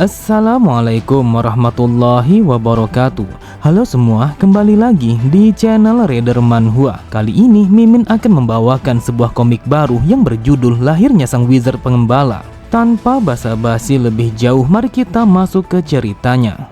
Assalamualaikum warahmatullahi wabarakatuh. Halo semua, kembali lagi di channel Reader Manhwa. Kali ini Mimin akan membawakan sebuah komik baru yang berjudul Lahirnya Sang Wizard Pengembala. Tanpa basa-basi lebih jauh, mari kita masuk ke ceritanya.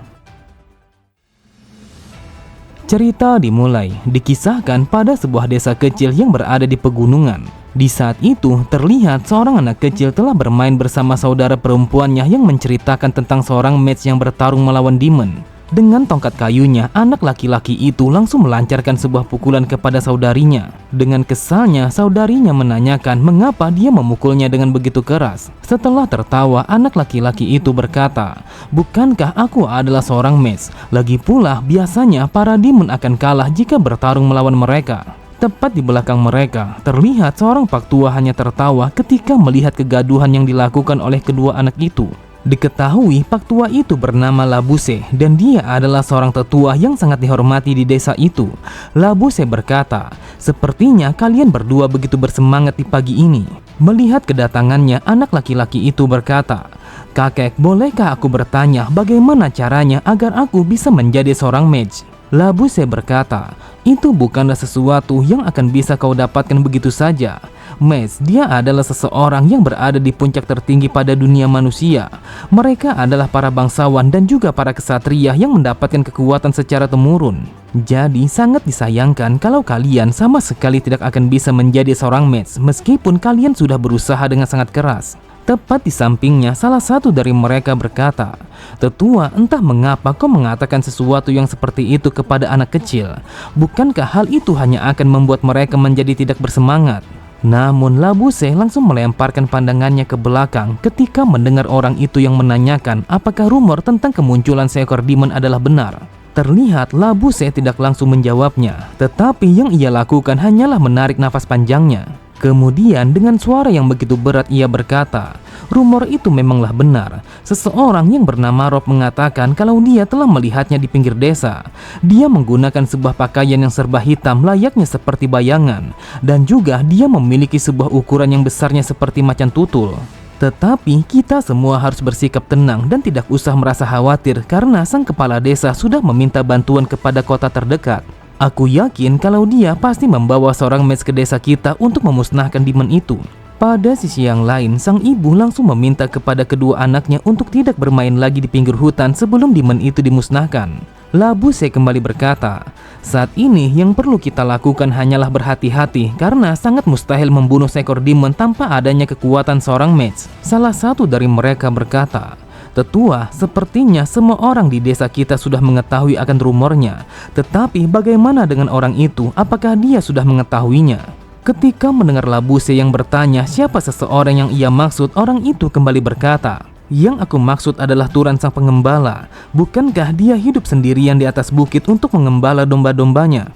Cerita dimulai, dikisahkan pada sebuah desa kecil yang berada di pegunungan. Di saat itu, terlihat seorang anak kecil telah bermain bersama saudara perempuannya yang menceritakan tentang seorang mage yang bertarung melawan demon. Dengan tongkat kayunya, anak laki-laki itu langsung melancarkan sebuah pukulan kepada saudarinya. Dengan kesalnya, saudarinya menanyakan mengapa dia memukulnya dengan begitu keras. Setelah tertawa, anak laki-laki itu berkata, "Bukankah aku adalah seorang mage? Lagi pula, biasanya para demon akan kalah jika bertarung melawan mereka." Tepat di belakang mereka, terlihat seorang pak tua hanya tertawa ketika melihat kegaduhan yang dilakukan oleh kedua anak itu. Diketahui pak tua itu bernama Labuse dan dia adalah seorang tetua yang sangat dihormati di desa itu. Labuse berkata, "Sepertinya kalian berdua begitu bersemangat di pagi ini." Melihat kedatangannya, anak laki-laki itu berkata, "Kakek, bolehkah aku bertanya bagaimana caranya agar aku bisa menjadi seorang mage?" Labuse berkata, "Itu bukanlah sesuatu yang akan bisa kau dapatkan begitu saja. Mage, dia adalah seseorang yang berada di puncak tertinggi pada dunia manusia. Mereka adalah para bangsawan dan juga para kesatria yang mendapatkan kekuatan secara temurun. Jadi sangat disayangkan kalau kalian sama sekali tidak akan bisa menjadi seorang mage meskipun kalian sudah berusaha dengan sangat keras." Tepat di sampingnya, salah satu dari mereka berkata, "Tetua, entah mengapa kau mengatakan sesuatu yang seperti itu kepada anak kecil. Bukankah hal itu hanya akan membuat mereka menjadi tidak bersemangat?" Namun Labuse langsung melemparkan pandangannya ke belakang ketika mendengar orang itu yang menanyakan apakah rumor tentang kemunculan seekor demon adalah benar. Terlihat Labuse tidak langsung menjawabnya, tetapi yang ia lakukan hanyalah menarik nafas panjangnya. Kemudian dengan suara yang begitu berat ia berkata, "Rumor itu memanglah benar. Seseorang yang bernama Rob mengatakan kalau dia telah melihatnya di pinggir desa. Dia menggunakan sebuah pakaian yang serba hitam layaknya seperti bayangan. Dan juga dia memiliki sebuah ukuran yang besarnya seperti macan tutul. Tetapi kita semua harus bersikap tenang dan tidak usah merasa khawatir karena sang kepala desa sudah meminta bantuan kepada kota terdekat. Aku yakin kalau dia pasti membawa seorang mage ke desa kita untuk memusnahkan demon itu." Pada sisi yang lain, sang ibu langsung meminta kepada kedua anaknya untuk tidak bermain lagi di pinggir hutan sebelum demon itu dimusnahkan. Labuse kembali berkata, "Saat ini yang perlu kita lakukan hanyalah berhati-hati karena sangat mustahil membunuh seekor demon tanpa adanya kekuatan seorang mage." Salah satu dari mereka berkata, "Tetua, sepertinya semua orang di desa kita sudah mengetahui akan rumornya. Tetapi bagaimana dengan orang itu? Apakah dia sudah mengetahuinya?" Ketika mendengar Labuse yang bertanya siapa seseorang yang ia maksud, orang itu kembali berkata, "Yang aku maksud adalah Turan Sang Pengembala. Bukankah dia hidup sendirian di atas bukit untuk mengembala domba-dombanya?"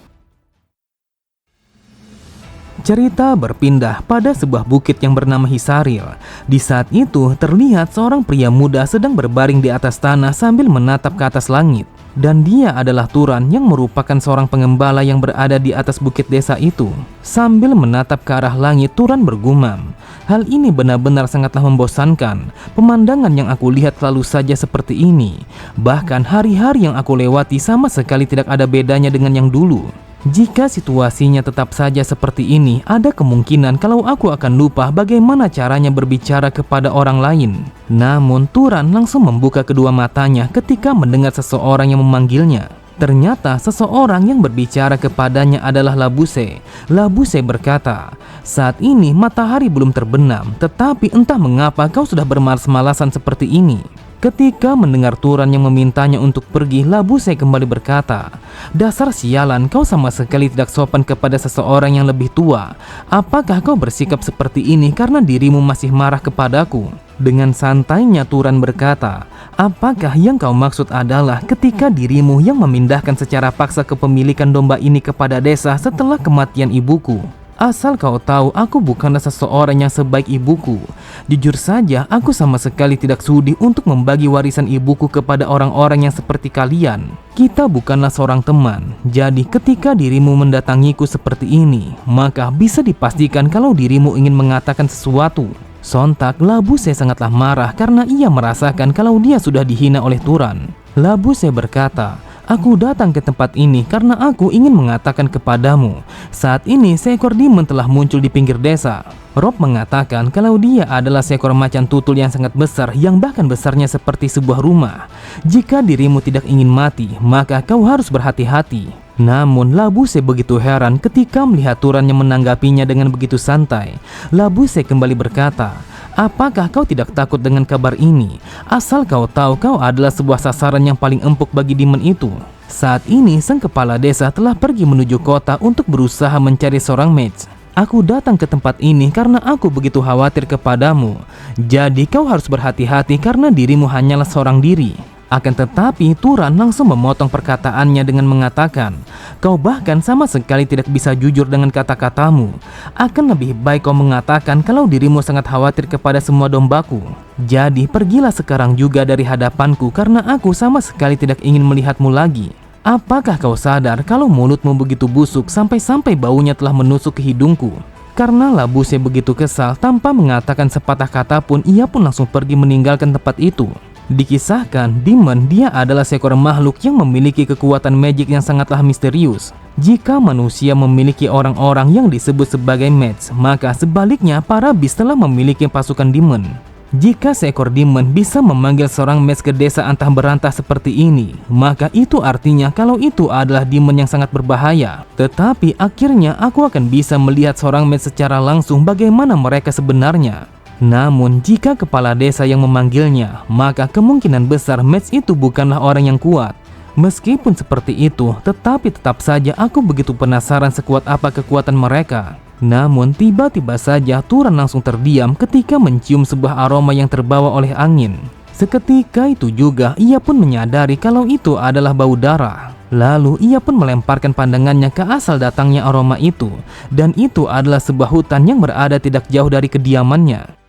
Cerita berpindah pada sebuah bukit yang bernama Hisaril. Di saat itu, terlihat seorang pria muda sedang berbaring di atas tanah sambil menatap ke atas langit. Dan dia adalah Turan yang merupakan seorang pengembala yang berada di atas bukit desa itu. Sambil menatap ke arah langit, Turan bergumam, "Hal ini benar-benar sangatlah membosankan. Pemandangan yang aku lihat selalu saja seperti ini. Bahkan hari-hari yang aku lewati sama sekali tidak ada bedanya dengan yang dulu. Jika situasinya tetap saja seperti ini, ada kemungkinan kalau aku akan lupa bagaimana caranya berbicara kepada orang lain." Namun Turan langsung membuka kedua matanya ketika mendengar seseorang yang memanggilnya. Ternyata seseorang yang berbicara kepadanya adalah Labuse. Labuse berkata, "Saat ini matahari belum terbenam, tetapi entah mengapa kau sudah bermalas-malasan seperti ini." Ketika mendengar Turan yang memintanya untuk pergi, Labuse kembali berkata, "Dasar sialan, kau sama sekali tidak sopan kepada seseorang yang lebih tua. Apakah kau bersikap seperti ini karena dirimu masih marah kepadaku?" Dengan santainya Turan berkata, "Apakah yang kau maksud adalah ketika dirimu yang memindahkan secara paksa kepemilikan domba ini kepada desa setelah kematian ibuku? Asal kau tahu, aku bukanlah seseorang yang sebaik ibuku. Jujur saja, aku sama sekali tidak sudi untuk membagi warisan ibuku kepada orang-orang yang seperti kalian. Kita bukanlah seorang teman. Jadi ketika dirimu mendatangiku seperti ini, maka bisa dipastikan kalau dirimu ingin mengatakan sesuatu." Sontak Labuse sangatlah marah karena ia merasakan kalau dia sudah dihina oleh Turan. Labuse berkata, "Aku datang ke tempat ini karena aku ingin mengatakan kepadamu, saat ini seekor demon telah muncul di pinggir desa." Rob mengatakan kalau dia adalah seekor macan tutul yang sangat besar, yang bahkan besarnya seperti sebuah rumah. Jika dirimu tidak ingin mati, maka kau harus berhati-hati. Namun Labuse begitu heran ketika melihat Turan yang menanggapinya dengan begitu santai. Labuse kembali berkata, "Apakah kau tidak takut dengan kabar ini? Asal kau tahu kau adalah sebuah sasaran yang paling empuk bagi demon itu." Saat ini sang kepala desa telah pergi menuju kota untuk berusaha mencari seorang mage. "Aku datang ke tempat ini karena aku begitu khawatir kepadamu. Jadi kau harus berhati-hati karena dirimu hanyalah seorang diri." Akan tetapi Turan langsung memotong perkataannya dengan mengatakan, "Kau bahkan sama sekali tidak bisa jujur dengan kata-katamu. Akan lebih baik kau mengatakan kalau dirimu sangat khawatir kepada semua dombaku. Jadi pergilah sekarang juga dari hadapanku karena aku sama sekali tidak ingin melihatmu lagi. Apakah kau sadar kalau mulutmu begitu busuk sampai-sampai baunya telah menusuk ke hidungku?" Karena Labuse begitu kesal, tanpa mengatakan sepatah kata pun ia pun langsung pergi meninggalkan tempat itu. Dikisahkan, demon dia adalah seekor makhluk yang memiliki kekuatan magic yang sangatlah misterius. Jika manusia memiliki orang-orang yang disebut sebagai mage, maka sebaliknya para beast telah memiliki pasukan demon. Jika seekor demon bisa memanggil seorang mage ke desa antah berantah seperti ini, maka itu artinya kalau itu adalah demon yang sangat berbahaya. Tetapi akhirnya aku akan bisa melihat seorang mage secara langsung bagaimana mereka sebenarnya. Namun jika kepala desa yang memanggilnya, maka kemungkinan besar mage itu bukanlah orang yang kuat. Meskipun seperti itu, tetapi tetap saja aku begitu penasaran sekuat apa kekuatan mereka. Namun tiba-tiba saja Turan langsung terdiam ketika mencium sebuah aroma yang terbawa oleh angin. Seketika itu juga ia pun menyadari kalau itu adalah bau darah. Lalu ia pun melemparkan pandangannya ke asal datangnya aroma itu, dan itu adalah sebuah hutan yang berada tidak jauh dari kediamannya.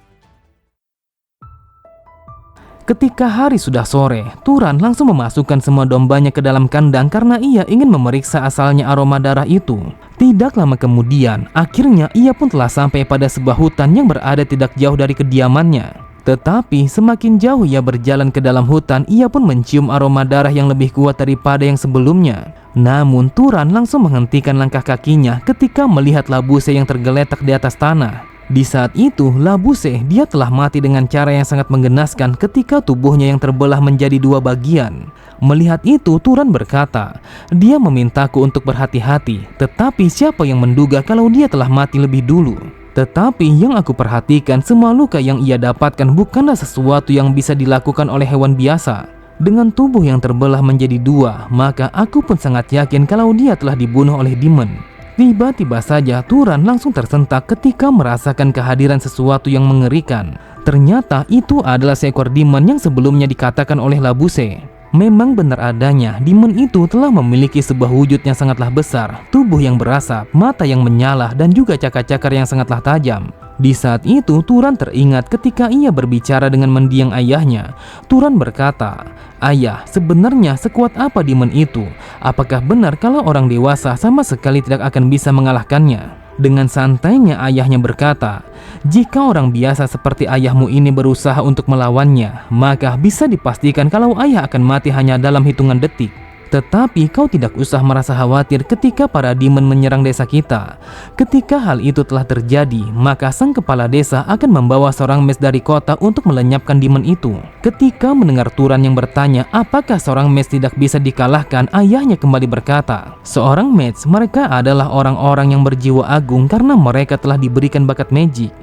Ketika hari sudah sore, Turan langsung memasukkan semua dombanya ke dalam kandang karena ia ingin memeriksa asalnya aroma darah itu. Tidak lama kemudian, akhirnya ia pun telah sampai pada sebuah hutan yang berada tidak jauh dari kediamannya. Tetapi semakin jauh ia berjalan ke dalam hutan, ia pun mencium aroma darah yang lebih kuat daripada yang sebelumnya. Namun Turan langsung menghentikan langkah kakinya ketika melihat Labuse yang tergeletak di atas tanah. Di saat itu, Labuse dia telah mati dengan cara yang sangat menggenaskan ketika tubuhnya yang terbelah menjadi dua bagian. Melihat itu, Turan berkata, "Dia memintaku untuk berhati-hati, tetapi siapa yang menduga kalau dia telah mati lebih dulu?" Tetapi yang aku perhatikan, semua luka yang ia dapatkan bukanlah sesuatu yang bisa dilakukan oleh hewan biasa. Dengan tubuh yang terbelah menjadi dua, maka aku pun sangat yakin kalau dia telah dibunuh oleh demon. Tiba-tiba saja Turan langsung tersentak ketika merasakan kehadiran sesuatu yang mengerikan. Ternyata itu adalah seekor demon yang sebelumnya dikatakan oleh Labuse. Memang benar adanya, demon itu telah memiliki sebuah wujud yang sangatlah besar, tubuh yang berasap, mata yang menyala, dan juga cakar-cakar yang sangatlah tajam. Di saat itu, Turan teringat ketika ia berbicara dengan mendiang ayahnya. Turan berkata, "Ayah, sebenarnya sekuat apa demon itu? Apakah benar kalau orang dewasa sama sekali tidak akan bisa mengalahkannya?" Dengan santainya ayahnya berkata, "Jika orang biasa seperti ayahmu ini berusaha untuk melawannya, maka bisa dipastikan kalau ayah akan mati hanya dalam hitungan detik. Tetapi kau tidak usah merasa khawatir ketika para demon menyerang desa kita. Ketika hal itu telah terjadi, maka sang kepala desa akan membawa seorang mage dari kota untuk melenyapkan demon itu." Ketika mendengar Turan yang bertanya apakah seorang mage tidak bisa dikalahkan, ayahnya kembali berkata, "Seorang mage mereka adalah orang-orang yang berjiwa agung karena mereka telah diberikan bakat magic.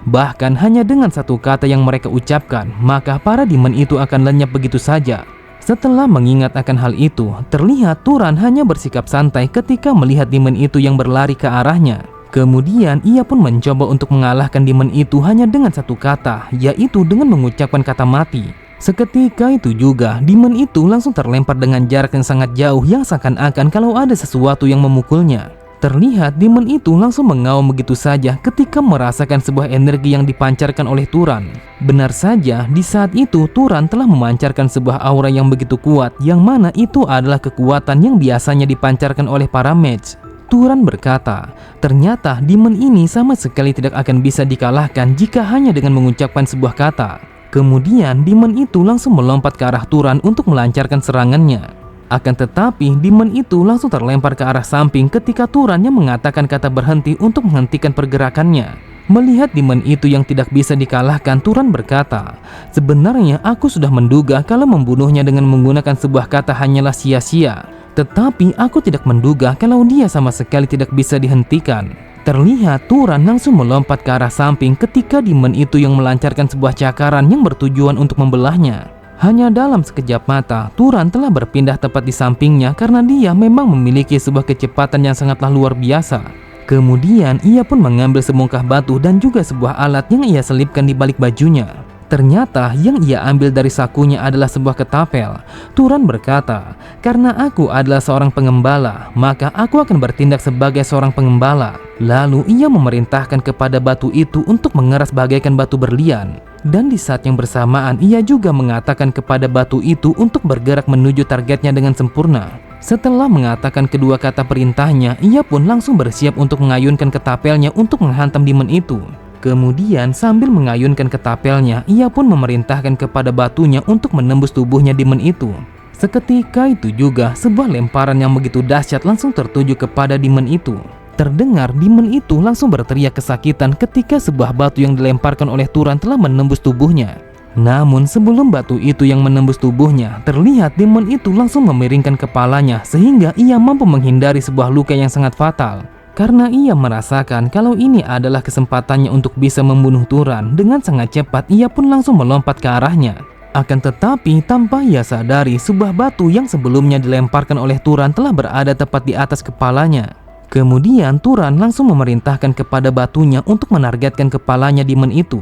Bahkan hanya dengan satu kata yang mereka ucapkan, maka para demon itu akan lenyap begitu saja." Setelah mengingat akan hal itu, terlihat Turan hanya bersikap santai ketika melihat demon itu yang berlari ke arahnya. Kemudian ia pun mencoba untuk mengalahkan demon itu hanya dengan satu kata, yaitu dengan mengucapkan kata mati. Seketika itu juga, demon itu langsung terlempar dengan jarak yang sangat jauh yang seakan-akan kalau ada sesuatu yang memukulnya. Terlihat demon itu langsung mengaum begitu saja ketika merasakan sebuah energi yang dipancarkan oleh Turan. Benar saja, di saat itu Turan telah memancarkan sebuah aura yang begitu kuat, yang mana itu adalah kekuatan yang biasanya dipancarkan oleh para mage. Turan berkata, ternyata demon ini sama sekali tidak akan bisa dikalahkan jika hanya dengan mengucapkan sebuah kata. Kemudian demon itu langsung melompat ke arah Turan untuk melancarkan serangannya. Akan tetapi demon itu langsung terlempar ke arah samping ketika Turan yang mengatakan kata berhenti untuk menghentikan pergerakannya. Melihat demon itu yang tidak bisa dikalahkan, Turan berkata, sebenarnya aku sudah menduga kalau membunuhnya dengan menggunakan sebuah kata hanyalah sia-sia. Tetapi aku tidak menduga kalau dia sama sekali tidak bisa dihentikan. Terlihat Turan langsung melompat ke arah samping ketika demon itu yang melancarkan sebuah cakaran yang bertujuan untuk membelahnya. Hanya dalam sekejap mata, Turan telah berpindah tepat di sampingnya karena dia memang memiliki sebuah kecepatan yang sangatlah luar biasa. Kemudian ia pun mengambil sebongkah batu dan juga sebuah alat yang ia selipkan di balik bajunya. Ternyata yang ia ambil dari sakunya adalah sebuah ketapel. Turan berkata, karena aku adalah seorang pengembala, maka aku akan bertindak sebagai seorang pengembala. Lalu ia memerintahkan kepada batu itu untuk mengeras bagaikan batu berlian. Dan di saat yang bersamaan ia juga mengatakan kepada batu itu untuk bergerak menuju targetnya dengan sempurna. Setelah mengatakan kedua kata perintahnya, ia pun langsung bersiap untuk mengayunkan ketapelnya untuk menghantam demon itu. Kemudian sambil mengayunkan ketapelnya, ia pun memerintahkan kepada batunya untuk menembus tubuhnya demon itu. Seketika itu juga sebuah lemparan yang begitu dahsyat langsung tertuju kepada demon itu. Terdengar demon itu langsung berteriak kesakitan ketika sebuah batu yang dilemparkan oleh Turan telah menembus tubuhnya. Namun sebelum batu itu yang menembus tubuhnya, terlihat demon itu langsung memiringkan kepalanya sehingga ia mampu menghindari sebuah luka yang sangat fatal. Karena ia merasakan kalau ini adalah kesempatannya untuk bisa membunuh Turan, dengan sangat cepat ia pun langsung melompat ke arahnya. Akan tetapi tanpa ia sadari, sebuah batu yang sebelumnya dilemparkan oleh Turan telah berada tepat di atas kepalanya. Kemudian Turan langsung memerintahkan kepada batunya untuk menargetkan kepalanya demon itu.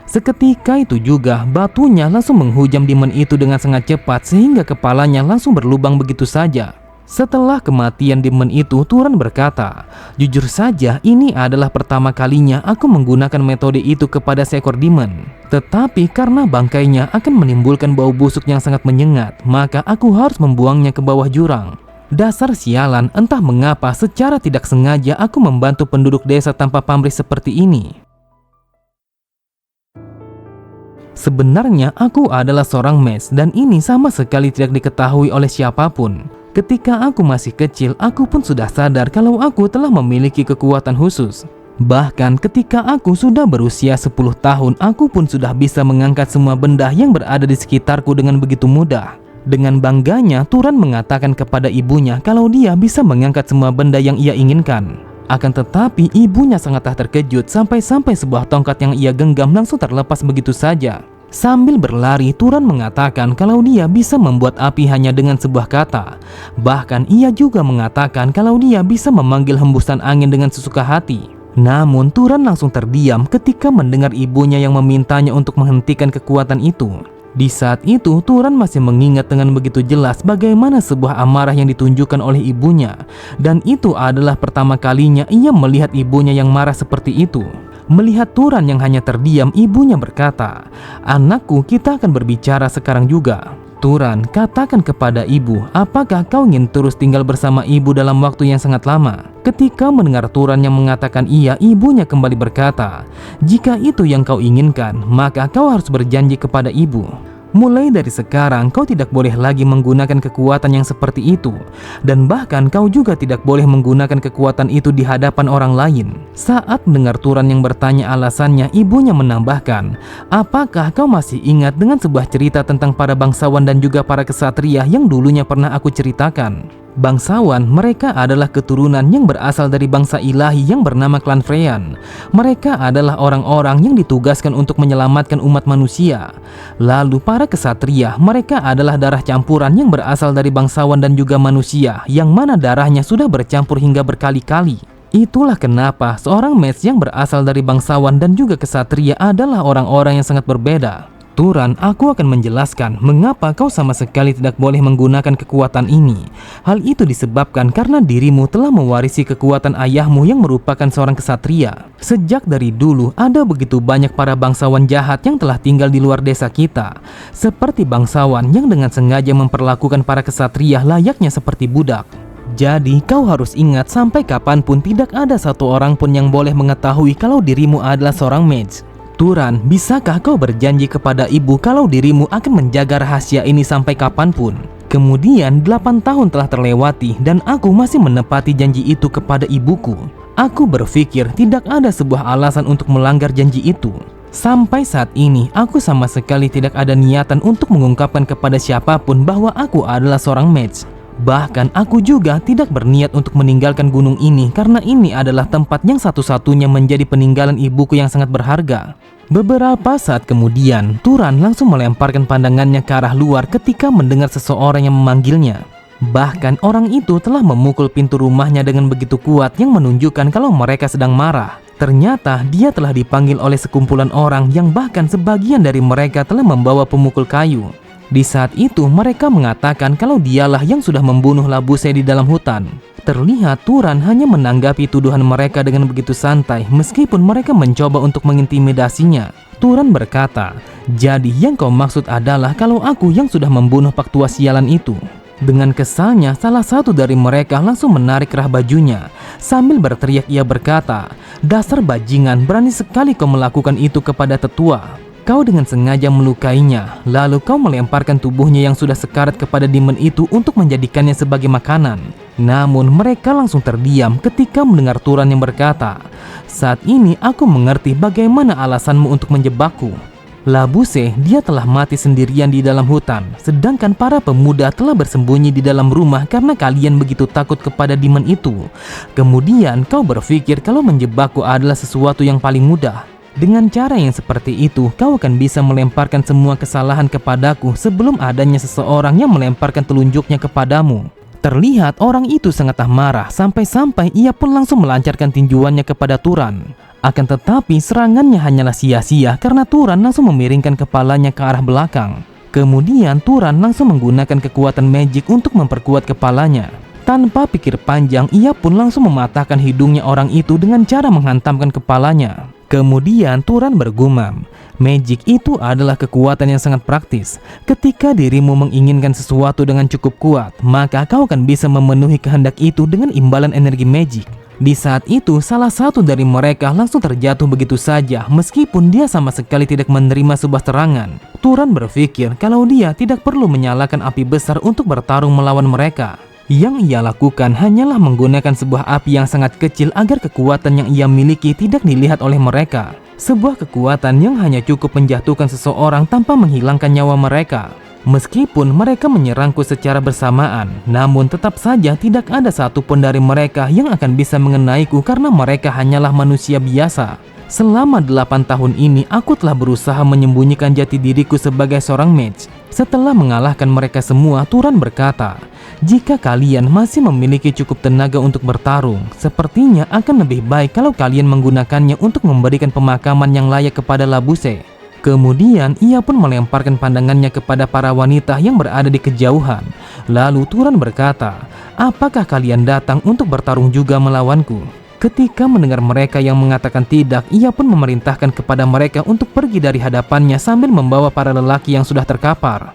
Seketika itu juga batunya langsung menghujam demon itu dengan sangat cepat sehingga kepalanya langsung berlubang begitu saja. Setelah kematian demon itu, Turan berkata, jujur saja ini adalah pertama kalinya aku menggunakan metode itu kepada seekor demon. Tetapi karena bangkainya akan menimbulkan bau busuk yang sangat menyengat, maka aku harus membuangnya ke bawah jurang. Dasar sialan, entah mengapa secara tidak sengaja aku membantu penduduk desa tanpa pamrih seperti ini. Sebenarnya aku adalah seorang mes dan ini sama sekali tidak diketahui oleh siapapun. Ketika aku masih kecil, aku pun sudah sadar kalau aku telah memiliki kekuatan khusus. Bahkan ketika aku sudah berusia 10 tahun, aku pun sudah bisa mengangkat semua benda yang berada di sekitarku dengan begitu mudah. Dengan bangganya, Turan mengatakan kepada ibunya kalau dia bisa mengangkat semua benda yang ia inginkan. Akan tetapi ibunya sangatlah terkejut sampai-sampai sebuah tongkat yang ia genggam langsung terlepas begitu saja. Sambil berlari, Turan mengatakan kalau dia bisa membuat api hanya dengan sebuah kata. Bahkan ia juga mengatakan kalau dia bisa memanggil hembusan angin dengan sesuka hati. Namun Turan langsung terdiam ketika mendengar ibunya yang memintanya untuk menghentikan kekuatan itu. Di saat itu Turan masih mengingat dengan begitu jelas bagaimana sebuah amarah yang ditunjukkan oleh ibunya. Dan itu adalah pertama kalinya ia melihat ibunya yang marah seperti itu. Melihat Turan yang hanya terdiam, ibunya berkata, anakku, kita akan berbicara sekarang juga. Turan, katakan kepada ibu, apakah kau ingin terus tinggal bersama ibu dalam waktu yang sangat lama? Ketika mendengar Turan yang mengatakan iya, ibunya kembali berkata, jika itu yang kau inginkan, maka kau harus berjanji kepada ibu. Mulai dari sekarang kau tidak boleh lagi menggunakan kekuatan yang seperti itu. Dan bahkan kau juga tidak boleh menggunakan kekuatan itu di hadapan orang lain. Saat mendengar Turan yang bertanya alasannya, ibunya menambahkan, apakah kau masih ingat dengan sebuah cerita tentang para bangsawan dan juga para kesatria yang dulunya pernah aku ceritakan? Bangsawan, mereka adalah keturunan yang berasal dari bangsa ilahi yang bernama klan Freyan. Mereka adalah orang-orang yang ditugaskan untuk menyelamatkan umat manusia. Lalu para kesatria, mereka adalah darah campuran yang berasal dari bangsawan dan juga manusia, yang mana darahnya sudah bercampur hingga berkali-kali. Itulah kenapa seorang mage yang berasal dari bangsawan dan juga kesatria adalah orang-orang yang sangat berbeda. Turan, aku akan menjelaskan mengapa kau sama sekali tidak boleh menggunakan kekuatan ini. Hal itu disebabkan karena dirimu telah mewarisi kekuatan ayahmu yang merupakan seorang kesatria. Sejak dari dulu ada begitu banyak para bangsawan jahat yang telah tinggal di luar desa kita. Seperti bangsawan yang dengan sengaja memperlakukan para kesatria layaknya seperti budak. Jadi kau harus ingat sampai kapanpun tidak ada satu orang pun yang boleh mengetahui kalau dirimu adalah seorang mage. Turan, bisakah kau berjanji kepada ibu kalau dirimu akan menjaga rahasia ini sampai kapanpun? Kemudian 8 tahun telah terlewati dan aku masih menepati janji itu kepada ibuku. Aku berpikir tidak ada sebuah alasan untuk melanggar janji itu. Sampai saat ini aku sama sekali tidak ada niatan untuk mengungkapkan kepada siapapun bahwa aku adalah seorang mage. Bahkan aku juga tidak berniat untuk meninggalkan gunung ini karena ini adalah tempat yang satu-satunya menjadi peninggalan ibuku yang sangat berharga. Beberapa saat kemudian, Turan langsung melemparkan pandangannya ke arah luar ketika mendengar seseorang yang memanggilnya. Bahkan orang itu telah memukul pintu rumahnya dengan begitu kuat yang menunjukkan kalau mereka sedang marah. Ternyata dia telah dipanggil oleh sekumpulan orang yang bahkan sebagian dari mereka telah membawa pemukul kayu. Di saat itu mereka mengatakan kalau dialah yang sudah membunuh Labuse di dalam hutan. Terlihat Turan hanya menanggapi tuduhan mereka dengan begitu santai meskipun mereka mencoba untuk mengintimidasinya. Turan berkata, "Jadi yang kau maksud adalah kalau aku yang sudah membunuh Pak Tua sialan itu?" Dengan kesalnya salah satu dari mereka langsung menarik kerah bajunya. Sambil berteriak ia berkata, "Dasar bajingan, berani sekali kau melakukan itu kepada tetua. Kau dengan sengaja melukainya, lalu kau melemparkan tubuhnya yang sudah sekarat kepada demon itu untuk menjadikannya sebagai makanan." Namun mereka langsung terdiam ketika mendengar Turan yang berkata, "Saat ini aku mengerti bagaimana alasanmu untuk menjebakku. Labuse, dia telah mati sendirian di dalam hutan, sedangkan para pemuda telah bersembunyi di dalam rumah karena kalian begitu takut kepada demon itu. Kemudian kau berpikir kalau menjebakku adalah sesuatu yang paling mudah. Dengan cara yang seperti itu, kau akan bisa melemparkan semua kesalahan kepadaku sebelum adanya seseorang yang melemparkan telunjuknya kepadamu." Terlihat orang itu sangat marah sampai-sampai ia pun langsung melancarkan tinjuannya kepada Turan. Akan tetapi serangannya hanyalah sia-sia karena Turan langsung memiringkan kepalanya ke arah belakang. Kemudian Turan langsung menggunakan kekuatan magic untuk memperkuat kepalanya. Tanpa pikir panjang, ia pun langsung mematahkan hidungnya orang itu dengan cara menghantamkan kepalanya. Kemudian Turan bergumam, "Magic itu adalah kekuatan yang sangat praktis. Ketika dirimu menginginkan sesuatu dengan cukup kuat, maka kau akan bisa memenuhi kehendak itu dengan imbalan energi magic." Di saat itu, salah satu dari mereka langsung terjatuh begitu saja meskipun dia sama sekali tidak menerima sebuah serangan. Turan berpikir kalau dia tidak perlu menyalakan api besar untuk bertarung melawan mereka. Yang ia lakukan hanyalah menggunakan sebuah api yang sangat kecil agar kekuatan yang ia miliki tidak dilihat oleh mereka. Sebuah kekuatan yang hanya cukup menjatuhkan seseorang tanpa menghilangkan nyawa mereka. Meskipun mereka menyerangku secara bersamaan, namun tetap saja tidak ada satupun dari mereka yang akan bisa mengenaiku karena mereka hanyalah manusia biasa. Selama 8 tahun ini, aku telah berusaha menyembunyikan jati diriku sebagai seorang mage. Setelah mengalahkan mereka semua, Turan berkata, "Jika kalian masih memiliki cukup tenaga untuk bertarung, sepertinya akan lebih baik kalau kalian menggunakannya untuk memberikan pemakaman yang layak kepada Labuse." Kemudian ia pun melemparkan pandangannya kepada para wanita yang berada di kejauhan. Lalu Turan berkata, "Apakah kalian datang untuk bertarung juga melawanku?" Ketika mendengar mereka yang mengatakan tidak, ia pun memerintahkan kepada mereka untuk pergi dari hadapannya sambil membawa para lelaki yang sudah terkapar.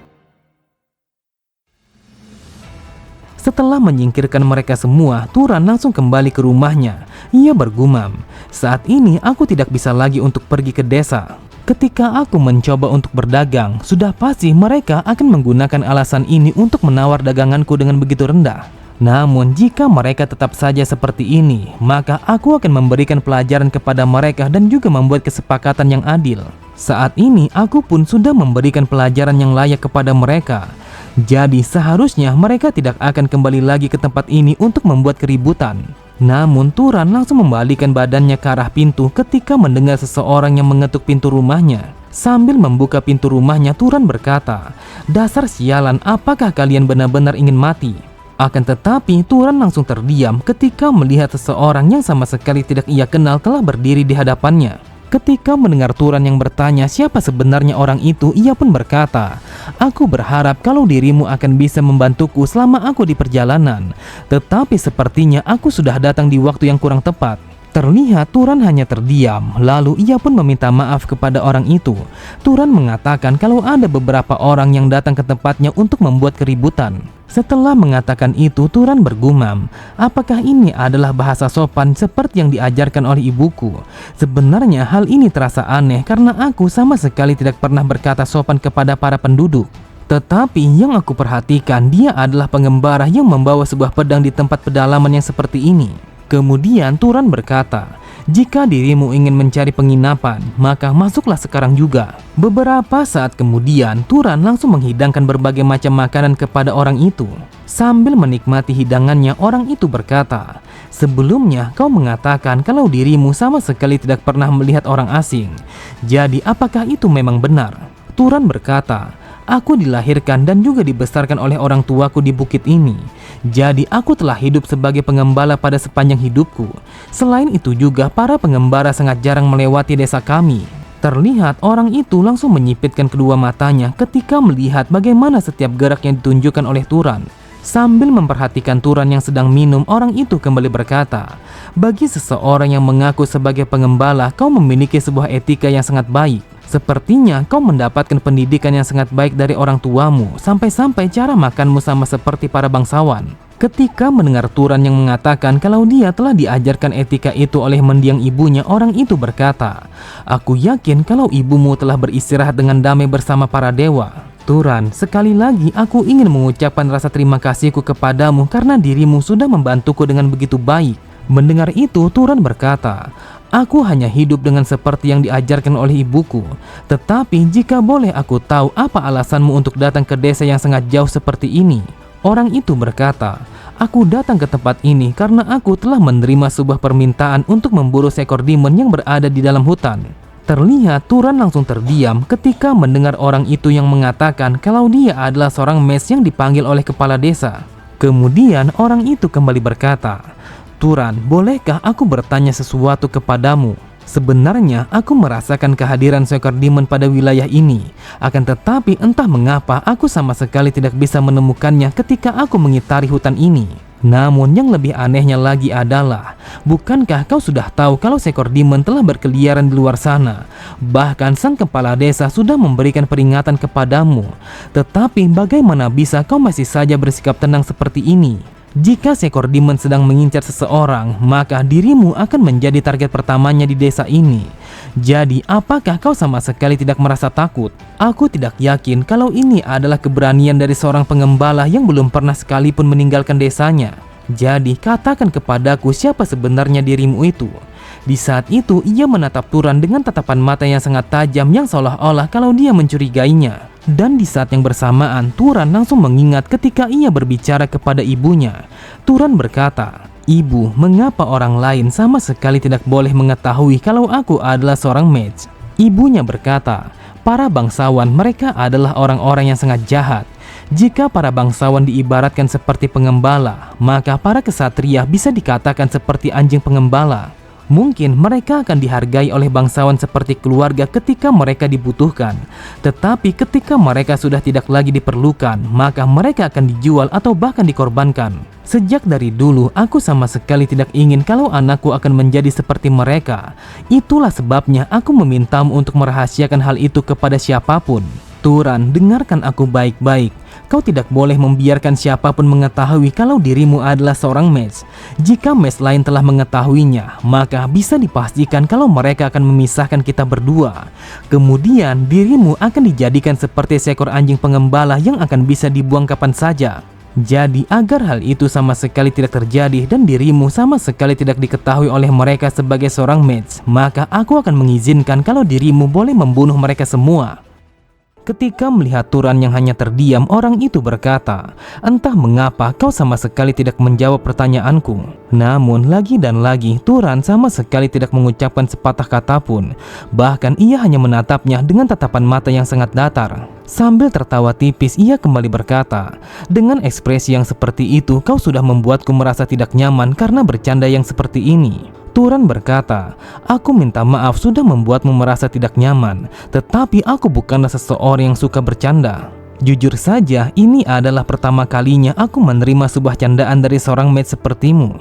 Setelah menyingkirkan mereka semua, Turan langsung kembali ke rumahnya. Ia bergumam, "Saat ini aku tidak bisa lagi untuk pergi ke desa. Ketika aku mencoba untuk berdagang, sudah pasti mereka akan menggunakan alasan ini untuk menawar daganganku dengan begitu rendah. Namun jika mereka tetap saja seperti ini, maka aku akan memberikan pelajaran kepada mereka dan juga membuat kesepakatan yang adil. Saat ini aku pun sudah memberikan pelajaran yang layak kepada mereka. Jadi seharusnya mereka tidak akan kembali lagi ke tempat ini untuk membuat keributan." Namun Turan langsung membalikan badannya ke arah pintu ketika mendengar seseorang yang mengetuk pintu rumahnya. Sambil membuka pintu rumahnya, Turan berkata, "Dasar sialan, apakah kalian benar-benar ingin mati?" Akan tetapi Turan langsung terdiam ketika melihat seseorang yang sama sekali tidak ia kenal telah berdiri di hadapannya. Ketika mendengar Turan yang bertanya siapa sebenarnya orang itu, ia pun berkata, "Aku berharap kalau dirimu akan bisa membantuku selama aku di perjalanan. Tetapi sepertinya aku sudah datang di waktu yang kurang tepat." Terlihat Turan hanya terdiam, lalu ia pun meminta maaf kepada orang itu. Turan mengatakan kalau ada beberapa orang yang datang ke tempatnya untuk membuat keributan. Setelah mengatakan itu, Turan bergumam, apakah ini adalah bahasa sopan seperti yang diajarkan oleh ibuku? Sebenarnya hal ini terasa aneh karena aku sama sekali tidak pernah berkata sopan kepada para penduduk. Tetapi yang aku perhatikan, dia adalah pengembara yang membawa sebuah pedang di tempat pedalaman yang seperti ini. Kemudian Turan berkata, jika dirimu ingin mencari penginapan, maka masuklah sekarang juga. Beberapa saat kemudian, Turan langsung menghidangkan berbagai macam makanan kepada orang itu. Sambil menikmati hidangannya, orang itu berkata, sebelumnya kau mengatakan kalau dirimu sama sekali tidak pernah melihat orang asing. Jadi apakah itu memang benar? Turan berkata, aku dilahirkan dan juga dibesarkan oleh orang tuaku di bukit ini. Jadi aku telah hidup sebagai pengembala pada sepanjang hidupku. Selain itu juga para pengembara sangat jarang melewati desa kami. Terlihat orang itu langsung menyipitkan kedua matanya ketika melihat bagaimana setiap gerak yang ditunjukkan oleh Turan. Sambil memperhatikan Turan yang sedang minum, orang itu kembali berkata, bagi seseorang yang mengaku sebagai pengembala, kau memiliki sebuah etika yang sangat baik. Sepertinya kau mendapatkan pendidikan yang sangat baik dari orang tuamu, sampai-sampai cara makanmu sama seperti para bangsawan. Ketika mendengar Turan yang mengatakan kalau dia telah diajarkan etika itu oleh mendiang ibunya, orang itu berkata, aku yakin kalau ibumu telah beristirahat dengan damai bersama para dewa. Turan, sekali lagi aku ingin mengucapkan rasa terima kasihku kepadamu karena dirimu sudah membantuku dengan begitu baik. Mendengar itu, Turan berkata, aku hanya hidup dengan seperti yang diajarkan oleh ibuku. Tetapi jika boleh aku tahu apa alasanmu untuk datang ke desa yang sangat jauh seperti ini? Orang itu berkata, aku datang ke tempat ini karena aku telah menerima sebuah permintaan untuk memburu seekor demon yang berada di dalam hutan. Terlihat Turan langsung terdiam ketika mendengar orang itu yang mengatakan kalau dia adalah seorang mes yang dipanggil oleh kepala desa. Kemudian orang itu kembali berkata, Turan, bolehkah aku bertanya sesuatu kepadamu? Sebenarnya aku merasakan kehadiran seekor demon pada wilayah ini. Akan tetapi entah mengapa aku sama sekali tidak bisa menemukannya ketika aku mengitari hutan ini. Namun yang lebih anehnya lagi adalah, bukankah kau sudah tahu kalau seekor demon telah berkeliaran di luar sana? Bahkan sang kepala desa sudah memberikan peringatan kepadamu. Tetapi bagaimana bisa kau masih saja bersikap tenang seperti ini? Jika seekor demon sedang mengincar seseorang, maka dirimu akan menjadi target pertamanya di desa ini. Jadi, apakah kau sama sekali tidak merasa takut? Aku tidak yakin kalau ini adalah keberanian dari seorang pengembala yang belum pernah sekalipun meninggalkan desanya. Jadi, katakan kepadaku siapa sebenarnya dirimu itu. Di saat itu, ia menatap Turan dengan tatapan mata yang sangat tajam yang seolah-olah kalau dia mencurigainya. Dan di saat yang bersamaan, Turan langsung mengingat ketika ia berbicara kepada ibunya. Turan berkata, ibu, mengapa orang lain sama sekali tidak boleh mengetahui kalau aku adalah seorang mage? Ibunya berkata, para bangsawan mereka adalah orang-orang yang sangat jahat. Jika para bangsawan diibaratkan seperti pengembala, maka para kesatria bisa dikatakan seperti anjing pengembala. Mungkin mereka akan dihargai oleh bangsawan seperti keluarga ketika mereka dibutuhkan. Tetapi ketika mereka sudah tidak lagi diperlukan, maka mereka akan dijual atau bahkan dikorbankan. Sejak dari dulu, aku sama sekali tidak ingin kalau anakku akan menjadi seperti mereka. Itulah sebabnya aku memintamu untuk merahasiakan hal itu kepada siapapun. Turan, dengarkan aku baik-baik. Kau tidak boleh membiarkan siapapun mengetahui kalau dirimu adalah seorang mage. Jika mage lain telah mengetahuinya, maka bisa dipastikan kalau mereka akan memisahkan kita berdua. Kemudian dirimu akan dijadikan seperti seekor anjing pengembala yang akan bisa dibuang kapan saja. Jadi agar hal itu sama sekali tidak terjadi dan dirimu sama sekali tidak diketahui oleh mereka sebagai seorang mage, maka aku akan mengizinkan kalau dirimu boleh membunuh mereka semua. Ketika melihat Turan yang hanya terdiam, orang itu berkata, entah mengapa kau sama sekali tidak menjawab pertanyaanku. Namun lagi dan lagi Turan sama sekali tidak mengucapkan sepatah kata pun. Bahkan ia hanya menatapnya dengan tatapan mata yang sangat datar. Sambil tertawa tipis, ia kembali berkata, dengan ekspresi yang seperti itu kau sudah membuatku merasa tidak nyaman karena bercanda yang seperti ini. Turan berkata, aku minta maaf sudah membuatmu merasa tidak nyaman, tetapi aku bukanlah seseorang yang suka bercanda. Jujur saja, ini adalah pertama kalinya aku menerima sebuah candaan dari seorang mage sepertimu.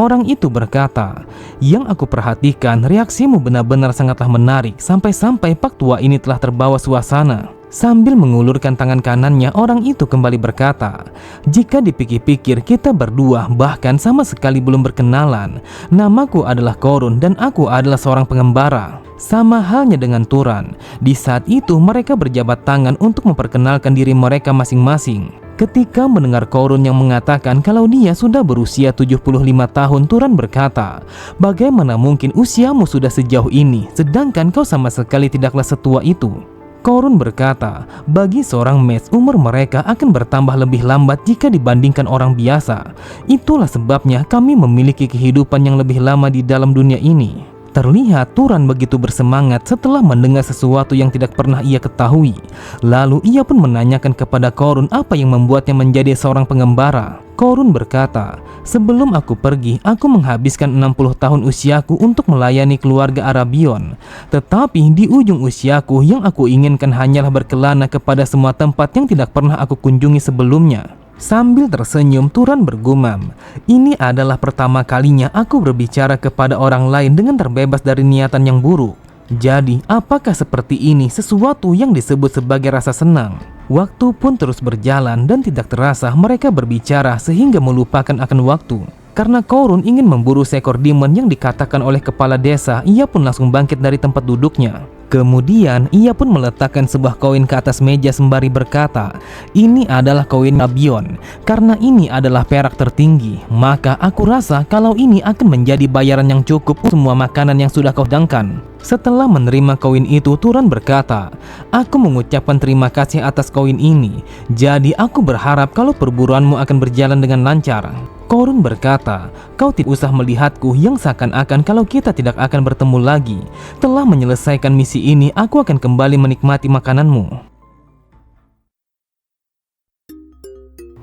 Orang itu berkata, "Yang aku perhatikan, reaksimu benar-benar sangatlah menarik, sampai-sampai Pak Tua ini telah terbawa suasana." Sambil mengulurkan tangan kanannya, orang itu kembali berkata, "Jika dipikir-pikir, kita berdua bahkan sama sekali belum berkenalan. Namaku adalah Korun dan aku adalah seorang pengembara." Sama halnya dengan Turan, di saat itu mereka berjabat tangan untuk memperkenalkan diri mereka masing-masing. Ketika mendengar Korun yang mengatakan kalau dia sudah berusia 75 tahun, Turan berkata, "Bagaimana mungkin usiamu sudah sejauh ini, sedangkan kau sama sekali tidaklah setua itu?" Korun berkata, "Bagi seorang mage, umur mereka akan bertambah lebih lambat jika dibandingkan orang biasa. Itulah sebabnya kami memiliki kehidupan yang lebih lama di dalam dunia ini." Terlihat Turan begitu bersemangat setelah mendengar sesuatu yang tidak pernah ia ketahui. Lalu ia pun menanyakan kepada Korun apa yang membuatnya menjadi seorang pengembara. Korun berkata, "Sebelum aku pergi, aku menghabiskan 60 tahun usiaku untuk melayani keluarga Arabion. Tetapi di ujung usiaku yang aku inginkan hanyalah berkelana kepada semua tempat yang tidak pernah aku kunjungi sebelumnya." Sambil tersenyum, Turan bergumam, "Ini adalah pertama kalinya aku berbicara kepada orang lain dengan terbebas dari niatan yang buruk. Jadi, apakah seperti ini sesuatu yang disebut sebagai rasa senang?" Waktu pun terus berjalan dan tidak terasa mereka berbicara sehingga melupakan akan waktu. Karena Korun ingin memburu seekor demon yang dikatakan oleh kepala desa, ia pun langsung bangkit dari tempat duduknya. Kemudian ia pun meletakkan sebuah koin ke atas meja sembari berkata, "Ini adalah koin Arabion. Karena ini adalah perak tertinggi, maka aku rasa kalau ini akan menjadi bayaran yang cukup untuk semua makanan yang sudah kau hidangkan." Setelah menerima koin itu, Turan berkata, "Aku mengucapkan terima kasih atas koin ini. Jadi aku berharap kalau perburuanmu akan berjalan dengan lancar." Korun berkata, "Kau tidak usah melihatku yang seakan-akan kalau kita tidak akan bertemu lagi. Telah menyelesaikan misi ini, aku akan kembali menikmati makananmu."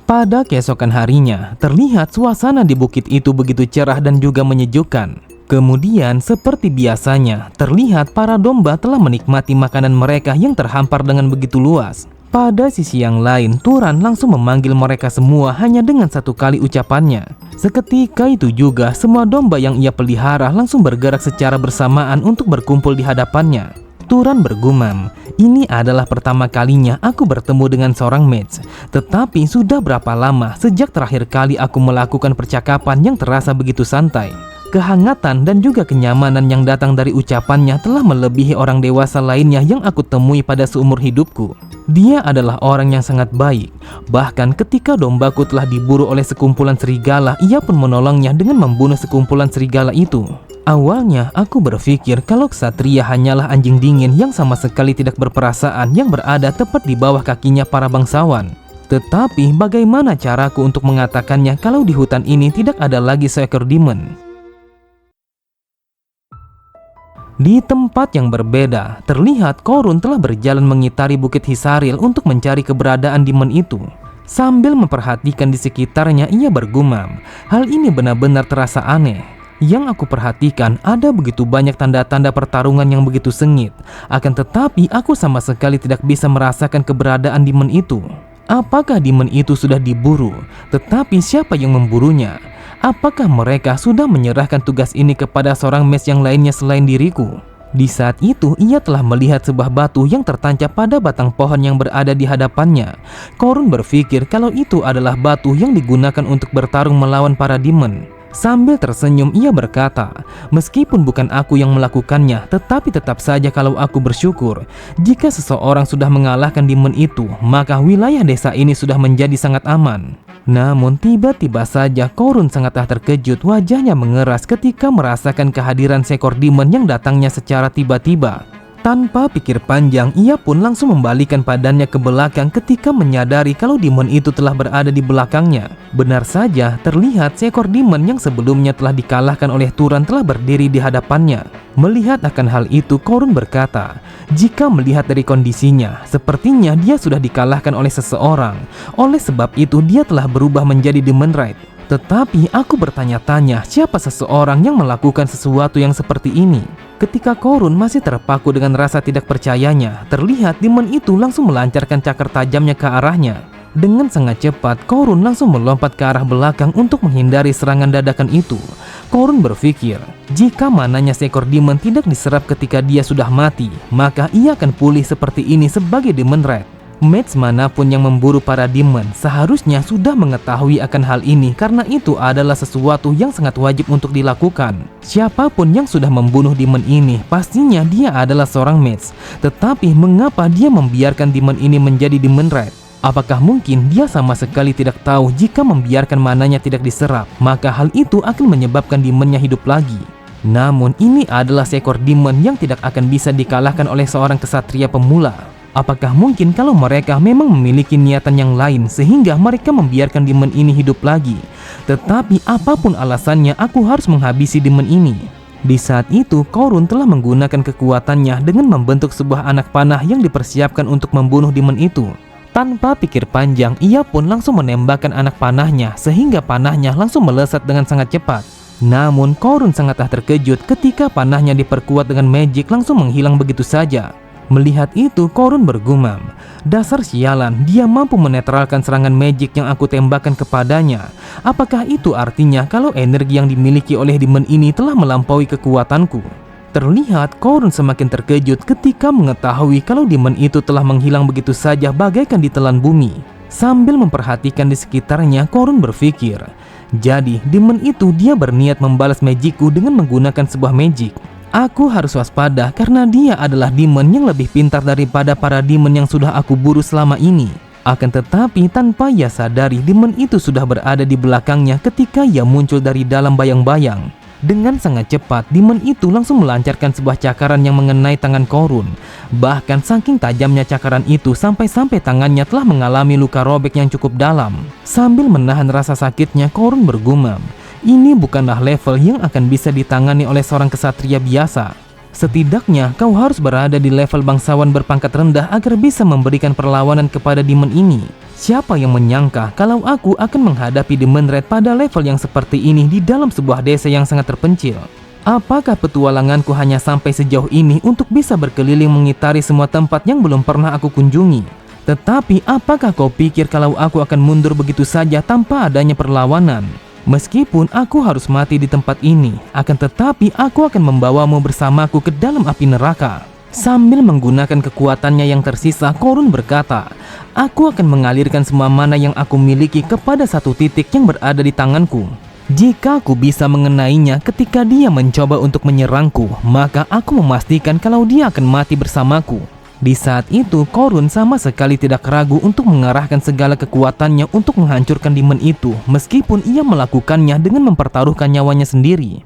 Pada keesokan harinya, terlihat suasana di bukit itu begitu cerah dan juga menyejukkan. Kemudian, seperti biasanya, terlihat para domba telah menikmati makanan mereka yang terhampar dengan begitu luas. Pada sisi yang lain, Turan langsung memanggil mereka semua hanya dengan satu kali ucapannya. Seketika itu juga, semua domba yang ia pelihara langsung bergerak secara bersamaan untuk berkumpul di hadapannya. Turan bergumam, "Ini adalah pertama kalinya aku bertemu dengan seorang mage. Tetapi sudah berapa lama sejak terakhir kali aku melakukan percakapan yang terasa begitu santai." Kehangatan dan juga kenyamanan yang datang dari ucapannya telah melebihi orang dewasa lainnya yang aku temui pada seumur hidupku. Dia adalah orang yang sangat baik. Bahkan ketika dombaku telah diburu oleh sekumpulan serigala, ia pun menolongnya dengan membunuh sekumpulan serigala itu. Awalnya aku berpikir kalau ksatria hanyalah anjing dingin yang sama sekali tidak berperasaan yang berada tepat di bawah kakinya para bangsawan. Tetapi bagaimana caraku untuk mengatakannya kalau di hutan ini tidak ada lagi seekor demon? Di tempat yang berbeda, terlihat Korun telah berjalan mengitari Bukit Hisaril untuk mencari keberadaan demon itu. Sambil memperhatikan di sekitarnya, ia bergumam, "Hal ini benar-benar terasa aneh. Yang aku perhatikan ada begitu banyak tanda-tanda pertarungan yang begitu sengit. Akan tetapi aku sama sekali tidak bisa merasakan keberadaan demon itu. Apakah demon itu sudah diburu? Tetapi siapa yang memburunya? Apakah mereka sudah menyerahkan tugas ini kepada seorang mage yang lainnya selain diriku?" Di saat itu, ia telah melihat sebuah batu yang tertancap pada batang pohon yang berada di hadapannya. Korun berpikir kalau itu adalah batu yang digunakan untuk bertarung melawan para demon. Sambil tersenyum, ia berkata, "Meskipun bukan aku yang melakukannya, tetapi tetap saja kalau aku bersyukur. Jika seseorang sudah mengalahkan demon itu, maka wilayah desa ini sudah menjadi sangat aman." Namun tiba-tiba saja Korun sangatlah terkejut, wajahnya mengeras ketika merasakan kehadiran seekor demon yang datangnya secara tiba-tiba. Tanpa pikir panjang, ia pun langsung membalikan badannya ke belakang ketika menyadari kalau demon itu telah berada di belakangnya. Benar saja, terlihat seekor demon yang sebelumnya telah dikalahkan oleh Turan telah berdiri di hadapannya. Melihat akan hal itu, Korun berkata, "Jika melihat dari kondisinya, sepertinya dia sudah dikalahkan oleh seseorang. Oleh sebab itu, dia telah berubah menjadi Demon Raid. Tetapi aku bertanya-tanya, siapa seseorang yang melakukan sesuatu yang seperti ini?" Ketika Korun masih terpaku dengan rasa tidak percayanya, terlihat demon itu langsung melancarkan cakar tajamnya ke arahnya. Dengan sangat cepat, Korun langsung melompat ke arah belakang untuk menghindari serangan dadakan itu. Korun berpikir, jika mananya seekor demon tidak diserap ketika dia sudah mati, maka ia akan pulih seperti ini sebagai demon red. Mage manapun yang memburu para demon seharusnya sudah mengetahui akan hal ini, karena itu adalah sesuatu yang sangat wajib untuk dilakukan. Siapapun yang sudah membunuh demon ini, pastinya dia adalah seorang mage. Tetapi mengapa dia membiarkan demon ini menjadi demon red? Apakah mungkin dia sama sekali tidak tahu jika membiarkan mananya tidak diserap, maka hal itu akan menyebabkan demonnya hidup lagi? Namun ini adalah seekor demon yang tidak akan bisa dikalahkan oleh seorang kesatria pemula. Apakah mungkin kalau mereka memang memiliki niatan yang lain sehingga mereka membiarkan demon ini hidup lagi? Tetapi apapun alasannya, aku harus menghabisi demon ini. Di saat itu, Korun telah menggunakan kekuatannya dengan membentuk sebuah anak panah yang dipersiapkan untuk membunuh demon itu. Tanpa pikir panjang, ia pun langsung menembakkan anak panahnya sehingga panahnya langsung melesat dengan sangat cepat. Namun Korun sangatlah terkejut ketika panahnya diperkuat dengan magic langsung menghilang begitu saja. Melihat itu, Korun bergumam, dasar sialan, dia mampu menetralkan serangan magic yang aku tembakkan kepadanya. Apakah itu artinya kalau energi yang dimiliki oleh demon ini telah melampaui kekuatanku? Terlihat Korun semakin terkejut ketika mengetahui kalau demon itu telah menghilang begitu saja bagaikan ditelan bumi. Sambil memperhatikan di sekitarnya, Korun berpikir, jadi demon itu dia berniat membalas magicku dengan menggunakan sebuah magic. Aku harus waspada karena dia adalah demon yang lebih pintar daripada para demon yang sudah aku buru selama ini. Akan tetapi tanpa ia sadari, demon itu sudah berada di belakangnya ketika ia muncul dari dalam bayang-bayang. Dengan sangat cepat, demon itu langsung melancarkan sebuah cakaran yang mengenai tangan Korun. Bahkan saking tajamnya cakaran itu sampai-sampai tangannya telah mengalami luka robek yang cukup dalam. Sambil menahan rasa sakitnya, Korun bergumam, ini bukanlah level yang akan bisa ditangani oleh seorang kesatria biasa. Setidaknya kau harus berada di level bangsawan berpangkat rendah agar bisa memberikan perlawanan kepada demon ini. Siapa yang menyangka kalau aku akan menghadapi demon red pada level yang seperti ini di dalam sebuah desa yang sangat terpencil? Apakah petualanganku hanya sampai sejauh ini untuk bisa berkeliling mengitari semua tempat yang belum pernah aku kunjungi? Tetapi apakah kau pikir kalau aku akan mundur begitu saja tanpa adanya perlawanan? Meskipun aku harus mati di tempat ini, akan tetapi aku akan membawamu bersamaku ke dalam api neraka. Sambil menggunakan kekuatannya yang tersisa, Korun berkata, aku akan mengalirkan semua mana yang aku miliki kepada satu titik yang berada di tanganku. Jika aku bisa mengenainya ketika dia mencoba untuk menyerangku, maka aku memastikan kalau dia akan mati bersamaku. Di saat itu, Korun sama sekali tidak ragu untuk mengarahkan segala kekuatannya untuk menghancurkan demon itu, meskipun ia melakukannya dengan mempertaruhkan nyawanya sendiri.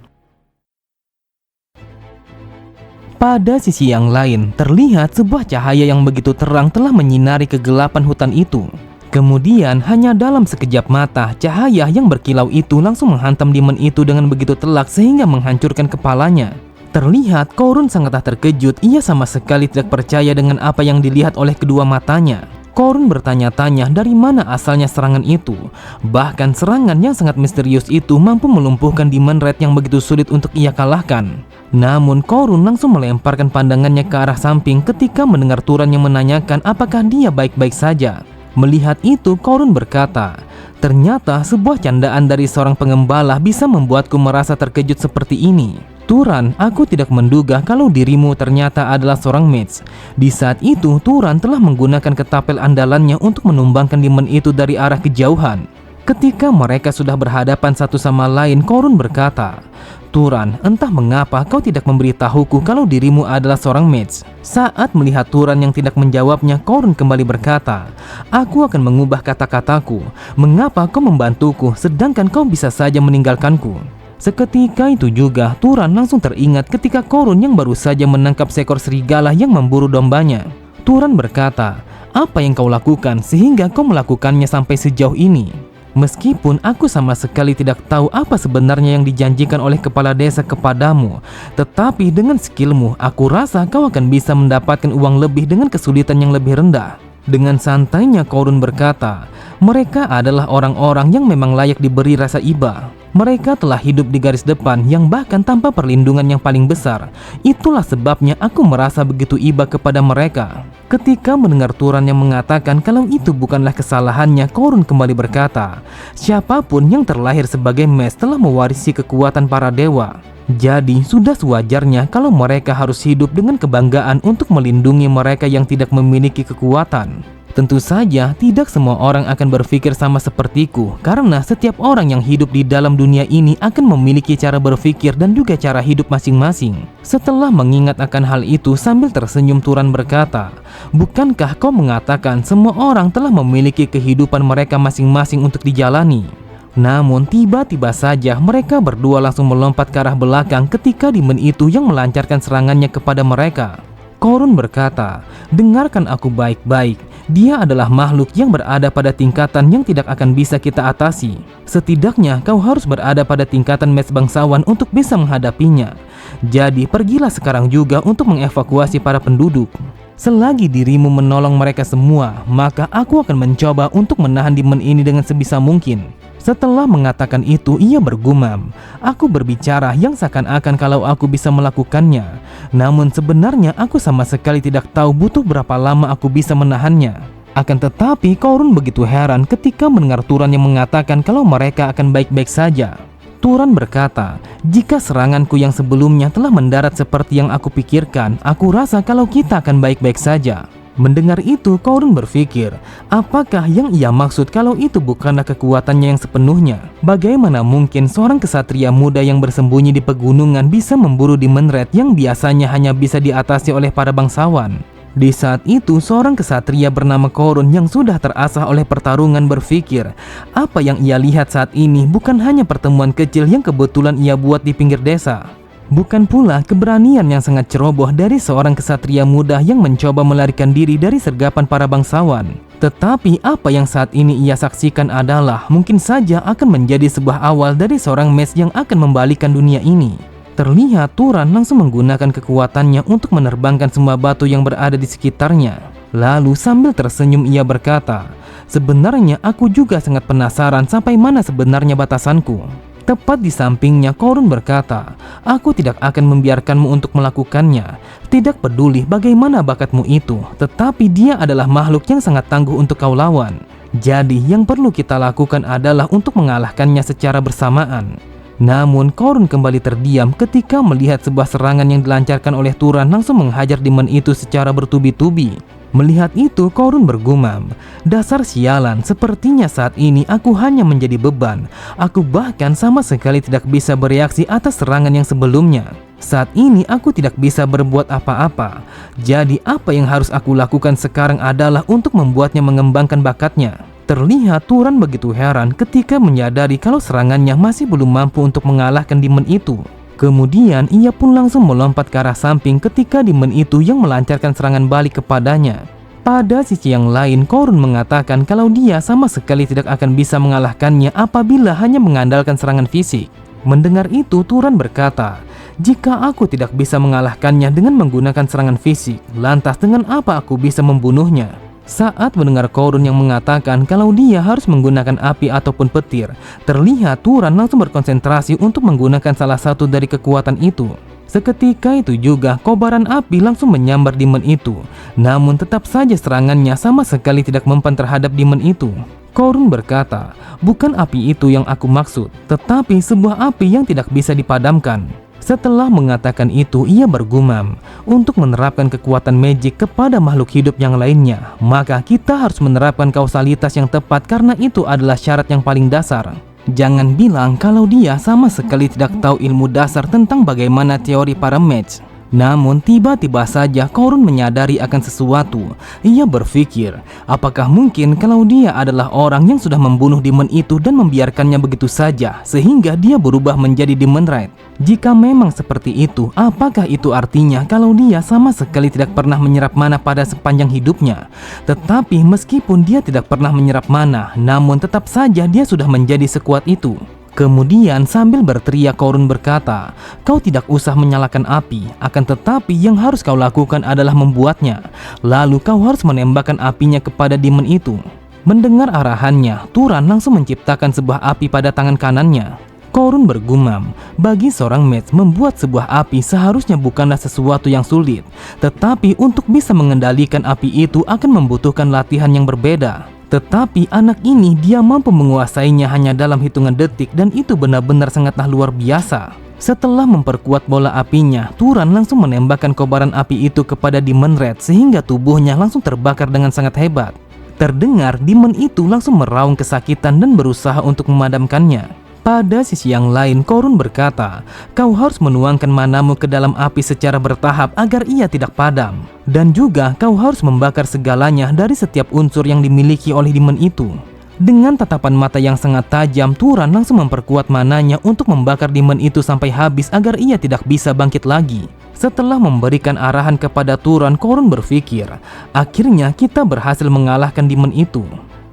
Pada sisi yang lain, terlihat sebuah cahaya yang begitu terang telah menyinari kegelapan hutan itu. Kemudian, hanya dalam sekejap mata, cahaya yang berkilau itu langsung menghantam demon itu dengan begitu telak sehingga menghancurkan kepalanya. Terlihat Korun sangatlah terkejut, ia sama sekali tidak percaya dengan apa yang dilihat oleh kedua matanya. Korun bertanya-tanya dari mana asalnya serangan itu. Bahkan serangan yang sangat misterius itu mampu melumpuhkan demon red yang begitu sulit untuk ia kalahkan. Namun Korun langsung melemparkan pandangannya ke arah samping ketika mendengar Turan yang menanyakan apakah dia baik-baik saja. Melihat itu, Korun berkata, ternyata sebuah candaan dari seorang pengembala bisa membuatku merasa terkejut seperti ini. Turan, aku tidak menduga kalau dirimu ternyata adalah seorang mage. Di saat itu, Turan telah menggunakan ketapel andalannya untuk menumbangkan demon itu dari arah kejauhan. Ketika mereka sudah berhadapan satu sama lain, Korun berkata, Turan, entah mengapa kau tidak memberitahuku kalau dirimu adalah seorang mage. Saat melihat Turan yang tidak menjawabnya, Korun kembali berkata, aku akan mengubah kata-kataku. Mengapa kau membantuku sedangkan kau bisa saja meninggalkanku? Seketika itu juga, Turan langsung teringat ketika Korun yang baru saja menangkap seekor serigala yang memburu dombanya. Turan berkata, apa yang kau lakukan sehingga kau melakukannya sampai sejauh ini? Meskipun aku sama sekali tidak tahu apa sebenarnya yang dijanjikan oleh kepala desa kepadamu, tetapi dengan skillmu, aku rasa kau akan bisa mendapatkan uang lebih dengan kesulitan yang lebih rendah. Dengan santainya Korun berkata, mereka adalah orang-orang yang memang layak diberi rasa iba. Mereka telah hidup di garis depan yang bahkan tanpa perlindungan yang paling besar. Itulah sebabnya aku merasa begitu iba kepada mereka. Ketika mendengar Turan yang mengatakan kalau itu bukanlah kesalahannya, Korun kembali berkata, siapapun yang terlahir sebagai Mace telah mewarisi kekuatan para dewa. Jadi sudah sewajarnya kalau mereka harus hidup dengan kebanggaan untuk melindungi mereka yang tidak memiliki kekuatan. Tentu saja tidak semua orang akan berpikir sama sepertiku, karena setiap orang yang hidup di dalam dunia ini akan memiliki cara berpikir dan juga cara hidup masing-masing. Setelah mengingat akan hal itu sambil tersenyum, Turan berkata, bukankah kau mengatakan semua orang telah memiliki kehidupan mereka masing-masing untuk dijalani? Namun tiba-tiba saja mereka berdua langsung melompat ke arah belakang ketika demon itu yang melancarkan serangannya kepada mereka. Korun berkata, dengarkan aku baik-baik. Dia adalah makhluk yang berada pada tingkatan yang tidak akan bisa kita atasi. Setidaknya kau harus berada pada tingkatan Mace bangsawan untuk bisa menghadapinya. Jadi pergilah sekarang juga untuk mengevakuasi para penduduk. Selagi dirimu menolong mereka semua, maka aku akan mencoba untuk menahan demon ini dengan sebisa mungkin. Setelah mengatakan itu, ia bergumam, aku berbicara yang seakan-akan kalau aku bisa melakukannya. Namun sebenarnya aku sama sekali tidak tahu butuh berapa lama aku bisa menahannya. Akan tetapi Korun begitu heran ketika mendengar Turan yang mengatakan kalau mereka akan baik-baik saja. Turan berkata, jika seranganku yang sebelumnya telah mendarat seperti yang aku pikirkan, aku rasa kalau kita akan baik-baik saja. Mendengar itu, Korun berpikir, apakah yang ia maksud kalau itu bukanlah kekuatannya yang sepenuhnya? Bagaimana mungkin seorang kesatria muda yang bersembunyi di pegunungan bisa memburu demon red yang biasanya hanya bisa diatasi oleh para bangsawan? Di saat itu, seorang kesatria bernama Korun yang sudah terasah oleh pertarungan berpikir, apa yang ia lihat saat ini bukan hanya pertemuan kecil yang kebetulan ia buat di pinggir desa. Bukan pula keberanian yang sangat ceroboh dari seorang kesatria muda yang mencoba melarikan diri dari sergapan para bangsawan. Tetapi apa yang saat ini ia saksikan adalah mungkin saja akan menjadi sebuah awal dari seorang Mace yang akan membalikan dunia ini. Terlihat Turan langsung menggunakan kekuatannya untuk menerbangkan semua batu yang berada di sekitarnya. Lalu sambil tersenyum ia berkata, sebenarnya aku juga sangat penasaran sampai mana sebenarnya batasanku. Tepat di sampingnya, Korun berkata, aku tidak akan membiarkanmu untuk melakukannya. Tidak peduli bagaimana bakatmu itu, tetapi dia adalah makhluk yang sangat tangguh untuk kau lawan. Jadi yang perlu kita lakukan adalah untuk mengalahkannya secara bersamaan. Namun Korun kembali terdiam ketika melihat sebuah serangan yang dilancarkan oleh Turan langsung menghajar demon itu secara bertubi-tubi. Melihat itu, Korun bergumam, dasar sialan, sepertinya saat ini aku hanya menjadi beban. Aku bahkan sama sekali tidak bisa bereaksi atas serangan yang sebelumnya. Saat ini aku tidak bisa berbuat apa-apa. Jadi apa yang harus aku lakukan sekarang adalah untuk membuatnya mengembangkan bakatnya. Terlihat Turan begitu heran ketika menyadari kalau serangannya masih belum mampu untuk mengalahkan demon itu. Kemudian ia pun langsung melompat ke arah samping ketika demon itu yang melancarkan serangan balik kepadanya. Pada sisi yang lain, Korun mengatakan kalau dia sama sekali tidak akan bisa mengalahkannya apabila hanya mengandalkan serangan fisik. Mendengar itu, Turan berkata, jika aku tidak bisa mengalahkannya dengan menggunakan serangan fisik, lantas dengan apa aku bisa membunuhnya? Saat mendengar Korun yang mengatakan kalau dia harus menggunakan api ataupun petir, terlihat Turan langsung berkonsentrasi untuk menggunakan salah satu dari kekuatan itu. Seketika itu juga kobaran api langsung menyambar demon itu. Namun tetap saja serangannya sama sekali tidak mempan terhadap demon itu. Korun berkata, bukan api itu yang aku maksud, tetapi sebuah api yang tidak bisa dipadamkan. Setelah mengatakan itu, ia bergumam, untuk menerapkan kekuatan magic kepada makhluk hidup yang lainnya, maka kita harus menerapkan kausalitas yang tepat karena itu adalah syarat yang paling dasar. Jangan bilang kalau dia sama sekali tidak tahu ilmu dasar tentang bagaimana teori para mage. Namun tiba-tiba saja Korun menyadari akan sesuatu. Ia berpikir, apakah mungkin kalau dia adalah orang yang sudah membunuh demon itu dan membiarkannya begitu saja sehingga dia berubah menjadi demon red? Jika memang seperti itu, apakah itu artinya kalau dia sama sekali tidak pernah menyerap mana pada sepanjang hidupnya? Tetapi meskipun dia tidak pernah menyerap mana, namun tetap saja dia sudah menjadi sekuat itu. Kemudian sambil berteriak, Korun berkata, kau tidak usah menyalakan api, akan tetapi yang harus kau lakukan adalah membuatnya. Lalu kau harus menembakkan apinya kepada demon itu. Mendengar arahannya, Turan langsung menciptakan sebuah api pada tangan kanannya. Korun bergumam, bagi seorang mage membuat sebuah api seharusnya bukanlah sesuatu yang sulit, tetapi untuk bisa mengendalikan api itu akan membutuhkan latihan yang berbeda. Tetapi anak ini dia mampu menguasainya hanya dalam hitungan detik dan itu benar-benar sangatlah luar biasa. Setelah memperkuat bola apinya, Turan langsung menembakkan kobaran api itu kepada Demon Red sehingga tubuhnya langsung terbakar dengan sangat hebat. Terdengar Demon itu langsung meraung kesakitan dan berusaha untuk memadamkannya. Pada sisi yang lain, Korun berkata, kau harus menuangkan manamu ke dalam api secara bertahap agar ia tidak padam. Dan juga kau harus membakar segalanya dari setiap unsur yang dimiliki oleh demon itu. Dengan tatapan mata yang sangat tajam, Turan langsung memperkuat mananya untuk membakar demon itu sampai habis agar ia tidak bisa bangkit lagi. Setelah memberikan arahan kepada Turan, Korun berpikir, akhirnya kita berhasil mengalahkan demon itu.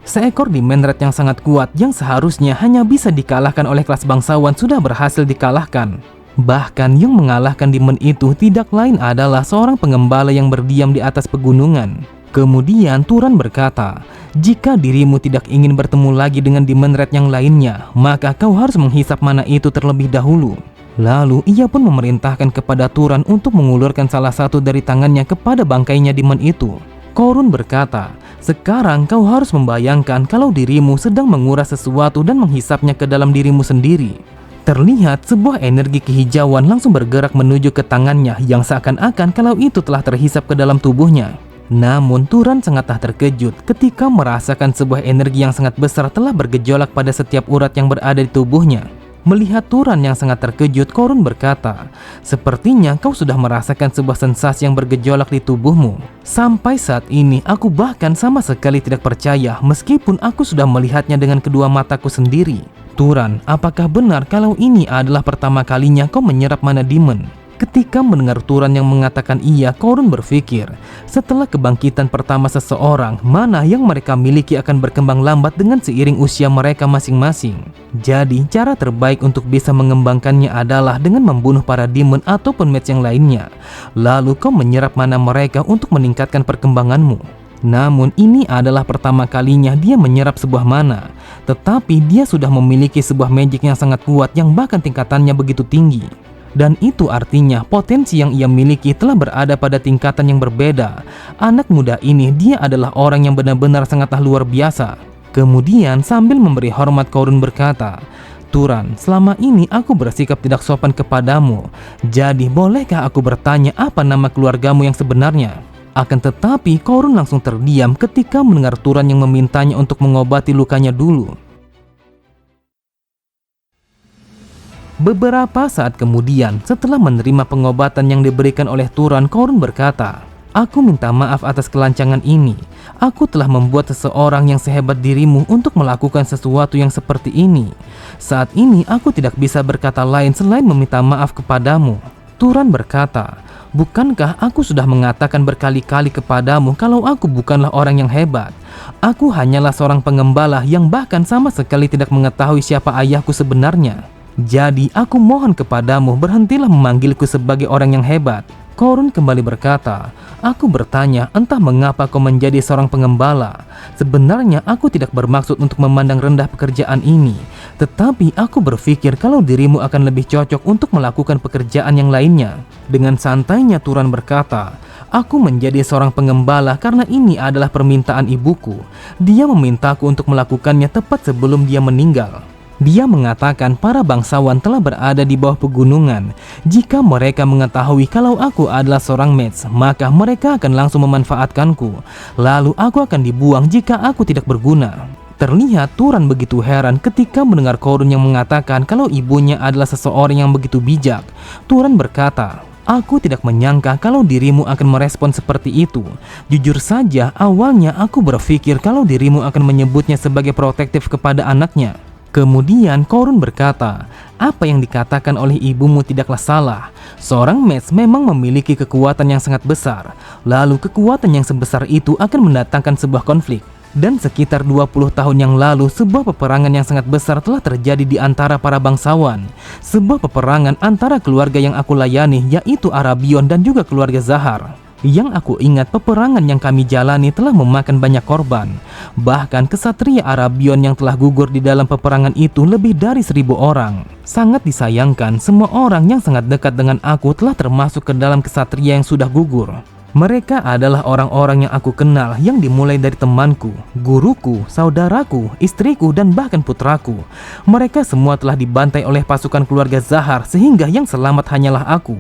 Seekor Demon Red yang sangat kuat yang seharusnya hanya bisa dikalahkan oleh kelas bangsawan sudah berhasil dikalahkan. Bahkan yang mengalahkan demon itu tidak lain adalah seorang pengembala yang berdiam di atas pegunungan. Kemudian Turan berkata, jika dirimu tidak ingin bertemu lagi dengan Demon Red yang lainnya, maka kau harus menghisap mana itu terlebih dahulu. Lalu ia pun memerintahkan kepada Turan untuk mengulurkan salah satu dari tangannya kepada bangkainya demon itu. Korun berkata, sekarang kau harus membayangkan kalau dirimu sedang menguras sesuatu dan menghisapnya ke dalam dirimu sendiri. Terlihat sebuah energi kehijauan langsung bergerak menuju ke tangannya yang seakan-akan kalau itu telah terhisap ke dalam tubuhnya. Namun Turan sangatlah terkejut ketika merasakan sebuah energi yang sangat besar telah bergejolak pada setiap urat yang berada di tubuhnya. Melihat Turan yang sangat terkejut, Korun berkata, sepertinya kau sudah merasakan sebuah sensasi yang bergejolak di tubuhmu. Sampai saat ini aku bahkan sama sekali tidak percaya meskipun aku sudah melihatnya dengan kedua mataku sendiri. Turan, apakah benar kalau ini adalah pertama kalinya kau menyerap mana demon? Ketika mendengar Turan yang mengatakan iya, Korun berpikir, setelah kebangkitan pertama seseorang, mana yang mereka miliki akan berkembang lambat dengan seiring usia mereka masing-masing. Jadi, cara terbaik untuk bisa mengembangkannya adalah dengan membunuh para demon ataupun mage yang lainnya. Lalu kau menyerap mana mereka untuk meningkatkan perkembanganmu. Namun ini adalah pertama kalinya dia menyerap sebuah mana. Tetapi dia sudah memiliki sebuah magic yang sangat kuat yang bahkan tingkatannya begitu tinggi. Dan itu artinya potensi yang ia miliki telah berada pada tingkatan yang berbeda. Anak muda ini dia adalah orang yang benar-benar sangatlah luar biasa. Kemudian sambil memberi hormat, Korun berkata, Turan, selama ini aku bersikap tidak sopan kepadamu. Jadi bolehkah aku bertanya apa nama keluargamu yang sebenarnya? Akan tetapi Korun langsung terdiam ketika mendengar Turan yang memintanya untuk mengobati lukanya dulu. Beberapa saat kemudian, setelah menerima pengobatan yang diberikan oleh Turan, Korun berkata, aku minta maaf atas kelancangan ini. Aku telah membuat seseorang yang sehebat dirimu untuk melakukan sesuatu yang seperti ini. Saat ini aku tidak bisa berkata lain selain meminta maaf kepadamu. Turan berkata, bukankah aku sudah mengatakan berkali-kali kepadamu kalau aku bukanlah orang yang hebat? Aku hanyalah seorang pengembala yang bahkan sama sekali tidak mengetahui siapa ayahku sebenarnya. Jadi aku mohon kepadamu berhentilah memanggilku sebagai orang yang hebat. Korun kembali berkata, aku bertanya entah mengapa kau menjadi seorang pengembala. Sebenarnya aku tidak bermaksud untuk memandang rendah pekerjaan ini. Tetapi aku berpikir kalau dirimu akan lebih cocok untuk melakukan pekerjaan yang lainnya. Dengan santainya Turan berkata, aku menjadi seorang pengembala karena ini adalah permintaan ibuku. Dia memintaku untuk melakukannya tepat sebelum dia meninggal. Dia mengatakan para bangsawan telah berada di bawah pegunungan. Jika mereka mengetahui kalau aku adalah seorang mage, maka mereka akan langsung memanfaatkanku. Lalu aku akan dibuang jika aku tidak berguna. Terlihat Turan begitu heran ketika mendengar Korun yang mengatakan kalau ibunya adalah seseorang yang begitu bijak. Turan berkata, aku tidak menyangka kalau dirimu akan merespon seperti itu. Jujur saja, awalnya aku berpikir kalau dirimu akan menyebutnya sebagai protektif kepada anaknya. Kemudian Korun berkata, apa yang dikatakan oleh ibumu tidaklah salah. Seorang mage memang memiliki kekuatan yang sangat besar. Lalu kekuatan yang sebesar itu akan mendatangkan sebuah konflik. Dan sekitar 20 tahun yang lalu sebuah peperangan yang sangat besar telah terjadi di antara para bangsawan. Sebuah peperangan antara keluarga yang aku layani, yaitu Arabion dan juga keluarga Zahar. Yang aku ingat, peperangan yang kami jalani telah memakan banyak korban. Bahkan kesatria Arabion yang telah gugur di dalam peperangan itu lebih dari 1.000 orang. Sangat disayangkan, semua orang yang sangat dekat dengan aku telah termasuk ke dalam kesatria yang sudah gugur. Mereka adalah orang-orang yang aku kenal, yang dimulai dari temanku, guruku, saudaraku, istriku, dan bahkan putraku. Mereka semua telah dibantai oleh pasukan keluarga Zahar, sehingga yang selamat hanyalah aku.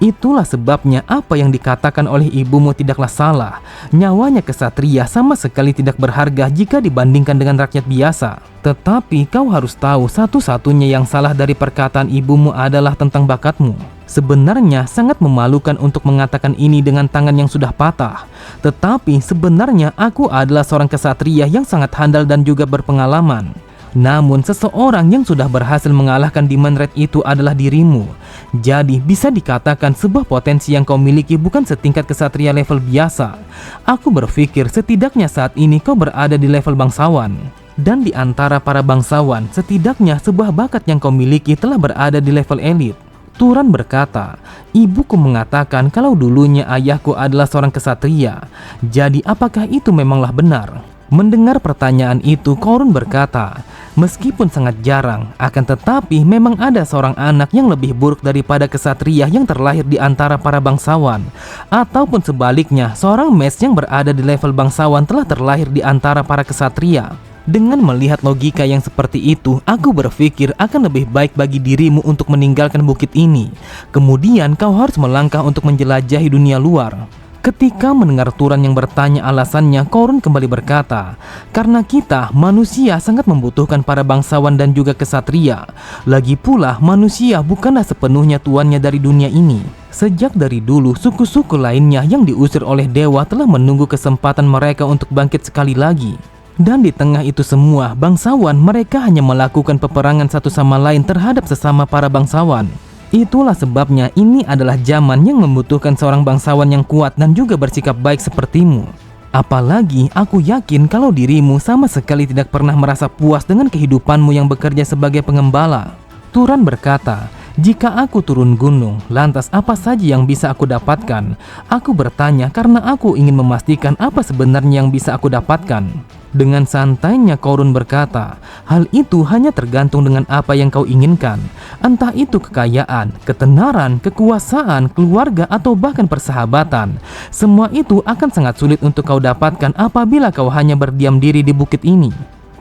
Itulah sebabnya apa yang dikatakan oleh ibumu tidaklah salah. Nyawanya kesatria sama sekali tidak berharga jika dibandingkan dengan rakyat biasa. Tetapi kau harus tahu, satu-satunya yang salah dari perkataan ibumu adalah tentang bakatmu. Sebenarnya sangat memalukan untuk mengatakan ini dengan tangan yang sudah patah. Tetapi sebenarnya aku adalah seorang kesatria yang sangat handal dan juga berpengalaman. Namun seseorang yang sudah berhasil mengalahkan Demon Red itu adalah dirimu. Jadi bisa dikatakan sebuah potensi yang kau miliki bukan setingkat kesatria level biasa. Aku berpikir setidaknya saat ini kau berada di level bangsawan. Dan di antara para bangsawan, setidaknya sebuah bakat yang kau miliki telah berada di level elit. Turan berkata, ibuku mengatakan kalau dulunya ayahku adalah seorang kesatria. Jadi apakah itu memanglah benar? Mendengar pertanyaan itu, Korun berkata, meskipun sangat jarang, akan tetapi memang ada seorang anak yang lebih buruk daripada kesatria yang terlahir di antara para bangsawan. Ataupun sebaliknya, seorang mes yang berada di level bangsawan telah terlahir di antara para kesatria. Dengan melihat logika yang seperti itu, aku berpikir akan lebih baik bagi dirimu untuk meninggalkan bukit ini. Kemudian kau harus melangkah untuk menjelajahi dunia luar. Ketika mendengar Turan yang bertanya alasannya, Korun kembali berkata, karena kita manusia sangat membutuhkan para bangsawan dan juga kesatria. Lagi pula manusia bukanlah sepenuhnya tuannya dari dunia ini. Sejak dari dulu, suku-suku lainnya yang diusir oleh dewa telah menunggu kesempatan mereka untuk bangkit sekali lagi. Dan di tengah itu semua, bangsawan mereka hanya melakukan peperangan satu sama lain terhadap sesama para bangsawan. Itulah sebabnya ini adalah zaman yang membutuhkan seorang bangsawan yang kuat dan juga bersikap baik sepertimu. Apalagi aku yakin kalau dirimu sama sekali tidak pernah merasa puas dengan kehidupanmu yang bekerja sebagai pengembala. Turan berkata, jika aku turun gunung, lantas apa saja yang bisa aku dapatkan? Aku bertanya karena aku ingin memastikan apa sebenarnya yang bisa aku dapatkan. Dengan santainya Korun berkata, hal itu hanya tergantung dengan apa yang kau inginkan. Entah itu kekayaan, ketenaran, kekuasaan, keluarga, atau bahkan persahabatan. Semua itu akan sangat sulit untuk kau dapatkan apabila kau hanya berdiam diri di bukit ini.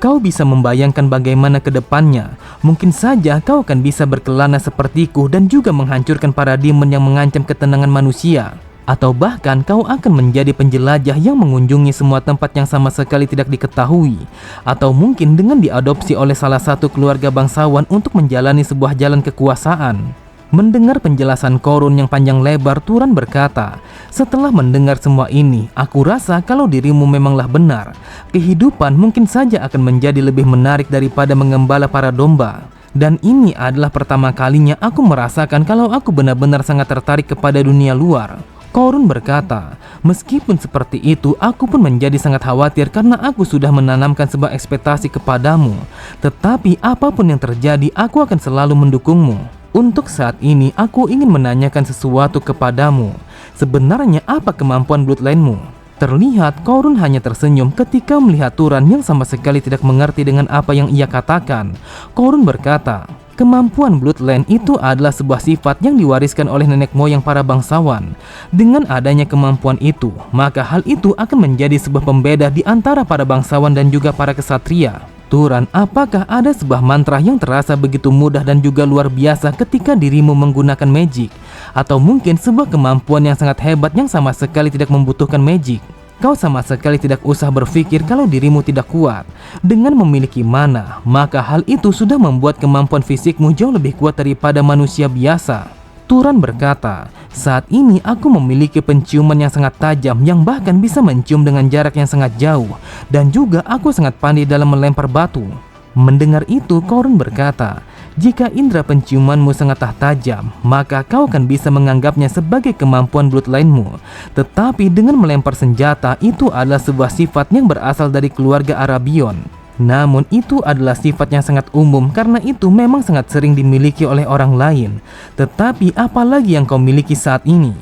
Kau bisa membayangkan bagaimana ke depannya. Mungkin saja kau akan bisa berkelana sepertiku dan juga menghancurkan para demon yang mengancam ketenangan manusia. Atau bahkan kau akan menjadi penjelajah yang mengunjungi semua tempat yang sama sekali tidak diketahui. Atau mungkin dengan diadopsi oleh salah satu keluarga bangsawan untuk menjalani sebuah jalan kekuasaan. Mendengar penjelasan Korun yang panjang lebar, Turan berkata, setelah mendengar semua ini, aku rasa kalau dirimu memanglah benar. Kehidupan mungkin saja akan menjadi lebih menarik daripada mengembala para domba. Dan ini adalah pertama kalinya aku merasakan kalau aku benar-benar sangat tertarik kepada dunia luar. Korun berkata, meskipun seperti itu, aku pun menjadi sangat khawatir karena aku sudah menanamkan sebuah ekspektasi kepadamu. Tetapi apapun yang terjadi, aku akan selalu mendukungmu. Untuk saat ini, aku ingin menanyakan sesuatu kepadamu. Sebenarnya apa kemampuan bloodline-mu? Terlihat Korun hanya tersenyum ketika melihat Turan yang sama sekali tidak mengerti dengan apa yang ia katakan. Korun berkata, kemampuan bloodline itu adalah sebuah sifat yang diwariskan oleh nenek moyang para bangsawan. Dengan adanya kemampuan itu, maka hal itu akan menjadi sebuah pembeda di antara para bangsawan dan juga para kesatria. Turan, apakah ada sebuah mantra yang terasa begitu mudah dan juga luar biasa ketika dirimu menggunakan magic? Atau mungkin sebuah kemampuan yang sangat hebat yang sama sekali tidak membutuhkan magic? Kau sama sekali tidak usah berpikir kalau dirimu tidak kuat. Dengan memiliki mana, maka hal itu sudah membuat kemampuan fisikmu jauh lebih kuat daripada manusia biasa. Turan berkata, saat ini aku memiliki penciuman yang sangat tajam yang bahkan bisa mencium dengan jarak yang sangat jauh. Dan juga aku sangat pandai dalam melempar batu. Mendengar itu, Korun berkata, jika indera penciumanmu sangatlah tajam, maka kau akan bisa menganggapnya sebagai kemampuan bloodline-mu. Tetapi dengan melempar senjata, itu adalah sebuah sifat yang berasal dari keluarga Arabion. Namun itu adalah sifat yang sangat umum karena itu memang sangat sering dimiliki oleh orang lain. Tetapi apalagi yang kau miliki saat ini?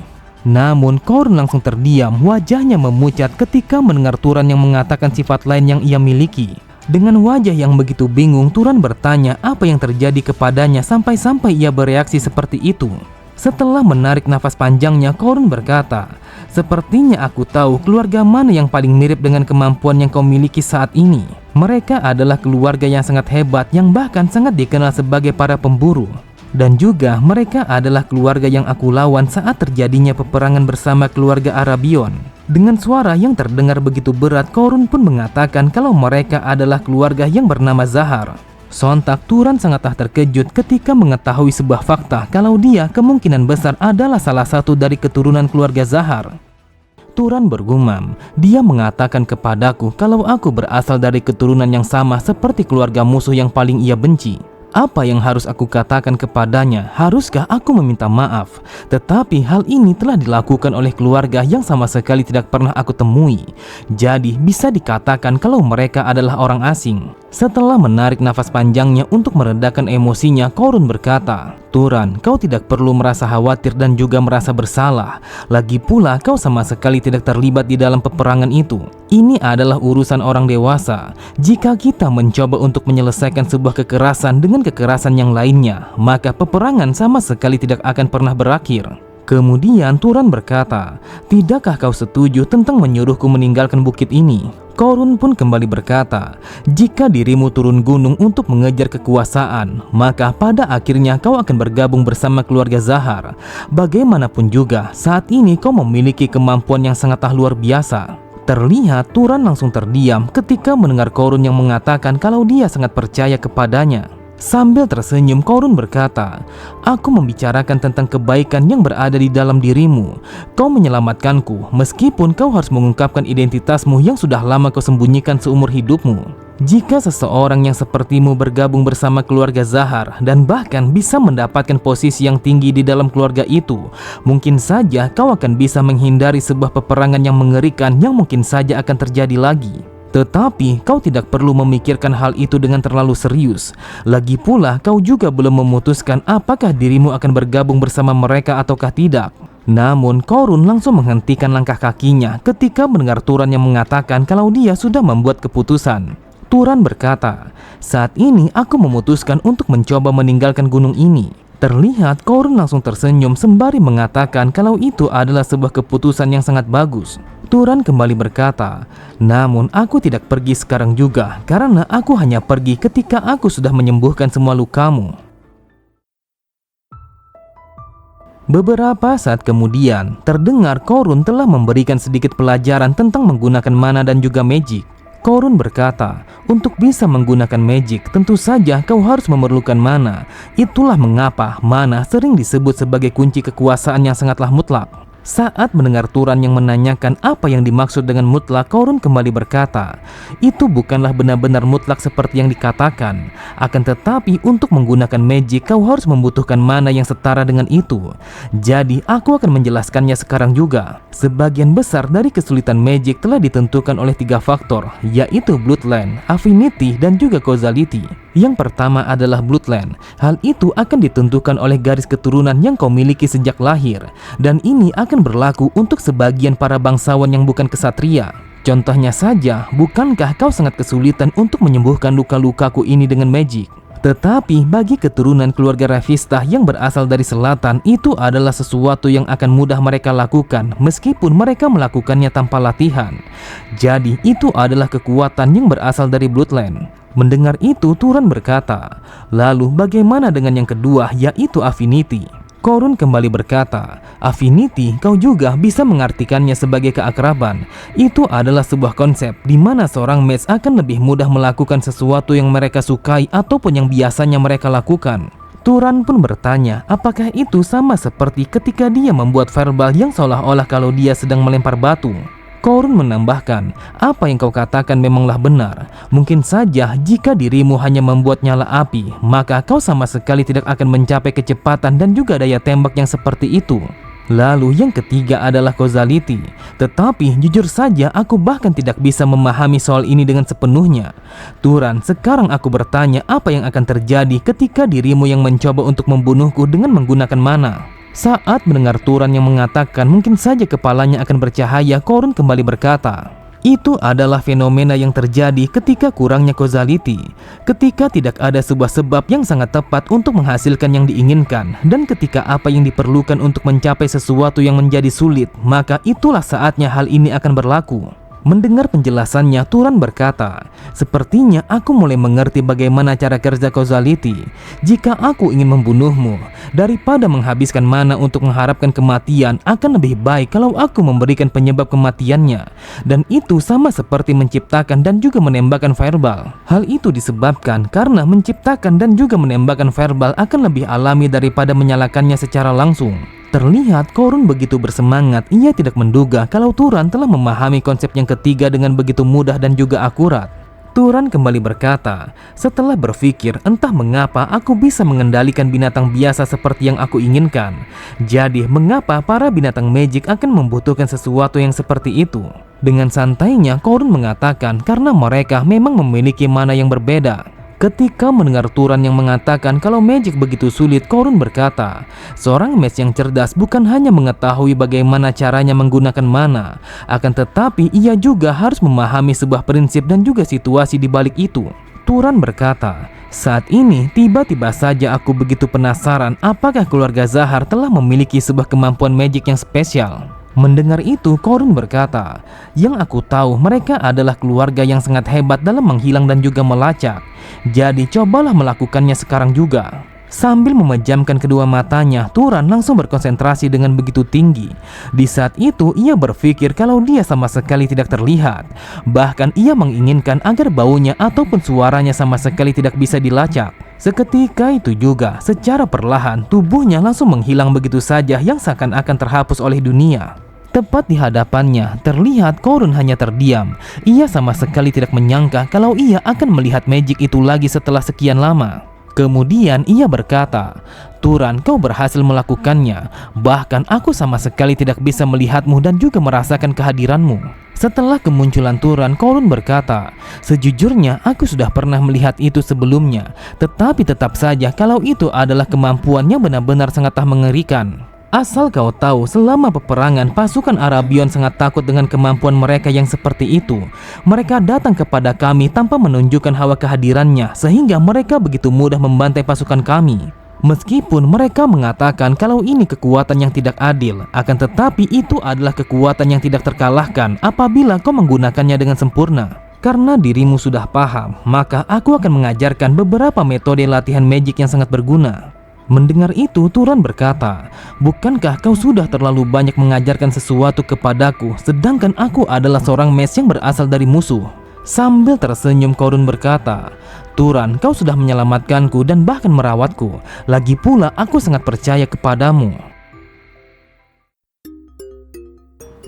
Namun Korun langsung terdiam, wajahnya memucat ketika mendengar Turan yang mengatakan sifat lain yang ia miliki. Dengan wajah yang begitu bingung, Turan bertanya apa yang terjadi kepadanya sampai-sampai ia bereaksi seperti itu. Setelah menarik nafas panjangnya, Korun berkata, "Sepertinya aku tahu keluarga mana yang paling mirip dengan kemampuan yang kau miliki saat ini. Mereka adalah keluarga yang sangat hebat yang bahkan sangat dikenal sebagai para pemburu. Dan juga mereka adalah keluarga yang aku lawan saat terjadinya peperangan bersama keluarga Arabion." Dengan suara yang terdengar begitu berat, Korun pun mengatakan kalau mereka adalah keluarga yang bernama Zahar. Sontak Turan sangatlah terkejut ketika mengetahui sebuah fakta kalau dia kemungkinan besar adalah salah satu dari keturunan keluarga Zahar. Turan bergumam, "Dia mengatakan kepadaku kalau aku berasal dari keturunan yang sama seperti keluarga musuh yang paling ia benci. Apa yang harus aku katakan kepadanya? Haruskah aku meminta maaf? Tetapi hal ini telah dilakukan oleh keluarga yang sama sekali tidak pernah aku temui. Jadi bisa dikatakan kalau mereka adalah orang asing." Setelah menarik nafas panjangnya untuk meredakan emosinya, Korun berkata, "Turan, kau tidak perlu merasa khawatir dan juga merasa bersalah. Lagi pula kau sama sekali tidak terlibat di dalam peperangan itu. Ini adalah urusan orang dewasa. Jika kita mencoba untuk menyelesaikan sebuah kekerasan dengan kekerasan yang lainnya, maka peperangan sama sekali tidak akan pernah berakhir." Kemudian Turan berkata, "Tidakkah kau setuju tentang menyuruhku meninggalkan bukit ini?" Korun pun kembali berkata, "Jika dirimu turun gunung untuk mengejar kekuasaan, maka pada akhirnya kau akan bergabung bersama keluarga Zahar. Bagaimanapun juga, saat ini kau memiliki kemampuan yang sangatlah luar biasa." Terlihat Turan langsung terdiam ketika mendengar Korun yang mengatakan kalau dia sangat percaya kepadanya. Sambil tersenyum, Korun berkata, "Aku membicarakan tentang kebaikan yang berada di dalam dirimu. Kau menyelamatkanku, meskipun kau harus mengungkapkan identitasmu yang sudah lama kau sembunyikan seumur hidupmu. Jika seseorang yang sepertimu bergabung bersama keluarga Zahar dan bahkan bisa mendapatkan posisi yang tinggi di dalam keluarga itu, mungkin saja kau akan bisa menghindari sebuah peperangan yang mengerikan yang mungkin saja akan terjadi lagi. Tetapi kau tidak perlu memikirkan hal itu dengan terlalu serius. Lagi pula kau juga belum memutuskan apakah dirimu akan bergabung bersama mereka ataukah tidak." Namun Korun langsung menghentikan langkah kakinya ketika mendengar Turan yang mengatakan kalau dia sudah membuat keputusan. Turan berkata, "Saat ini aku memutuskan untuk mencoba meninggalkan gunung ini." Terlihat Korun langsung tersenyum sembari mengatakan kalau itu adalah sebuah keputusan yang sangat bagus. Turan kembali berkata, "Namun aku tidak pergi sekarang juga, karena aku hanya pergi ketika aku sudah menyembuhkan semua lukamu." Beberapa saat kemudian, terdengar Korun telah memberikan sedikit pelajaran tentang menggunakan mana dan juga magic. Korun berkata, "Untuk bisa menggunakan magic, tentu saja kau harus memerlukan mana. Itulah mengapa mana sering disebut sebagai kunci kekuasaan yang sangatlah mutlak." Saat mendengar Turan yang menanyakan apa yang dimaksud dengan mutlak, Korun kembali berkata, "Itu bukanlah benar-benar mutlak seperti yang dikatakan. Akan tetapi untuk menggunakan magic kau harus membutuhkan mana yang setara dengan itu. Jadi aku akan menjelaskannya sekarang juga. Sebagian besar dari kesulitan magic telah ditentukan oleh 3 faktor, yaitu bloodline, affinity, dan juga causality. Yang pertama adalah bloodline. Hal itu akan ditentukan oleh garis keturunan yang kau miliki sejak lahir, dan ini akan berlaku untuk sebagian para bangsawan yang bukan kesatria. Contohnya saja, bukankah kau sangat kesulitan untuk menyembuhkan luka-lukaku ini dengan magic? Tetapi bagi keturunan keluarga Revista yang berasal dari selatan, itu adalah sesuatu yang akan mudah mereka lakukan meskipun mereka melakukannya tanpa latihan. Jadi itu adalah kekuatan yang berasal dari bloodline." Mendengar itu, Turan berkata, "Lalu bagaimana dengan yang kedua, yaitu affinity?" Korun kembali berkata, "Affinity kau juga bisa mengartikannya sebagai keakraban. Itu adalah sebuah konsep di mana seorang mage akan lebih mudah melakukan sesuatu yang mereka sukai ataupun yang biasanya mereka lakukan." Turan pun bertanya, apakah itu sama seperti ketika dia membuat fireball yang seolah-olah kalau dia sedang melempar batu. Korun menambahkan, "Apa yang kau katakan memanglah benar. Mungkin saja jika dirimu hanya membuat nyala api, maka kau sama sekali tidak akan mencapai kecepatan dan juga daya tembak yang seperti itu. Lalu yang ketiga adalah causality. Tetapi jujur saja aku bahkan tidak bisa memahami soal ini dengan sepenuhnya. Turan, sekarang aku bertanya apa yang akan terjadi ketika dirimu yang mencoba untuk membunuhku dengan menggunakan mana?" Saat mendengar Turan yang mengatakan mungkin saja kepalanya akan bercahaya, Korun kembali berkata, itu adalah fenomena yang terjadi ketika kurangnya causality, ketika tidak ada sebuah sebab yang sangat tepat untuk menghasilkan yang diinginkan, dan ketika apa yang diperlukan untuk mencapai sesuatu yang menjadi sulit, maka itulah saatnya hal ini akan berlaku. Mendengar penjelasannya, Turan berkata, sepertinya aku mulai mengerti bagaimana cara kerja causality. Jika aku ingin membunuhmu, daripada menghabiskan mana untuk mengharapkan kematian, akan lebih baik kalau aku memberikan penyebab kematiannya. Dan itu sama seperti menciptakan dan juga menembakkan fireball. Hal itu disebabkan karena menciptakan dan juga menembakkan fireball akan lebih alami daripada menyalakannya secara langsung. Terlihat Korun begitu bersemangat, ia tidak menduga kalau Turan telah memahami konsep yang ketiga dengan begitu mudah dan juga akurat. Turan kembali berkata, setelah berpikir entah mengapa aku bisa mengendalikan binatang biasa seperti yang aku inginkan. Jadi mengapa para binatang magic akan membutuhkan sesuatu yang seperti itu? Dengan santainya Korun mengatakan karena mereka memang memiliki mana yang berbeda. Ketika mendengar Turan yang mengatakan kalau magic begitu sulit, Korun berkata, seorang mage yang cerdas bukan hanya mengetahui bagaimana caranya menggunakan mana, akan tetapi ia juga harus memahami sebuah prinsip dan juga situasi di balik itu. Turan berkata, saat ini tiba-tiba saja aku begitu penasaran apakah keluarga Zahar telah memiliki sebuah kemampuan magic yang spesial. Mendengar itu, Korun berkata, yang aku tahu mereka adalah keluarga yang sangat hebat dalam menghilang dan juga melacak. Jadi cobalah melakukannya sekarang juga. Sambil memejamkan kedua matanya, Turan langsung berkonsentrasi dengan begitu tinggi. Di saat itu ia berpikir kalau dia sama sekali tidak terlihat. Bahkan ia menginginkan agar baunya ataupun suaranya sama sekali tidak bisa dilacak. Seketika itu juga, secara perlahan tubuhnya langsung menghilang begitu saja yang seakan-akan terhapus oleh dunia. Tepat di hadapannya, terlihat Korun hanya terdiam. Ia sama sekali tidak menyangka kalau ia akan melihat magic itu lagi setelah sekian lama. Kemudian ia berkata, Turan, kau berhasil melakukannya. Bahkan aku sama sekali tidak bisa melihatmu dan juga merasakan kehadiranmu. Setelah kemunculan Turan, Korun berkata, sejujurnya aku sudah pernah melihat itu sebelumnya. Tetapi tetap saja kalau itu adalah kemampuan yang benar-benar sangat mengerikan. Asal kau tahu, selama peperangan, pasukan Arabion sangat takut dengan kemampuan mereka yang seperti itu. Mereka datang kepada kami tanpa menunjukkan hawa kehadirannya, sehingga mereka begitu mudah membantai pasukan kami. Meskipun mereka mengatakan kalau ini kekuatan yang tidak adil, akan tetapi itu adalah kekuatan yang tidak terkalahkan apabila kau menggunakannya dengan sempurna. Karena dirimu sudah paham, maka aku akan mengajarkan beberapa metode latihan magic yang sangat berguna. Mendengar itu, Turan berkata, bukankah kau sudah terlalu banyak mengajarkan sesuatu kepadaku, sedangkan aku adalah seorang mage yang berasal dari musuh? Sambil tersenyum, Korun berkata, Turan, kau sudah menyelamatkanku dan bahkan merawatku. Lagi pula, aku sangat percaya kepadamu.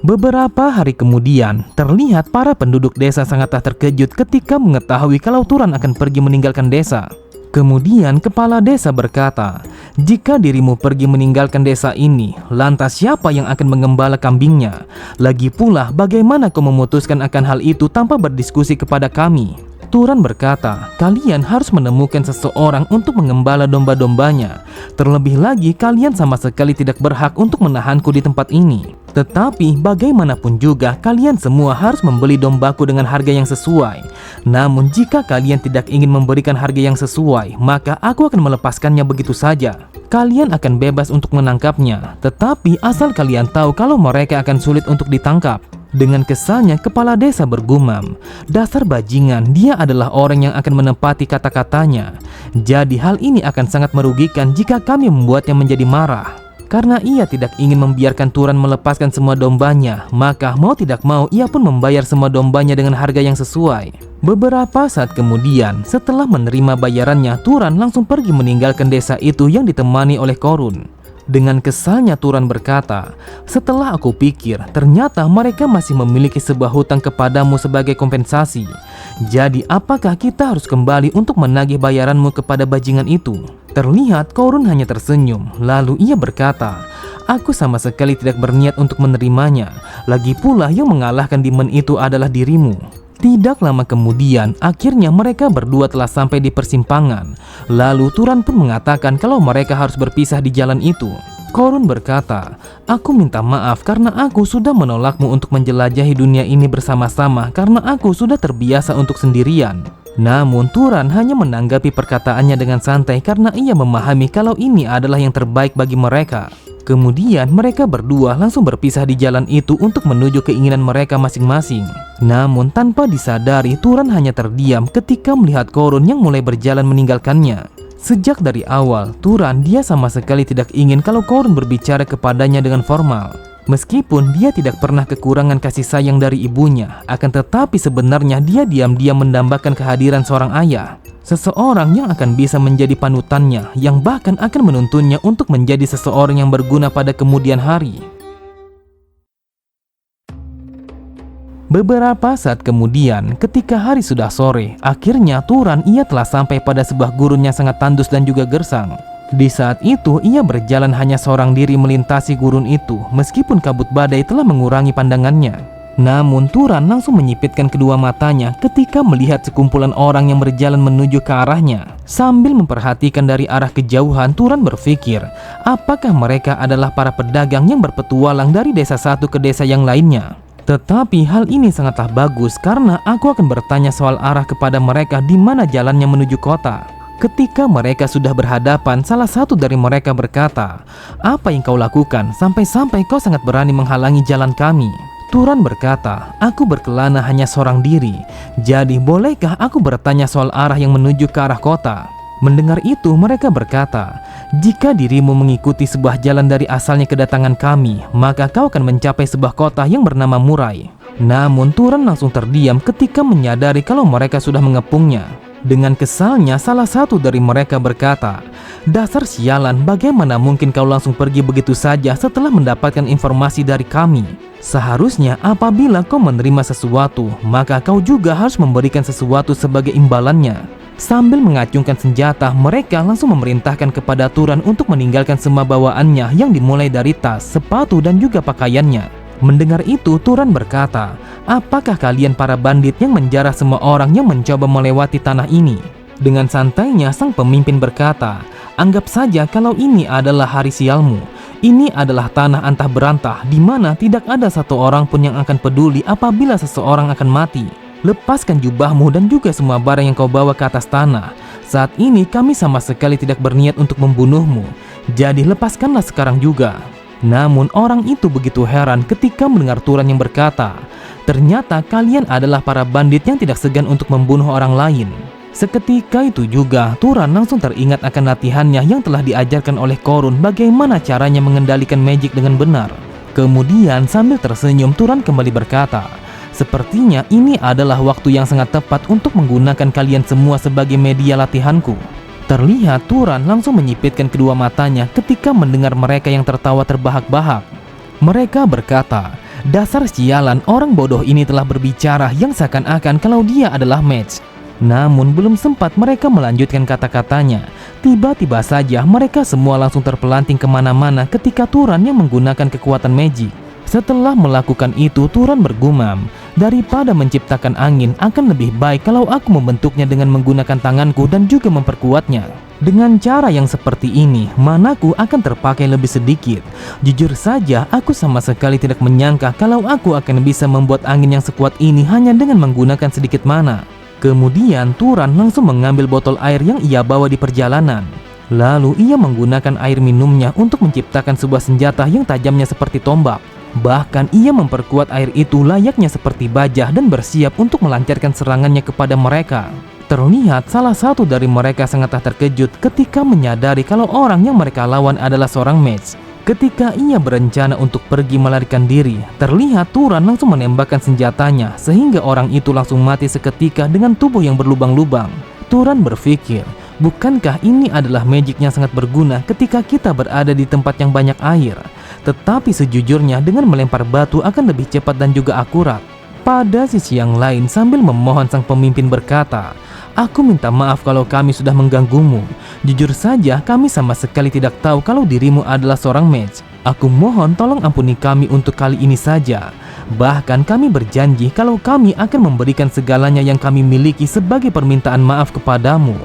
Beberapa hari kemudian, terlihat para penduduk desa sangatlah terkejut ketika mengetahui kalau Turan akan pergi meninggalkan desa. Kemudian kepala desa berkata, jika dirimu pergi meninggalkan desa ini, lantas siapa yang akan mengembala kambingnya? Lagi pula, bagaimana kau memutuskan akan hal itu tanpa berdiskusi kepada kami? Turan berkata, kalian harus menemukan seseorang untuk mengembala domba-dombanya. Terlebih lagi, kalian sama sekali tidak berhak untuk menahanku di tempat ini. Tetapi bagaimanapun juga, kalian semua harus membeli dombaku dengan harga yang sesuai. Namun jika kalian tidak ingin memberikan harga yang sesuai, maka aku akan melepaskannya begitu saja. Kalian akan bebas untuk menangkapnya, tetapi asal kalian tahu kalau mereka akan sulit untuk ditangkap. Dengan kesalnya, kepala desa bergumam, dasar bajingan, dia adalah orang yang akan menepati kata-katanya. Jadi hal ini akan sangat merugikan jika kami membuatnya menjadi marah. Karena ia tidak ingin membiarkan Turan melepaskan semua dombanya, maka mau tidak mau ia pun membayar semua dombanya dengan harga yang sesuai. Beberapa saat kemudian, setelah menerima bayarannya, Turan langsung pergi meninggalkan desa itu yang ditemani oleh Korun. Dengan kesalnya Turan berkata, setelah aku pikir, ternyata mereka masih memiliki sebuah hutang kepadamu sebagai kompensasi. Jadi apakah kita harus kembali untuk menagih bayaranmu kepada bajingan itu? Terlihat Korun hanya tersenyum, lalu ia berkata, aku sama sekali tidak berniat untuk menerimanya. Lagi pula yang mengalahkan demon itu adalah dirimu. Tidak lama kemudian, akhirnya mereka berdua telah sampai di persimpangan. Lalu Turan pun mengatakan kalau mereka harus berpisah di jalan itu. Korun berkata, "Aku minta maaf karena aku sudah menolakmu untuk menjelajahi dunia ini bersama-sama karena aku sudah terbiasa untuk sendirian." Namun Turan hanya menanggapi perkataannya dengan santai karena ia memahami kalau ini adalah yang terbaik bagi mereka. Kemudian mereka berdua langsung berpisah di jalan itu untuk menuju keinginan mereka masing-masing. Namun tanpa disadari, Turan hanya terdiam ketika melihat Korun yang mulai berjalan meninggalkannya. Sejak dari awal, Turan dia sama sekali tidak ingin kalau Korun berbicara kepadanya dengan formal. Meskipun dia tidak pernah kekurangan kasih sayang dari ibunya, akan tetapi sebenarnya dia diam-diam mendambakan kehadiran seorang ayah. Seseorang yang akan bisa menjadi panutannya, yang bahkan akan menuntunnya untuk menjadi seseorang yang berguna pada kemudian hari. Beberapa saat kemudian, ketika hari sudah sore, akhirnya Turan ia telah sampai pada sebuah gurun yang sangat tandus dan juga gersang. Di saat itu, ia berjalan hanya seorang diri melintasi gurun itu, meskipun kabut badai telah mengurangi pandangannya. Namun Turan langsung menyipitkan kedua matanya ketika melihat sekumpulan orang yang berjalan menuju ke arahnya. Sambil memperhatikan dari arah kejauhan, Turan berpikir, apakah mereka adalah para pedagang yang berpetualang dari desa satu ke desa yang lainnya? Tetapi hal ini sangatlah bagus karena aku akan bertanya soal arah kepada mereka di mana jalannya menuju kota. Ketika mereka sudah berhadapan, salah satu dari mereka berkata, "Apa yang kau lakukan sampai-sampai kau sangat berani menghalangi jalan kami?" Turan berkata, "Aku berkelana hanya seorang diri. Jadi bolehkah aku bertanya soal arah yang menuju ke arah kota?" Mendengar itu, mereka berkata, "Jika dirimu mengikuti sebuah jalan dari asalnya kedatangan kami, maka kau akan mencapai sebuah kota yang bernama Murai." Namun Turan langsung terdiam ketika menyadari kalau mereka sudah mengepungnya. Dengan kesalnya, salah satu dari mereka berkata, "Dasar sialan, bagaimana mungkin kau langsung pergi begitu saja setelah mendapatkan informasi dari kami? Seharusnya apabila kau menerima sesuatu, maka kau juga harus memberikan sesuatu sebagai imbalannya." Sambil mengacungkan senjata, mereka langsung memerintahkan kepada Turan untuk meninggalkan semua bawaannya yang dimulai dari tas, sepatu, dan juga pakaiannya. Mendengar itu, Turan berkata, "Apakah kalian para bandit yang menjarah semua orang yang mencoba melewati tanah ini?" Dengan santainya, sang pemimpin berkata, "Anggap saja kalau ini adalah hari sialmu. Ini adalah tanah antah berantah di mana tidak ada satu orang pun yang akan peduli apabila seseorang akan mati. Lepaskan jubahmu dan juga semua barang yang kau bawa ke atas tanah. Saat ini kami sama sekali tidak berniat untuk membunuhmu. Jadi lepaskanlah sekarang juga." Namun orang itu begitu heran ketika mendengar Turan yang berkata, "Ternyata kalian adalah para bandit yang tidak segan untuk membunuh orang lain." Seketika itu juga, Turan langsung teringat akan latihannya yang telah diajarkan oleh Korun bagaimana caranya mengendalikan magic dengan benar. Kemudian sambil tersenyum, Turan kembali berkata, "Sepertinya ini adalah waktu yang sangat tepat untuk menggunakan kalian semua sebagai media latihanku." Terlihat Turan langsung menyipitkan kedua matanya ketika mendengar mereka yang tertawa terbahak-bahak. Mereka berkata, "Dasar sialan, orang bodoh ini telah berbicara yang seakan-akan kalau dia adalah mage." Namun belum sempat mereka melanjutkan kata-katanya, tiba-tiba saja mereka semua langsung terpelanting kemana-mana ketika Turan yang menggunakan kekuatan magic. Setelah melakukan itu, Turan bergumam, "Daripada menciptakan angin, akan lebih baik kalau aku membentuknya dengan menggunakan tanganku dan juga memperkuatnya. Dengan cara yang seperti ini, manaku akan terpakai lebih sedikit. Jujur saja, aku sama sekali tidak menyangka kalau aku akan bisa membuat angin yang sekuat ini hanya dengan menggunakan sedikit mana." Kemudian Turan langsung mengambil botol air yang ia bawa di perjalanan. Lalu ia menggunakan air minumnya untuk menciptakan sebuah senjata yang tajamnya seperti tombak. Bahkan ia memperkuat air itu layaknya seperti bajah dan bersiap untuk melancarkan serangannya kepada mereka. Terlihat salah satu dari mereka sangatlah terkejut ketika menyadari kalau orang yang mereka lawan adalah seorang mage. Ketika ia berencana untuk pergi melarikan diri, terlihat Turan langsung menembakkan senjatanya sehingga orang itu langsung mati seketika dengan tubuh yang berlubang-lubang. Turan berpikir, bukankah ini adalah magic yang sangat berguna ketika kita berada di tempat yang banyak air? Tetapi sejujurnya dengan melempar batu akan lebih cepat dan juga akurat. Pada sisi yang lain, sambil memohon, sang pemimpin berkata, "Aku minta maaf kalau kami sudah mengganggumu. Jujur saja kami sama sekali tidak tahu kalau dirimu adalah seorang mage. Aku mohon tolong ampuni kami untuk kali ini saja. Bahkan kami berjanji kalau kami akan memberikan segalanya yang kami miliki sebagai permintaan maaf kepadamu.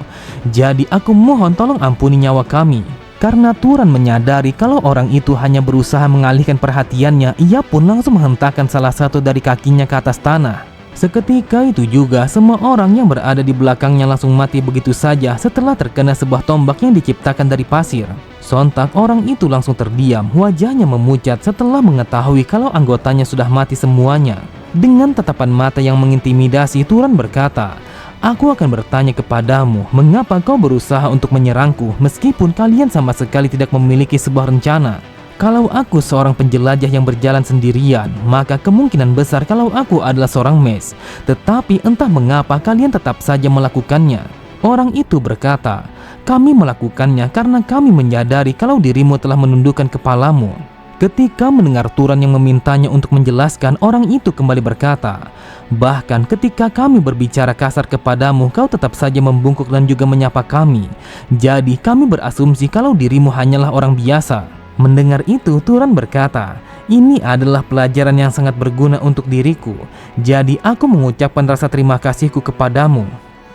Jadi aku mohon tolong ampuni nyawa kami." Karena Turan menyadari kalau orang itu hanya berusaha mengalihkan perhatiannya, ia pun langsung menghentakkan salah satu dari kakinya ke atas tanah. Seketika itu juga semua orang yang berada di belakangnya langsung mati begitu saja setelah terkena sebuah tombak yang diciptakan dari pasir. Sontak orang itu langsung terdiam, wajahnya memucat setelah mengetahui kalau anggotanya sudah mati semuanya. Dengan tatapan mata yang mengintimidasi, Turan berkata, "Aku akan bertanya kepadamu, mengapa kau berusaha untuk menyerangku meskipun kalian sama sekali tidak memiliki sebuah rencana? Kalau aku seorang penjelajah yang berjalan sendirian, maka kemungkinan besar kalau aku adalah seorang mes. Tetapi entah mengapa kalian tetap saja melakukannya." Orang itu berkata, "Kami melakukannya karena kami menyadari kalau dirimu telah menundukkan kepalamu." Ketika mendengar Turan yang memintanya untuk menjelaskan, orang itu kembali berkata, "Bahkan ketika kami berbicara kasar kepadamu, kau tetap saja membungkuk dan juga menyapa kami. Jadi kami berasumsi kalau dirimu hanyalah orang biasa." Mendengar itu, Turan berkata, "Ini adalah pelajaran yang sangat berguna untuk diriku. Jadi aku mengucapkan rasa terima kasihku kepadamu."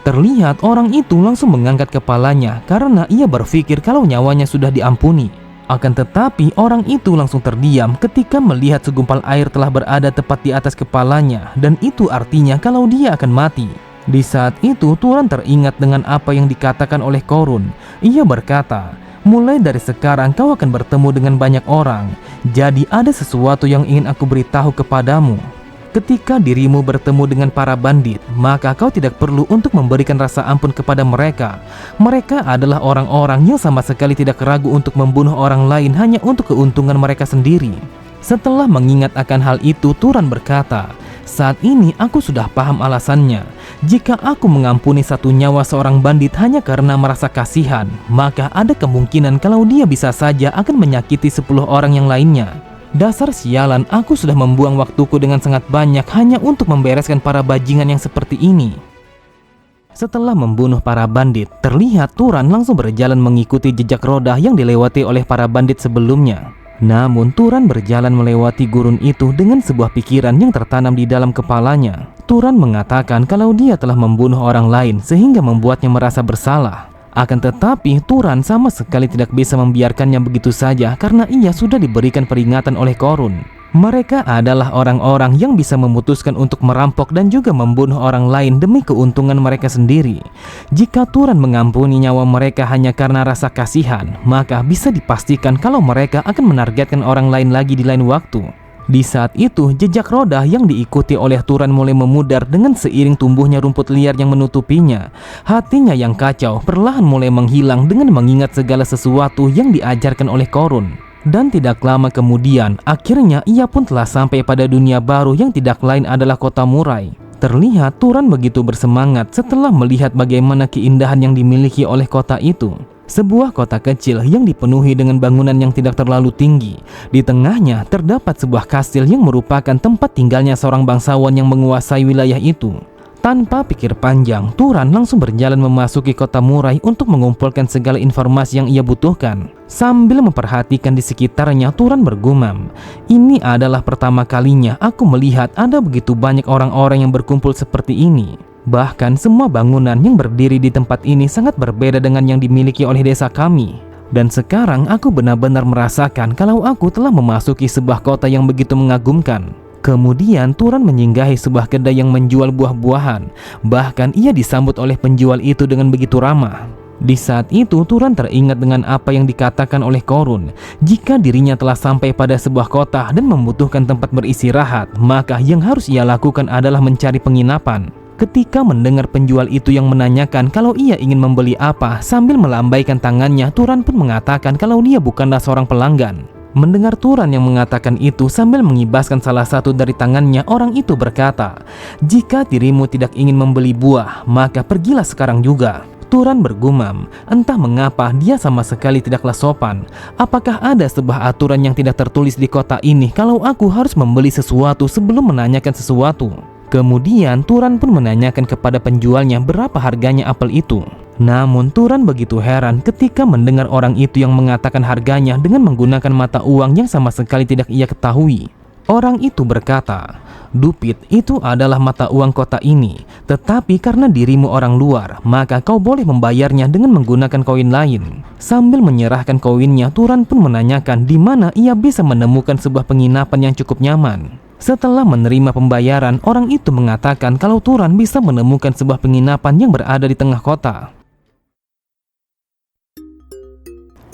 Terlihat orang itu langsung mengangkat kepalanya karena ia berpikir kalau nyawanya sudah diampuni. Akan tetapi orang itu langsung terdiam ketika melihat segumpal air telah berada tepat di atas kepalanya, dan itu artinya kalau dia akan mati. Di saat itu Turan teringat dengan apa yang dikatakan oleh Korun. Ia berkata, "Mulai dari sekarang kau akan bertemu dengan banyak orang. Jadi ada sesuatu yang ingin aku beritahu kepadamu. Ketika dirimu bertemu dengan para bandit, maka kau tidak perlu untuk memberikan rasa ampun kepada mereka. Mereka adalah orang-orang yang sama sekali tidak ragu untuk membunuh orang lain hanya untuk keuntungan mereka sendiri." Setelah mengingat akan hal itu, Turan berkata, "Saat ini aku sudah paham alasannya. Jika aku mengampuni satu nyawa seorang bandit hanya karena merasa kasihan, maka ada kemungkinan kalau dia bisa saja akan menyakiti 10 orang yang lainnya. Dasar sialan, aku sudah membuang waktuku dengan sangat banyak hanya untuk membereskan para bajingan yang seperti ini." Setelah membunuh para bandit, terlihat Turan langsung berjalan mengikuti jejak roda yang dilewati oleh para bandit sebelumnya. Namun Turan berjalan melewati gurun itu dengan sebuah pikiran yang tertanam di dalam kepalanya. Turan mengatakan kalau dia telah membunuh orang lain sehingga membuatnya merasa bersalah. Akan tetapi Turan sama sekali tidak bisa membiarkannya begitu saja karena ia sudah diberikan peringatan oleh Korun. Mereka adalah orang-orang yang bisa memutuskan untuk merampok dan juga membunuh orang lain demi keuntungan mereka sendiri. Jika Turan mengampuni nyawa mereka hanya karena rasa kasihan, maka bisa dipastikan kalau mereka akan menargetkan orang lain lagi di lain waktu. Di saat itu, jejak roda yang diikuti oleh Turan mulai memudar dengan seiring tumbuhnya rumput liar yang menutupinya. Hatinya yang kacau perlahan mulai menghilang dengan mengingat segala sesuatu yang diajarkan oleh Korun. Dan tidak lama kemudian, akhirnya ia pun telah sampai pada dunia baru yang tidak lain adalah kota Murai. Terlihat Turan begitu bersemangat setelah melihat bagaimana keindahan yang dimiliki oleh kota itu. Sebuah kota kecil yang dipenuhi dengan bangunan yang tidak terlalu tinggi. Di tengahnya terdapat sebuah kastil yang merupakan tempat tinggalnya seorang bangsawan yang menguasai wilayah itu. Tanpa pikir panjang, Turan langsung berjalan memasuki kota Murai untuk mengumpulkan segala informasi yang ia butuhkan. Sambil memperhatikan di sekitarnya, Turan bergumam, "Ini adalah pertama kalinya aku melihat ada begitu banyak orang-orang yang berkumpul seperti ini. Bahkan semua bangunan yang berdiri di tempat ini sangat berbeda dengan yang dimiliki oleh desa kami. Dan sekarang aku benar-benar merasakan kalau aku telah memasuki sebuah kota yang begitu mengagumkan." Kemudian Turan menyinggahi sebuah kedai yang menjual buah-buahan. Bahkan ia disambut oleh penjual itu dengan begitu ramah. Di saat itu Turan teringat dengan apa yang dikatakan oleh Korun. Jika dirinya telah sampai pada sebuah kota dan membutuhkan tempat beristirahat, maka yang harus ia lakukan adalah mencari penginapan. Ketika mendengar penjual itu yang menanyakan kalau ia ingin membeli apa, sambil melambaikan tangannya, Turan pun mengatakan kalau dia bukanlah seorang pelanggan. Mendengar Turan yang mengatakan itu sambil mengibaskan salah satu dari tangannya, orang itu berkata, "Jika dirimu tidak ingin membeli buah, maka pergilah sekarang juga." Turan bergumam, entah mengapa dia sama sekali tidaklah sopan. Apakah ada sebuah aturan yang tidak tertulis di kota ini kalau aku harus membeli sesuatu sebelum menanyakan sesuatu? Kemudian Turan pun menanyakan kepada penjualnya berapa harganya apel itu. Namun Turan begitu heran ketika mendengar orang itu yang mengatakan harganya dengan menggunakan mata uang yang sama sekali tidak ia ketahui. Orang itu berkata, Dupit itu adalah mata uang kota ini, tetapi karena dirimu orang luar, maka kau boleh membayarnya dengan menggunakan koin lain. Sambil menyerahkan koinnya, Turan pun menanyakan di mana ia bisa menemukan sebuah penginapan yang cukup nyaman. Setelah menerima pembayaran, orang itu mengatakan kalau Turan bisa menemukan sebuah penginapan yang berada di tengah kota.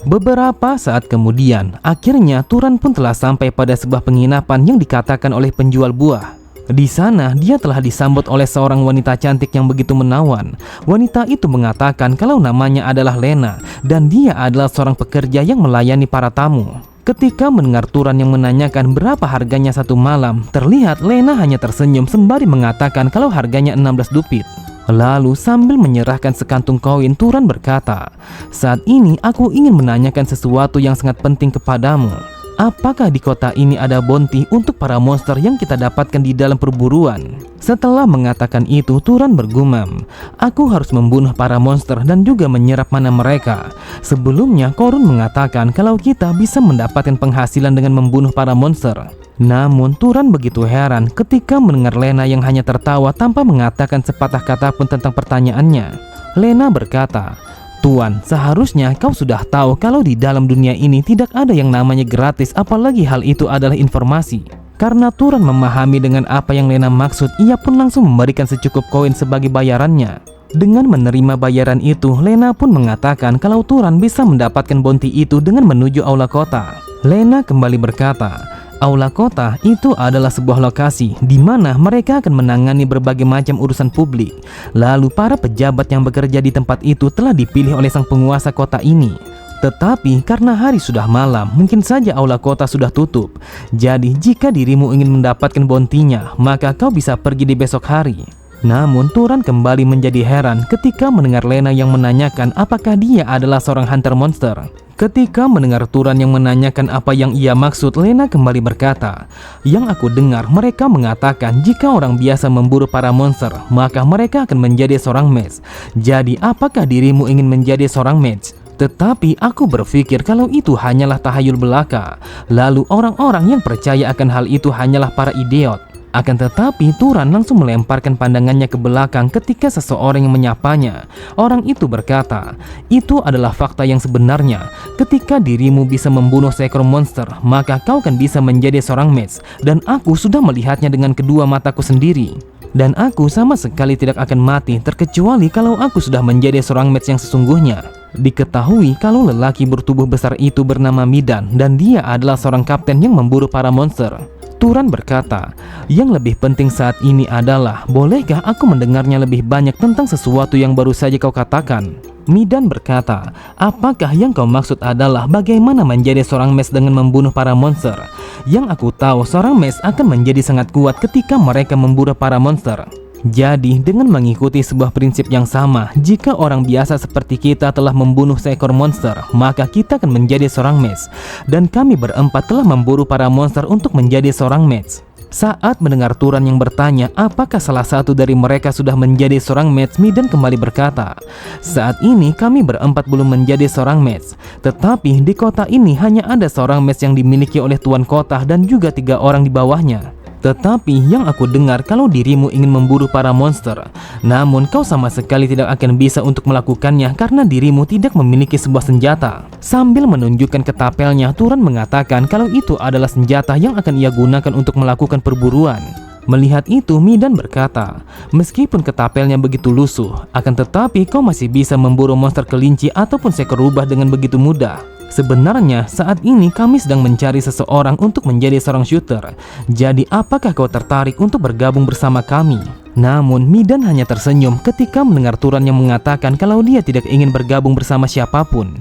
Beberapa saat kemudian, akhirnya Turan pun telah sampai pada sebuah penginapan yang dikatakan oleh penjual buah. Di sana, dia telah disambut oleh seorang wanita cantik yang begitu menawan. Wanita itu mengatakan kalau namanya adalah Lena, dan dia adalah seorang pekerja yang melayani para tamu. Ketika mendengar Turan yang menanyakan berapa harganya satu malam, terlihat Lena hanya tersenyum sembari mengatakan kalau harganya 16 dupit. Lalu sambil menyerahkan sekantung koin, Turan berkata, "Saat ini aku ingin menanyakan sesuatu yang sangat penting kepadamu. Apakah di kota ini ada bounty untuk para monster yang kita dapatkan di dalam perburuan?" Setelah mengatakan itu, Turan bergumam, "Aku harus membunuh para monster dan juga menyerap mana mereka." Sebelumnya, Korun mengatakan kalau kita bisa mendapatkan penghasilan dengan membunuh para monster. Namun Turan begitu heran ketika mendengar Lena yang hanya tertawa tanpa mengatakan sepatah kata pun tentang pertanyaannya. Lena berkata, "Tuan, seharusnya kau sudah tahu kalau di dalam dunia ini tidak ada yang namanya gratis, apalagi hal itu adalah informasi." Karena Turan memahami dengan apa yang Lena maksud, ia pun langsung memberikan secukup koin sebagai bayarannya. Dengan menerima bayaran itu, Lena pun mengatakan kalau Turan bisa mendapatkan bounty itu dengan menuju aula kota. Lena kembali berkata, aula kota itu adalah sebuah lokasi di mana mereka akan menangani berbagai macam urusan publik. Lalu para pejabat yang bekerja di tempat itu telah dipilih oleh sang penguasa kota ini. Tetapi karena hari sudah malam, mungkin saja aula kota sudah tutup. Jadi jika dirimu ingin mendapatkan bounty-nya, maka kau bisa pergi di besok hari. Namun Turan kembali menjadi heran ketika mendengar Lena yang menanyakan apakah dia adalah seorang hunter monster. Ketika mendengar Turan yang menanyakan apa yang ia maksud, Lena kembali berkata, "Yang aku dengar mereka mengatakan jika orang biasa memburu para monster, maka mereka akan menjadi seorang mage. Jadi apakah dirimu ingin menjadi seorang mage?" Tetapi aku berpikir kalau itu hanyalah tahayul belaka. Lalu orang-orang yang percaya akan hal itu hanyalah para idiot. Akan tetapi Turan langsung melemparkan pandangannya ke belakang ketika seseorang yang menyapanya. Orang itu berkata, "Itu adalah fakta yang sebenarnya. Ketika dirimu bisa membunuh seekor monster, maka kau akan bisa menjadi seorang mage. Dan aku sudah melihatnya dengan kedua mataku sendiri. Dan aku sama sekali tidak akan mati terkecuali kalau aku sudah menjadi seorang mage yang sesungguhnya." Diketahui kalau lelaki bertubuh besar itu bernama Midan dan dia adalah seorang kapten yang memburu para monster. Turan berkata, "Yang lebih penting saat ini adalah, bolehkah aku mendengarnya lebih banyak tentang sesuatu yang baru saja kau katakan?" Midan berkata, "Apakah yang kau maksud adalah bagaimana menjadi seorang mage dengan membunuh para monster? Yang aku tahu, seorang mage akan menjadi sangat kuat ketika mereka memburu para monster. Jadi dengan mengikuti sebuah prinsip yang sama, jika orang biasa seperti kita telah membunuh seekor monster, maka kita akan menjadi seorang mage. Dan kami berempat telah memburu para monster untuk menjadi seorang mage." Saat mendengar Turan yang bertanya apakah salah satu dari mereka sudah menjadi seorang mage, Midan kembali berkata, "Saat ini kami berempat belum menjadi seorang mage. Tetapi di kota ini hanya ada seorang mage yang dimiliki oleh tuan kota dan juga 3 orang di bawahnya. Tetapi yang aku dengar kalau dirimu ingin memburu para monster, namun kau sama sekali tidak akan bisa untuk melakukannya karena dirimu tidak memiliki sebuah senjata." Sambil menunjukkan ketapelnya, Turan mengatakan kalau itu adalah senjata yang akan ia gunakan untuk melakukan perburuan. Melihat itu, Midan berkata, "Meskipun ketapelnya begitu lusuh, akan tetapi kau masih bisa memburu monster kelinci ataupun seekor rubah dengan begitu mudah. Sebenarnya saat ini kami sedang mencari seseorang untuk menjadi seorang shooter. Jadi apakah kau tertarik untuk bergabung bersama kami?" Namun Midan hanya tersenyum ketika mendengar Turan yang mengatakan kalau dia tidak ingin bergabung bersama siapapun.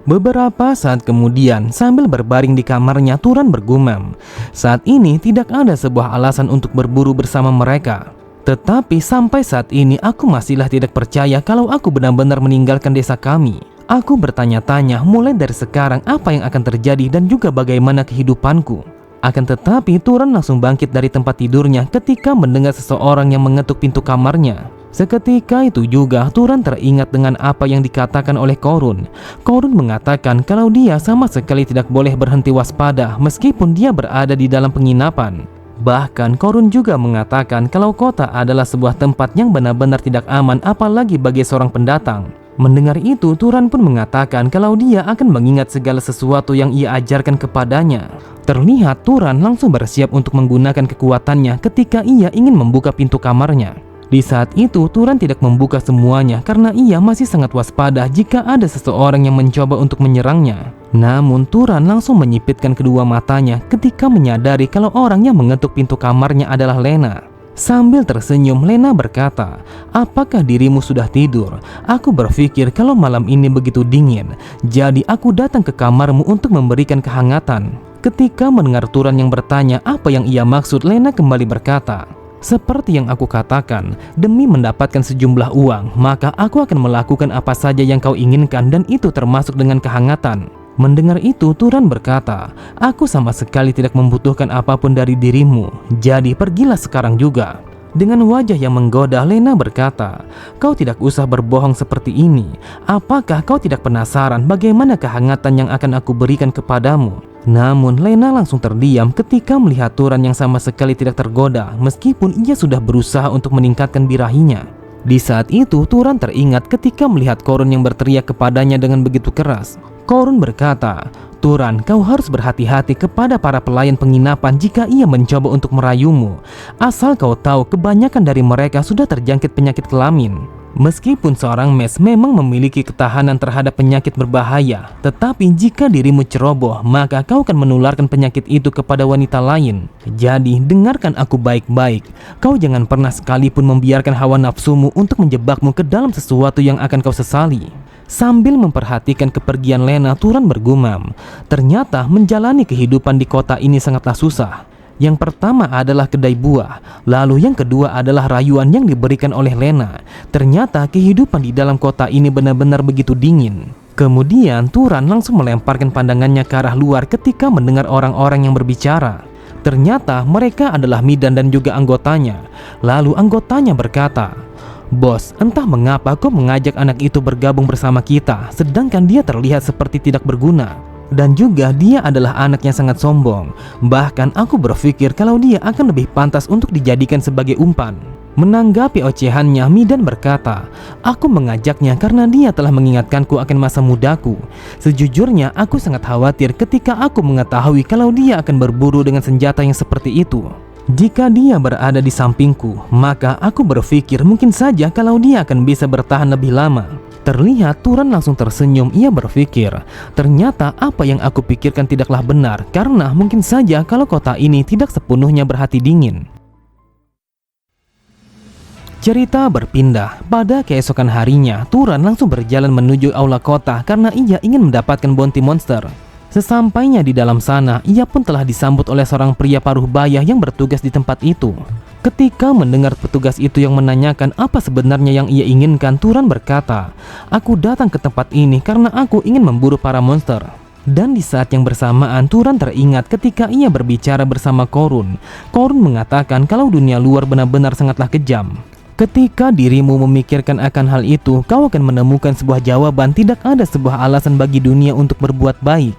Beberapa saat kemudian, sambil berbaring di kamarnya, Turan bergumam, "Saat ini tidak ada sebuah alasan untuk berburu bersama mereka. Tetapi sampai saat ini aku masihlah tidak percaya kalau aku benar-benar meninggalkan desa kami. Aku bertanya-tanya mulai dari sekarang apa yang akan terjadi dan juga bagaimana kehidupanku." Akan tetapi Turan langsung bangkit dari tempat tidurnya ketika mendengar seseorang yang mengetuk pintu kamarnya. Seketika itu juga Turan teringat dengan apa yang dikatakan oleh Korun. Korun mengatakan kalau dia sama sekali tidak boleh berhenti waspada meskipun dia berada di dalam penginapan. Bahkan Korun juga mengatakan kalau kota adalah sebuah tempat yang benar-benar tidak aman apalagi bagi seorang pendatang. Mendengar itu, Turan pun mengatakan kalau dia akan mengingat segala sesuatu yang ia ajarkan kepadanya. Terlihat Turan langsung bersiap untuk menggunakan kekuatannya ketika ia ingin membuka pintu kamarnya. Di saat itu, Turan tidak membuka semuanya karena ia masih sangat waspada jika ada seseorang yang mencoba untuk menyerangnya. Namun, Turan langsung menyipitkan kedua matanya ketika menyadari kalau orang yang mengetuk pintu kamarnya adalah Lena. Sambil tersenyum, Lena berkata, "Apakah dirimu sudah tidur? Aku berpikir kalau malam ini begitu dingin, jadi aku datang ke kamarmu untuk memberikan kehangatan." Ketika mendengar Turan yang bertanya apa yang ia maksud, Lena kembali berkata, "Seperti yang aku katakan, demi mendapatkan sejumlah uang, maka aku akan melakukan apa saja yang kau inginkan dan itu termasuk dengan kehangatan." Mendengar itu, Turan berkata, "Aku sama sekali tidak membutuhkan apapun dari dirimu, jadi pergilah sekarang juga." Dengan wajah yang menggoda, Lena berkata, "Kau tidak usah berbohong seperti ini. Apakah kau tidak penasaran bagaimana kehangatan yang akan aku berikan kepadamu?" Namun Lena langsung terdiam ketika melihat Turan yang sama sekali tidak tergoda meskipun ia sudah berusaha untuk meningkatkan birahinya. Di saat itu, Turan teringat ketika melihat Korun yang berteriak kepadanya dengan begitu keras. Korun berkata, "Turan, kau harus berhati-hati kepada para pelayan penginapan jika ia mencoba untuk merayumu. Asal kau tahu, kebanyakan dari mereka sudah terjangkit penyakit kelamin. Meskipun seorang mes memang memiliki ketahanan terhadap penyakit berbahaya, tetapi jika dirimu ceroboh, maka kau akan menularkan penyakit itu kepada wanita lain. Jadi, dengarkan aku baik-baik. Kau jangan pernah sekalipun membiarkan hawa nafsumu untuk menjebakmu ke dalam sesuatu yang akan kau sesali." Sambil memperhatikan kepergian Lena, Turan bergumam, "Ternyata menjalani kehidupan di kota ini sangatlah susah. Yang pertama adalah kedai buah, lalu yang kedua adalah rayuan yang diberikan oleh Lena. Ternyata kehidupan di dalam kota ini benar-benar begitu dingin." Kemudian Turan langsung melemparkan pandangannya ke arah luar ketika mendengar orang-orang yang berbicara. Ternyata mereka adalah Midan dan juga anggotanya. Lalu anggotanya berkata, "Bos, entah mengapa kau mengajak anak itu bergabung bersama kita, sedangkan dia terlihat seperti tidak berguna. Dan juga dia adalah anak yang sangat sombong. Bahkan aku berpikir kalau dia akan lebih pantas untuk dijadikan sebagai umpan." Menanggapi ocehannya, Midan berkata, "Aku mengajaknya karena dia telah mengingatkanku akan masa mudaku. Sejujurnya aku sangat khawatir ketika aku mengetahui kalau dia akan berburu dengan senjata yang seperti itu. Jika dia berada di sampingku, maka aku berpikir mungkin saja kalau dia akan bisa bertahan lebih lama." Terlihat Turan langsung tersenyum. Ia berpikir, ternyata apa yang aku pikirkan tidaklah benar, karena mungkin saja kalau kota ini tidak sepenuhnya berhati dingin. Cerita berpindah. Pada keesokan harinya, Turan langsung berjalan menuju aula kota karena ia ingin mendapatkan bounty monster. Sesampainya di dalam sana, ia pun telah disambut oleh seorang pria paruh baya yang bertugas di tempat itu. Ketika mendengar petugas itu yang menanyakan apa sebenarnya yang ia inginkan, Turan berkata, "Aku datang ke tempat ini karena aku ingin memburu para monster." Dan di saat yang bersamaan, Turan teringat ketika ia berbicara bersama Korun. Korun mengatakan kalau dunia luar benar-benar sangatlah kejam. Ketika dirimu memikirkan akan hal itu, kau akan menemukan sebuah jawaban. Tidak ada sebuah alasan bagi dunia untuk berbuat baik.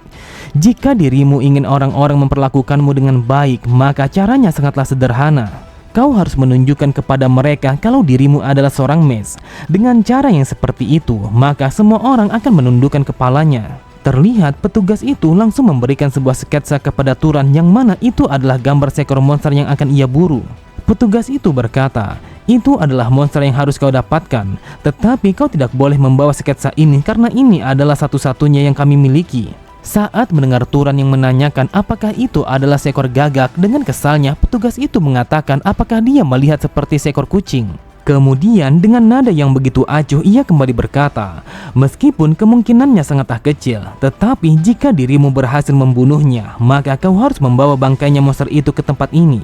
Jika dirimu ingin orang-orang memperlakukanmu dengan baik, maka caranya sangatlah sederhana. Kau harus menunjukkan kepada mereka kalau dirimu adalah seorang mes. Dengan cara yang seperti itu, maka semua orang akan menundukkan kepalanya. Terlihat petugas itu langsung memberikan sebuah sketsa kepada Turan yang mana itu adalah gambar seekor monster yang akan ia buru. Petugas itu berkata, "Itu adalah monster yang harus kau dapatkan, tetapi kau tidak boleh membawa sketsa ini karena ini adalah satu-satunya yang kami miliki." Saat mendengar Turan yang menanyakan apakah itu adalah seekor gagak, dengan kesalnya petugas itu mengatakan apakah dia melihat seperti seekor kucing. Kemudian dengan nada yang begitu acuh ia kembali berkata, "Meskipun kemungkinannya sangatlah kecil, tetapi jika dirimu berhasil membunuhnya, maka kau harus membawa bangkainya monster itu ke tempat ini.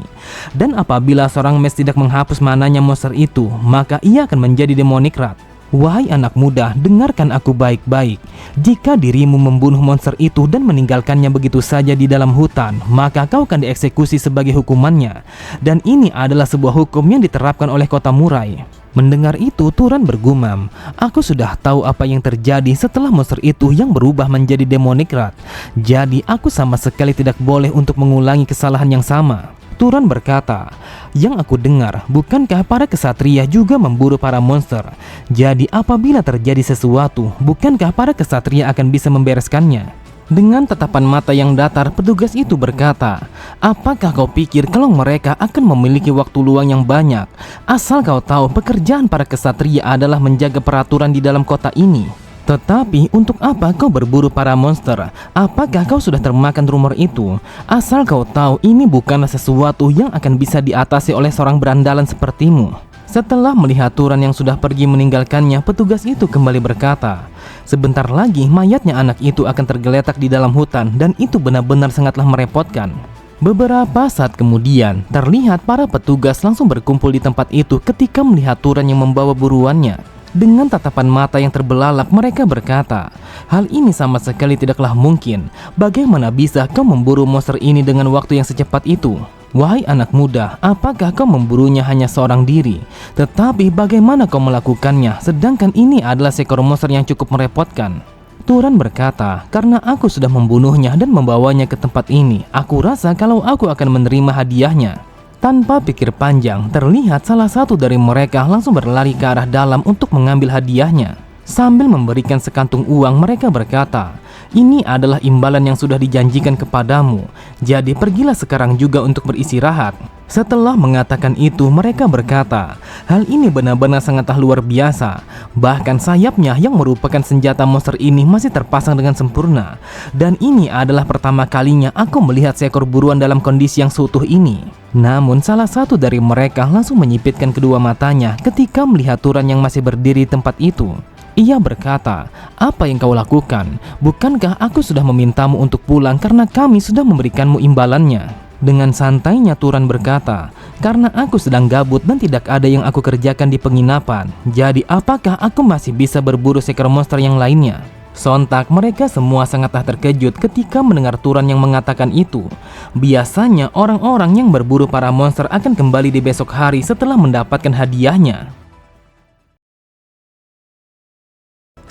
Dan apabila seorang mes tidak menghapus mananya monster itu, maka ia akan menjadi demonic rat. Wahai anak muda, dengarkan aku baik-baik. Jika dirimu membunuh monster itu dan meninggalkannya begitu saja di dalam hutan, maka kau akan dieksekusi sebagai hukumannya. Dan ini adalah sebuah hukum yang diterapkan oleh kota Murai." Mendengar itu, Turan bergumam, "Aku sudah tahu apa yang terjadi setelah monster itu yang berubah menjadi demonic rat. Jadi aku sama sekali tidak boleh untuk mengulangi kesalahan yang sama." Turan berkata, "Yang aku dengar, bukankah para kesatria juga memburu para monster? Jadi apabila terjadi sesuatu, bukankah para kesatria akan bisa membereskannya?" Dengan tatapan mata yang datar, petugas itu berkata, "Apakah kau pikir kalau mereka akan memiliki waktu luang yang banyak? Asal kau tahu, pekerjaan para kesatria adalah menjaga peraturan di dalam kota ini. Tetapi untuk apa kau berburu para monster? Apakah kau sudah termakan rumor itu? Asal kau tahu, ini bukanlah sesuatu yang akan bisa diatasi oleh seorang berandalan sepertimu." Setelah melihat Turan yang sudah pergi meninggalkannya, petugas itu kembali berkata, "Sebentar lagi mayatnya anak itu akan tergeletak di dalam hutan dan itu benar-benar sangatlah merepotkan." Beberapa saat kemudian, terlihat para petugas langsung berkumpul di tempat itu ketika melihat Turan yang membawa buruannya. Dengan tatapan mata yang terbelalak, mereka berkata, "Hal ini sama sekali tidaklah mungkin. Bagaimana bisa kau memburu monster ini dengan waktu yang secepat itu? Wahai anak muda, apakah kau memburunya hanya seorang diri? Tetapi bagaimana kau melakukannya, sedangkan ini adalah seekor monster yang cukup merepotkan?" Turan berkata, "Karena aku sudah membunuhnya dan membawanya ke tempat ini, aku rasa kalau aku akan menerima hadiahnya." Tanpa pikir panjang, terlihat salah satu dari mereka langsung berlari ke arah dalam untuk mengambil hadiahnya. Sambil memberikan sekantung uang, mereka berkata, "Ini adalah imbalan yang sudah dijanjikan kepadamu. Jadi pergilah sekarang juga untuk beristirahat." Setelah mengatakan itu, mereka berkata, "Hal ini benar-benar sangatlah luar biasa. Bahkan sayapnya yang merupakan senjata monster ini masih terpasang dengan sempurna. Dan ini adalah pertama kalinya aku melihat seekor buruan dalam kondisi yang seutuh ini." Namun salah satu dari mereka langsung menyipitkan kedua matanya ketika melihat Turan yang masih berdiri di tempat itu. Ia berkata, "Apa yang kau lakukan? Bukankah aku sudah memintamu untuk pulang karena kami sudah memberikanmu imbalannya?" Dengan santainya Turan berkata, "Karena aku sedang gabut dan tidak ada yang aku kerjakan di penginapan, jadi apakah aku masih bisa berburu seekor monster yang lainnya?" Sontak mereka semua sangatlah terkejut ketika mendengar Turan yang mengatakan itu. Biasanya orang-orang yang berburu para monster akan kembali di besok hari setelah mendapatkan hadiahnya.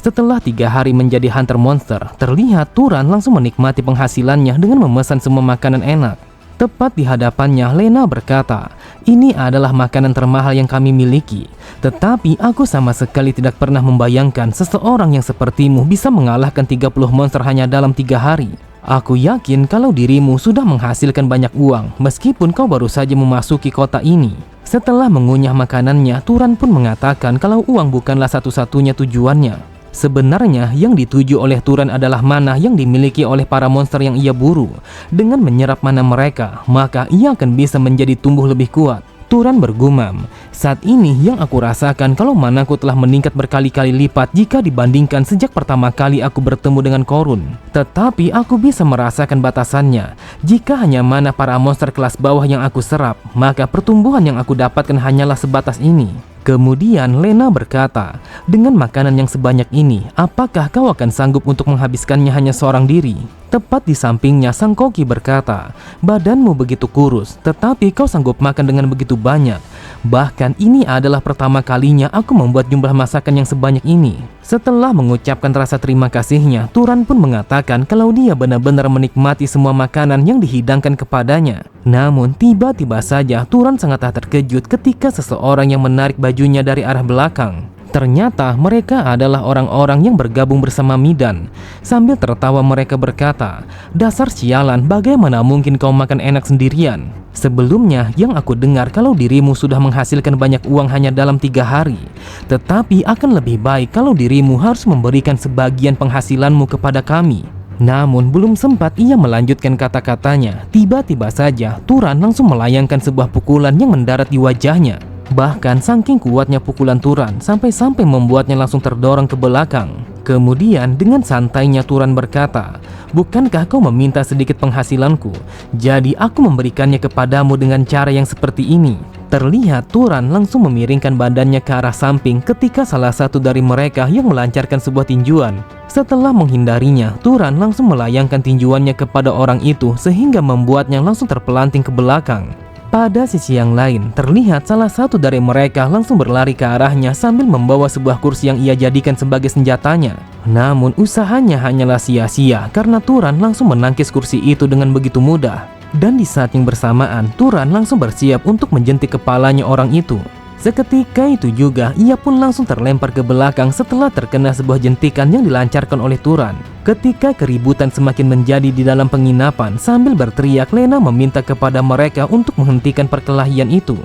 Setelah 3 hari menjadi hunter monster, terlihat Turan langsung menikmati penghasilannya dengan memesan semua makanan enak. Tepat di hadapannya, Lena berkata, "Ini adalah makanan termahal yang kami miliki. Tetapi aku sama sekali tidak pernah membayangkan seseorang yang sepertimu bisa mengalahkan 30 monster hanya dalam 3 hari. Aku yakin kalau dirimu sudah menghasilkan banyak uang, meskipun kau baru saja memasuki kota ini." Setelah mengunyah makanannya, Turan pun mengatakan kalau uang bukanlah satu-satunya tujuannya. Sebenarnya yang dituju oleh Turan adalah mana yang dimiliki oleh para monster yang ia buru. Dengan menyerap mana mereka, maka ia akan bisa menjadi tumbuh lebih kuat. Turan bergumam, "Saat ini yang aku rasakan kalau manaku telah meningkat berkali-kali lipat jika dibandingkan sejak pertama kali aku bertemu dengan Korun. Tetapi aku bisa merasakan batasannya. Jika hanya mana para monster kelas bawah yang aku serap, maka pertumbuhan yang aku dapatkan hanyalah sebatas ini." Kemudian Lena berkata, "Dengan makanan yang sebanyak ini, apakah kau akan sanggup untuk menghabiskannya hanya seorang diri?" Tepat di sampingnya, Sang Koki berkata, "Badanmu begitu kurus, tetapi kau sanggup makan dengan begitu banyak. Bahkan ini adalah pertama kalinya aku membuat jumlah masakan yang sebanyak ini." Setelah mengucapkan rasa terima kasihnya, Turan pun mengatakan kalau dia benar-benar menikmati semua makanan yang dihidangkan kepadanya. Namun tiba-tiba saja Turan sangatlah terkejut ketika seseorang yang menarik bajunya dari arah belakang. Ternyata mereka adalah orang-orang yang bergabung bersama Midan. Sambil tertawa mereka berkata, "Dasar sialan, bagaimana mungkin kau makan enak sendirian? Sebelumnya yang aku dengar kalau dirimu sudah menghasilkan banyak uang hanya dalam 3 hari. Tetapi akan lebih baik kalau dirimu harus memberikan sebagian penghasilanmu kepada kami." Namun belum sempat ia melanjutkan kata-katanya, tiba-tiba saja Turan langsung melayangkan sebuah pukulan yang mendarat di wajahnya. Bahkan saking kuatnya pukulan Turan sampai-sampai membuatnya langsung terdorong ke belakang. Kemudian dengan santainya Turan berkata, "Bukankah kau meminta sedikit penghasilanku? Jadi aku memberikannya kepadamu dengan cara yang seperti ini." Terlihat Turan langsung memiringkan badannya ke arah samping ketika salah satu dari mereka yang melancarkan sebuah tinjuan. Setelah menghindarinya, Turan langsung melayangkan tinjuannya kepada orang itu sehingga membuatnya langsung terpelanting ke belakang. Pada sisi yang lain, terlihat salah satu dari mereka langsung berlari ke arahnya sambil membawa sebuah kursi yang ia jadikan sebagai senjatanya. Namun usahanya hanyalah sia-sia karena Turan langsung menangkis kursi itu dengan begitu mudah. Dan di saat yang bersamaan, Turan langsung bersiap untuk menjentik kepalanya orang itu. Seketika itu juga, ia pun langsung terlempar ke belakang setelah terkena sebuah jentikan yang dilancarkan oleh Turan. Ketika keributan semakin menjadi di dalam penginapan, sambil berteriak, Lena meminta kepada mereka untuk menghentikan perkelahian itu.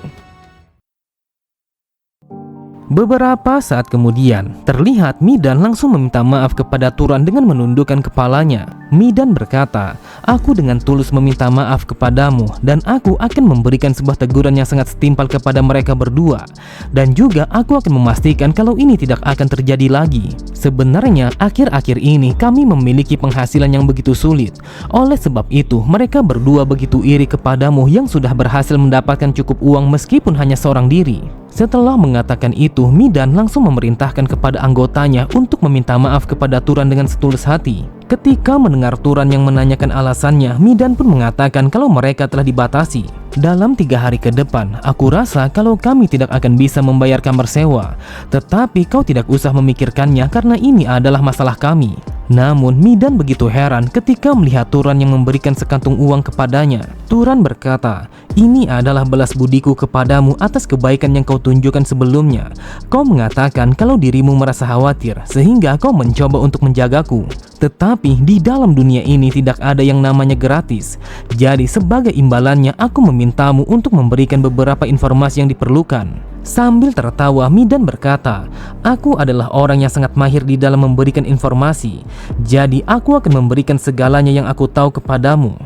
Beberapa saat kemudian, terlihat Midan langsung meminta maaf kepada Turan dengan menundukkan kepalanya. Midan berkata, "Aku dengan tulus meminta maaf kepadamu dan aku akan memberikan sebuah teguran yang sangat setimpal kepada mereka berdua. Dan juga aku akan memastikan kalau ini tidak akan terjadi lagi. Sebenarnya akhir-akhir ini kami memiliki penghasilan yang begitu sulit. Oleh sebab itu mereka berdua begitu iri kepadamu yang sudah berhasil mendapatkan cukup uang meskipun hanya seorang diri." Setelah mengatakan itu, Midan langsung memerintahkan kepada anggotanya untuk meminta maaf kepada Turan dengan setulus hati. Ketika mendengar Turan yang menanyakan alasannya, Midan pun mengatakan kalau mereka telah dibatasi. "Dalam 3 hari ke depan, aku rasa kalau kami tidak akan bisa membayar kamar sewa. Tetapi kau tidak usah memikirkannya karena ini adalah masalah kami." Namun Midan begitu heran ketika melihat Turan yang memberikan sekantung uang kepadanya. Turan berkata, "Ini adalah balas budiku kepadamu atas kebaikan yang kau tunjukkan sebelumnya. Kau mengatakan kalau dirimu merasa khawatir sehingga kau mencoba untuk menjagaku. Tetapi di dalam dunia ini tidak ada yang namanya gratis. Jadi sebagai imbalannya aku memintamu untuk memberikan beberapa informasi yang diperlukan." Sambil tertawa, Midan berkata, "Aku adalah orang yang sangat mahir di dalam memberikan informasi. Jadi aku akan memberikan segalanya yang aku tahu kepadamu."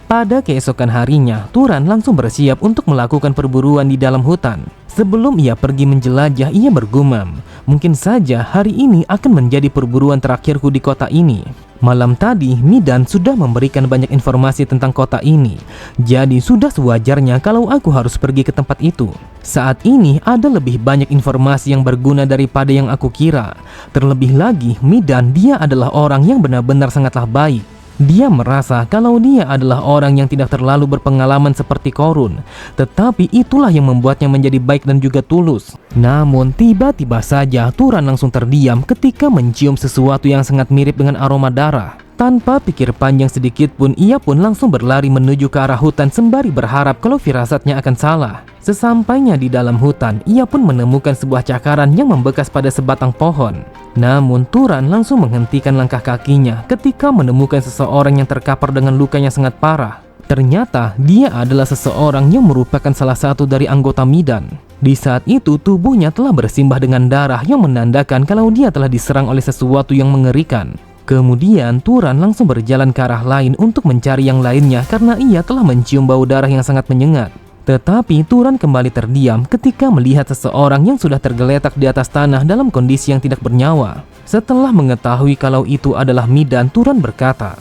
Pada keesokan harinya, Turan langsung bersiap untuk melakukan perburuan di dalam hutan. Sebelum ia pergi menjelajah, ia bergumam, "Mungkin saja hari ini akan menjadi perburuan terakhirku di kota ini." Malam tadi, Midan sudah memberikan banyak informasi tentang kota ini. Jadi sudah sewajarnya kalau aku harus pergi ke tempat itu. Saat ini ada lebih banyak informasi yang berguna daripada yang aku kira. Terlebih lagi, Midan dia adalah orang yang benar-benar sangatlah baik. Dia merasa kalau dia adalah orang yang tidak terlalu berpengalaman seperti Korun. Tetapi itulah yang membuatnya menjadi baik dan juga tulus. Namun tiba-tiba saja Turan langsung terdiam ketika mencium sesuatu yang sangat mirip dengan aroma darah. Tanpa pikir panjang sedikit pun, ia pun langsung berlari menuju ke arah hutan sembari berharap kalau firasatnya akan salah. Sesampainya di dalam hutan, ia pun menemukan sebuah cakaran yang membekas pada sebatang pohon. Namun Turan langsung menghentikan langkah kakinya ketika menemukan seseorang yang terkapar dengan luka yang sangat parah. Ternyata dia adalah seseorang yang merupakan salah satu dari anggota Midan. Di saat itu tubuhnya telah bersimbah dengan darah yang menandakan kalau dia telah diserang oleh sesuatu yang mengerikan. Kemudian Turan langsung berjalan ke arah lain untuk mencari yang lainnya karena ia telah mencium bau darah yang sangat menyengat. Tetapi Turan kembali terdiam ketika melihat seseorang yang sudah tergeletak di atas tanah dalam kondisi yang tidak bernyawa. Setelah mengetahui kalau itu adalah Midan, Turan berkata,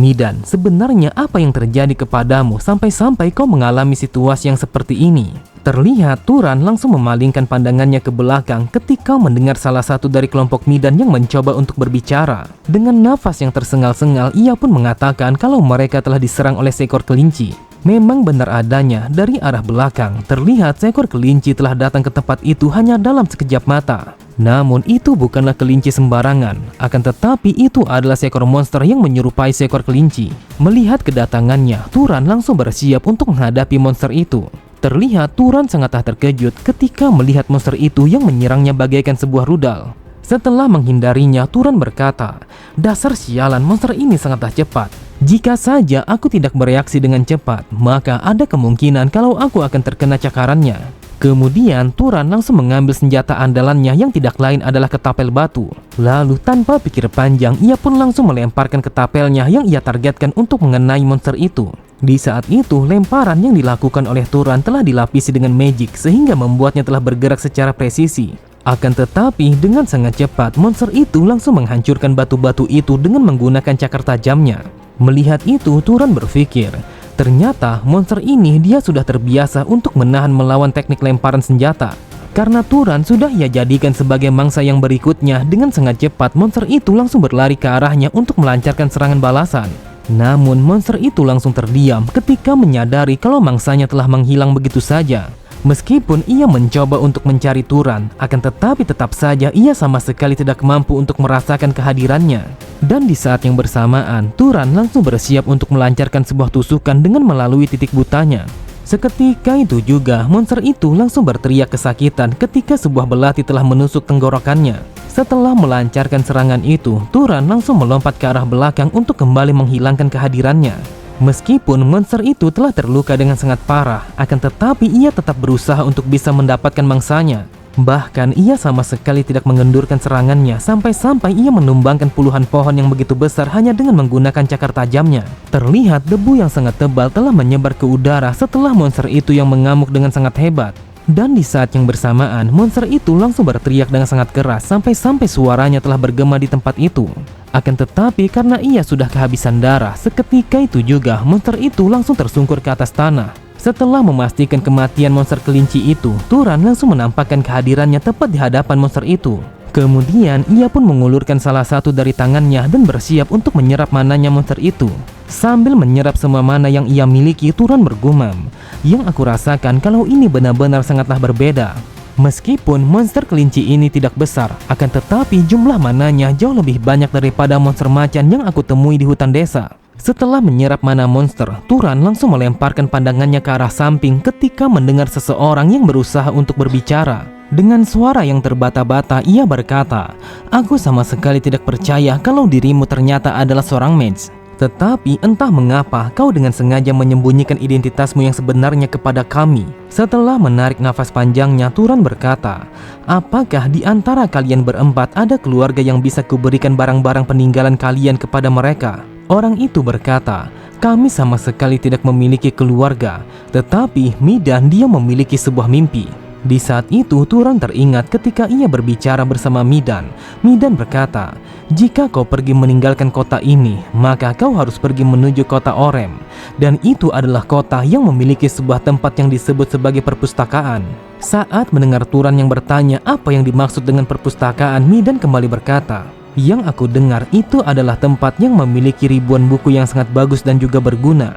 "Midan, sebenarnya apa yang terjadi kepadamu sampai-sampai kau mengalami situasi yang seperti ini?" Terlihat Turan langsung memalingkan pandangannya ke belakang ketika mendengar salah satu dari kelompok Midan yang mencoba untuk berbicara. Dengan nafas yang tersengal-sengal, ia pun mengatakan kalau mereka telah diserang oleh seekor kelinci. Memang benar adanya, dari arah belakang terlihat seekor kelinci telah datang ke tempat itu hanya dalam sekejap mata. Namun itu bukanlah kelinci sembarangan, akan tetapi itu adalah seekor monster yang menyerupai seekor kelinci. Melihat kedatangannya, Turan langsung bersiap untuk menghadapi monster itu. Terlihat Turan sangatlah terkejut ketika melihat monster itu yang menyerangnya bagaikan sebuah rudal. Setelah menghindarinya, Turan berkata, "Dasar sialan, monster ini sangatlah cepat. Jika saja aku tidak bereaksi dengan cepat, maka ada kemungkinan kalau aku akan terkena cakarannya." Kemudian Turan langsung mengambil senjata andalannya yang tidak lain adalah ketapel batu. Lalu tanpa pikir panjang, ia pun langsung melemparkan ketapelnya yang ia targetkan untuk mengenai monster itu. Di saat itu, lemparan yang dilakukan oleh Turan telah dilapisi dengan magic sehingga membuatnya telah bergerak secara presisi. Akan tetapi dengan sangat cepat, monster itu langsung menghancurkan batu-batu itu dengan menggunakan cakar tajamnya. Melihat itu, Turan berpikir, ternyata monster ini dia sudah terbiasa untuk menahan melawan teknik lemparan senjata. Karena Turan sudah ia jadikan sebagai mangsa yang berikutnya, dengan sangat cepat monster itu langsung berlari ke arahnya untuk melancarkan serangan balasan. Namun monster itu langsung terdiam ketika menyadari kalau mangsanya telah menghilang begitu saja. Meskipun ia mencoba untuk mencari Turan, akan tetapi tetap saja ia sama sekali tidak mampu untuk merasakan kehadirannya. Dan di saat yang bersamaan, Turan langsung bersiap untuk melancarkan sebuah tusukan dengan melalui titik butanya. Seketika itu juga, monster itu langsung berteriak kesakitan ketika sebuah belati telah menusuk tenggorokannya. Setelah melancarkan serangan itu, Turan langsung melompat ke arah belakang untuk kembali menghilangkan kehadirannya. Meskipun monster itu telah terluka dengan sangat parah, akan tetapi ia tetap berusaha untuk bisa mendapatkan mangsanya. Bahkan ia sama sekali tidak mengendurkan serangannya sampai-sampai ia menumbangkan puluhan pohon yang begitu besar hanya dengan menggunakan cakar tajamnya. Terlihat debu yang sangat tebal telah menyebar ke udara setelah monster itu yang mengamuk dengan sangat hebat. Dan di saat yang bersamaan, monster itu langsung berteriak dengan sangat keras sampai-sampai suaranya telah bergema di tempat itu. Akan tetapi karena ia sudah kehabisan darah, seketika itu juga monster itu langsung tersungkur ke atas tanah. Setelah memastikan kematian monster kelinci itu, Turan langsung menampakkan kehadirannya tepat di hadapan monster itu. Kemudian ia pun mengulurkan salah satu dari tangannya dan bersiap untuk menyerap mananya monster itu. Sambil menyerap semua mana yang ia miliki, Turan bergumam, "Yang aku rasakan kalau ini benar-benar sangatlah berbeda." Meskipun monster kelinci ini tidak besar, akan tetapi jumlah mananya jauh lebih banyak daripada monster macan yang aku temui di hutan desa. Setelah menyerap mana monster, Turan langsung melemparkan pandangannya ke arah samping ketika mendengar seseorang yang berusaha untuk berbicara. Dengan suara yang terbata-bata, ia berkata, "Aku sama sekali tidak percaya kalau dirimu ternyata adalah seorang mage. Tetapi entah mengapa kau dengan sengaja menyembunyikan identitasmu yang sebenarnya kepada kami." Setelah menarik nafas panjangnya, Turan berkata, "Apakah di antara kalian berempat ada keluarga yang bisa kuberikan barang-barang peninggalan kalian kepada mereka?" Orang itu berkata, "Kami sama sekali tidak memiliki keluarga, tetapi Midan dia memiliki sebuah mimpi." Di saat itu Turan teringat ketika ia berbicara bersama Midan. Midan berkata, "Jika kau pergi meninggalkan kota ini, maka kau harus pergi menuju kota Orem. Dan itu adalah kota yang memiliki sebuah tempat yang disebut sebagai perpustakaan." Saat mendengar Turan yang bertanya apa yang dimaksud dengan perpustakaan, Midan kembali berkata, "Yang aku dengar itu adalah tempat yang memiliki ribuan buku yang sangat bagus dan juga berguna.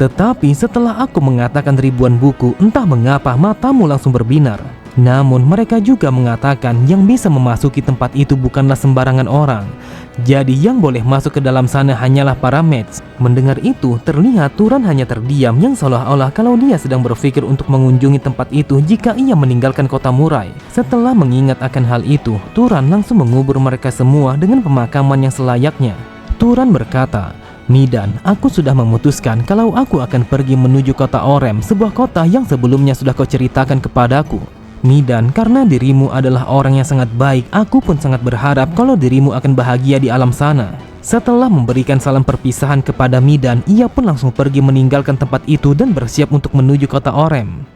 Tetapi setelah aku mengatakan ribuan buku, entah mengapa matamu langsung berbinar. Namun mereka juga mengatakan yang bisa memasuki tempat itu bukanlah sembarangan orang. Jadi yang boleh masuk ke dalam sana hanyalah para mage." Mendengar itu, terlihat Turan hanya terdiam yang seolah-olah kalau dia sedang berpikir untuk mengunjungi tempat itu jika ia meninggalkan kota Murai. Setelah mengingat akan hal itu, Turan langsung mengubur mereka semua dengan pemakaman yang selayaknya. Turan berkata, "Midan, aku sudah memutuskan kalau aku akan pergi menuju kota Orem, sebuah kota yang sebelumnya sudah kau ceritakan kepadaku. Midan, karena dirimu adalah orang yang sangat baik, aku pun sangat berharap kalau dirimu akan bahagia di alam sana." Setelah memberikan salam perpisahan kepada Midan, ia pun langsung pergi meninggalkan tempat itu dan bersiap untuk menuju kota Orem.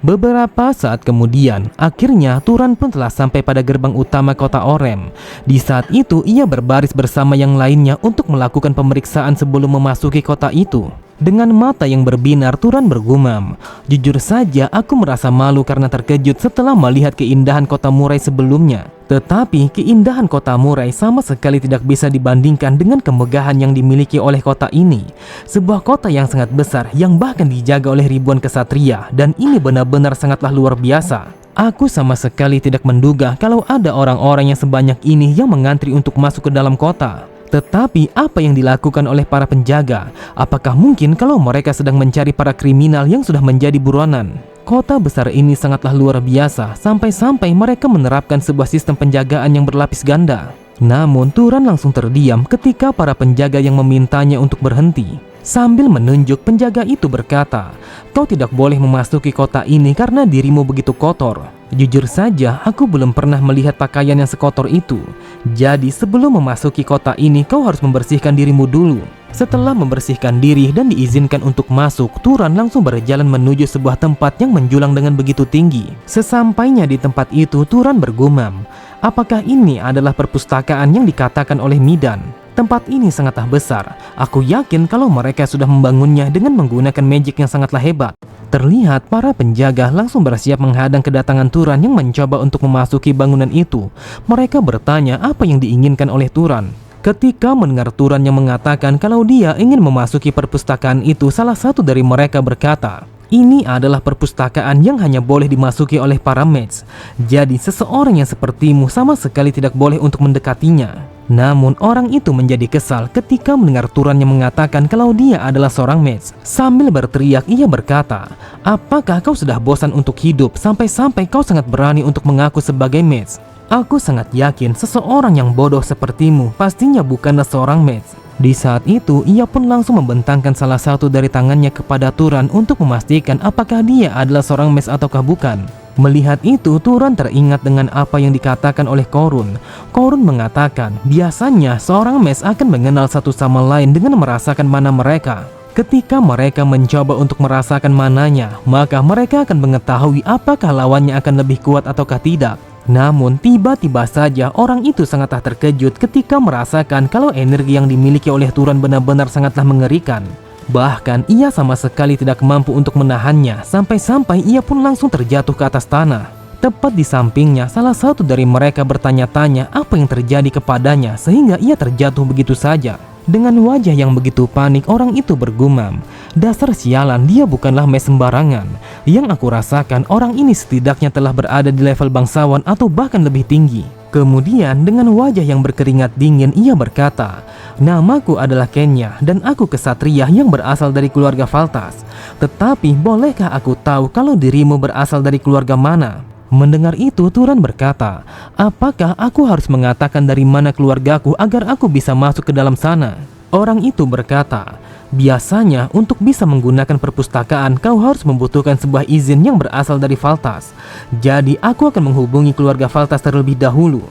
Beberapa saat kemudian, akhirnya Turan pun telah sampai pada gerbang utama kota Orem. Di saat itu, ia berbaris bersama yang lainnya untuk melakukan pemeriksaan sebelum memasuki kota itu. Dengan mata yang berbinar, Turan bergumam, "Jujur saja, aku merasa malu karena terkejut setelah melihat keindahan kota Murai sebelumnya. Tetapi keindahan kota Murai sama sekali tidak bisa dibandingkan dengan kemegahan yang dimiliki oleh kota ini. Sebuah kota yang sangat besar yang bahkan dijaga oleh ribuan kesatria, dan ini benar-benar sangatlah luar biasa. Aku sama sekali tidak menduga kalau ada orang-orang yang sebanyak ini yang mengantri untuk masuk ke dalam kota. Tetapi apa yang dilakukan oleh para penjaga? Apakah mungkin kalau mereka sedang mencari para kriminal yang sudah menjadi buronan? Kota besar ini sangatlah luar biasa, sampai-sampai mereka menerapkan sebuah sistem penjagaan yang berlapis ganda." Namun Turan langsung terdiam ketika para penjaga yang memintanya untuk berhenti. Sambil menunjuk, penjaga itu berkata, "Kau tidak boleh memasuki kota ini karena dirimu begitu kotor. Jujur saja, aku belum pernah melihat pakaian yang sekotor itu. Jadi sebelum memasuki kota ini, kau harus membersihkan dirimu dulu." Setelah membersihkan diri dan diizinkan untuk masuk, Turan langsung berjalan menuju sebuah tempat yang menjulang dengan begitu tinggi. Sesampainya di tempat itu, Turan bergumam, "Apakah ini adalah perpustakaan yang dikatakan oleh Midan? Tempat ini sangatlah besar. Aku yakin kalau mereka sudah membangunnya dengan menggunakan magic yang sangatlah hebat." Terlihat para penjaga langsung bersiap menghadang kedatangan Turan yang mencoba untuk memasuki bangunan itu. Mereka bertanya apa yang diinginkan oleh Turan. Ketika mendengar Turan yang mengatakan kalau dia ingin memasuki perpustakaan itu, salah satu dari mereka berkata, "Ini adalah perpustakaan yang hanya boleh dimasuki oleh para mage. Jadi seseorang yang sepertimu sama sekali tidak boleh untuk mendekatinya." Namun orang itu menjadi kesal ketika mendengar Turan yang mengatakan kalau dia adalah seorang mage. Sambil berteriak ia berkata, "Apakah kau sudah bosan untuk hidup sampai-sampai kau sangat berani untuk mengaku sebagai mage? Aku sangat yakin seseorang yang bodoh sepertimu pastinya bukanlah seorang mage." Di saat itu, ia pun langsung membentangkan salah satu dari tangannya kepada Turan untuk memastikan apakah dia adalah seorang mage ataukah bukan. Melihat itu, Turan teringat dengan apa yang dikatakan oleh Korun. Korun mengatakan, biasanya seorang mage akan mengenal satu sama lain dengan merasakan mana mereka. Ketika mereka mencoba untuk merasakan mananya, maka mereka akan mengetahui apakah lawannya akan lebih kuat ataukah tidak. Namun tiba-tiba saja orang itu sangatlah terkejut ketika merasakan kalau energi yang dimiliki oleh Turan benar-benar sangatlah mengerikan. Bahkan ia sama sekali tidak mampu untuk menahannya, sampai-sampai ia pun langsung terjatuh ke atas tanah. Tepat di sampingnya, salah satu dari mereka bertanya-tanya apa yang terjadi kepadanya sehingga ia terjatuh begitu saja. Dengan wajah yang begitu panik, orang itu bergumam, "Dasar sialan, dia bukanlah mage sembarangan. Yang aku rasakan, orang ini setidaknya telah berada di level bangsawan atau bahkan lebih tinggi." Kemudian dengan wajah yang berkeringat dingin ia berkata, "Namaku adalah Kenya dan aku kesatria yang berasal dari keluarga Valtas. Tetapi bolehkah aku tahu kalau dirimu berasal dari keluarga mana?" Mendengar itu, Turan berkata, "Apakah aku harus mengatakan dari mana keluargaku agar aku bisa masuk ke dalam sana?" Orang itu berkata, "Biasanya untuk bisa menggunakan perpustakaan kau harus membutuhkan sebuah izin yang berasal dari Valtas. Jadi aku akan menghubungi keluarga Valtas terlebih dahulu."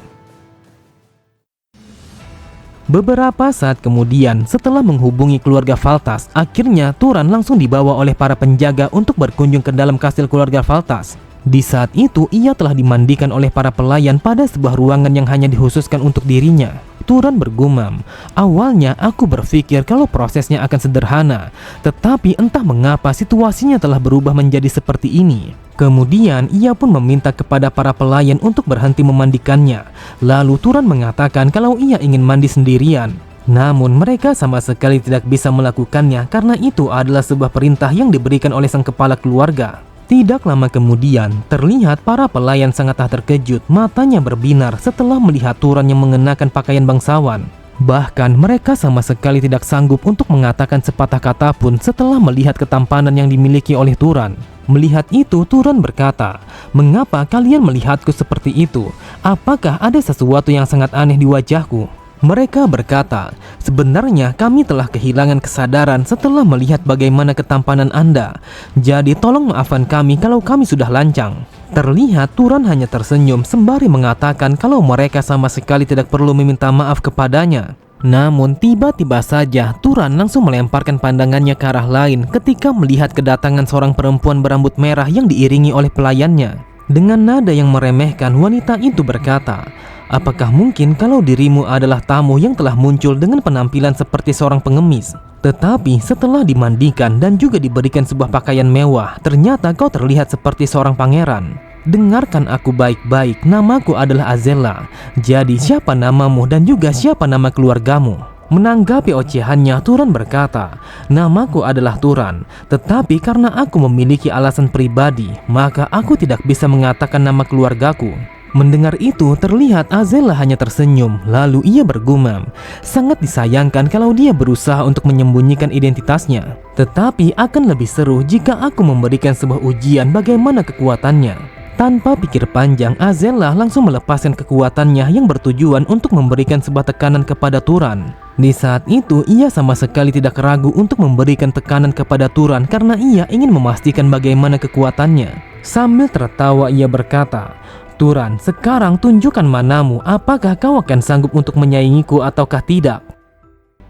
Beberapa saat kemudian, setelah menghubungi keluarga Valtas, akhirnya Turan langsung dibawa oleh para penjaga untuk berkunjung ke dalam kastil keluarga Valtas. Di saat itu, ia telah dimandikan oleh para pelayan pada sebuah ruangan yang hanya dikhususkan untuk dirinya. Turan bergumam, "Awalnya aku berpikir kalau prosesnya akan sederhana, tetapi entah mengapa situasinya telah berubah menjadi seperti ini." Kemudian ia pun meminta kepada para pelayan untuk berhenti memandikannya. Lalu Turan mengatakan kalau ia ingin mandi sendirian. Namun mereka sama sekali tidak bisa melakukannya karena itu adalah sebuah perintah yang diberikan oleh sang kepala keluarga. Tidak lama kemudian, terlihat para pelayan sangatlah terkejut, matanya berbinar setelah melihat Turan yang mengenakan pakaian bangsawan. Bahkan mereka sama sekali tidak sanggup untuk mengatakan sepatah kata pun setelah melihat ketampanan yang dimiliki oleh Turan. Melihat itu, Turan berkata, "Mengapa kalian melihatku seperti itu? Apakah ada sesuatu yang sangat aneh di wajahku?" Mereka berkata, "Sebenarnya kami telah kehilangan kesadaran setelah melihat bagaimana ketampanan Anda. Jadi tolong maafkan kami kalau kami sudah lancang." Terlihat Turan hanya tersenyum sembari mengatakan kalau mereka sama sekali tidak perlu meminta maaf kepadanya. Namun tiba-tiba saja Turan langsung melemparkan pandangannya ke arah lain ketika melihat kedatangan seorang perempuan berambut merah yang diiringi oleh pelayannya. Dengan nada yang meremehkan, wanita itu berkata, "Apakah mungkin kalau dirimu adalah tamu yang telah muncul dengan penampilan seperti seorang pengemis? Tetapi setelah dimandikan dan juga diberikan sebuah pakaian mewah, ternyata kau terlihat seperti seorang pangeran. Dengarkan aku baik-baik, namaku adalah Azella. Jadi siapa namamu dan juga siapa nama keluargamu?" Menanggapi ocehannya, Turan berkata, "Namaku adalah Turan, tetapi karena aku memiliki alasan pribadi, maka aku tidak bisa mengatakan nama keluargaku." Mendengar itu, terlihat Azella hanya tersenyum, lalu ia bergumam, sangat disayangkan kalau dia berusaha untuk menyembunyikan identitasnya. Tetapi akan lebih seru jika aku memberikan sebuah ujian bagaimana kekuatannya. Tanpa pikir panjang, Azella langsung melepaskan kekuatannya yang bertujuan untuk memberikan sebuah tekanan kepada Turan. Di saat itu, ia sama sekali tidak ragu untuk memberikan tekanan kepada Turan karena ia ingin memastikan bagaimana kekuatannya. Sambil tertawa ia berkata, "Turan, sekarang tunjukkan manamu, apakah kau akan sanggup untuk menyaingiku ataukah tidak?"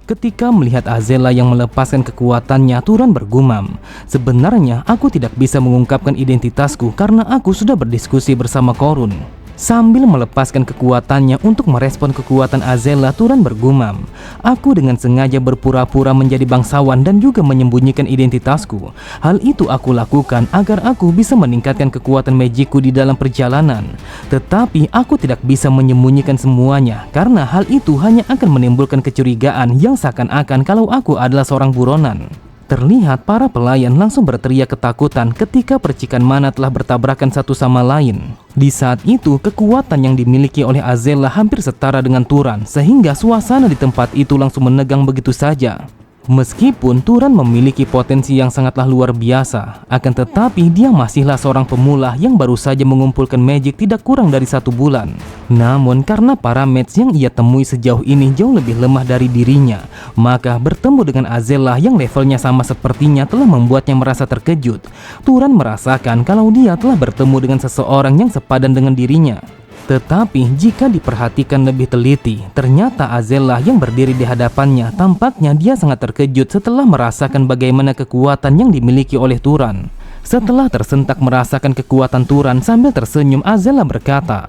Ketika melihat Azella yang melepaskan kekuatannya, Turan bergumam, "Sebenarnya aku tidak bisa mengungkapkan identitasku karena aku sudah berdiskusi bersama Korun." Sambil melepaskan kekuatannya untuk merespon kekuatan Azela, Turan bergumam, "Aku dengan sengaja berpura-pura menjadi bangsawan dan juga menyembunyikan identitasku. Hal itu aku lakukan agar aku bisa meningkatkan kekuatan magicku di dalam perjalanan. Tetapi aku tidak bisa menyembunyikan semuanya karena hal itu hanya akan menimbulkan kecurigaan yang seakan-akan kalau aku adalah seorang buronan." Terlihat para pelayan langsung berteriak ketakutan ketika percikan mana telah bertabrakan satu sama lain. Di saat itu, kekuatan yang dimiliki oleh Azela hampir setara dengan Turan, sehingga suasana di tempat itu langsung menegang begitu saja. Meskipun Turan memiliki potensi yang sangatlah luar biasa, akan tetapi dia masihlah seorang pemula yang baru saja mengumpulkan magic tidak kurang dari 1 bulan. Namun karena para mage yang ia temui sejauh ini jauh lebih lemah dari dirinya, maka bertemu dengan Azela yang levelnya sama sepertinya telah membuatnya merasa terkejut. Turan merasakan kalau dia telah bertemu dengan seseorang yang sepadan dengan dirinya. Tetapi jika diperhatikan lebih teliti, ternyata Azela yang berdiri di hadapannya tampaknya dia sangat terkejut setelah merasakan bagaimana kekuatan yang dimiliki oleh Turan. Setelah tersentak merasakan kekuatan Turan sambil tersenyum, Azela berkata,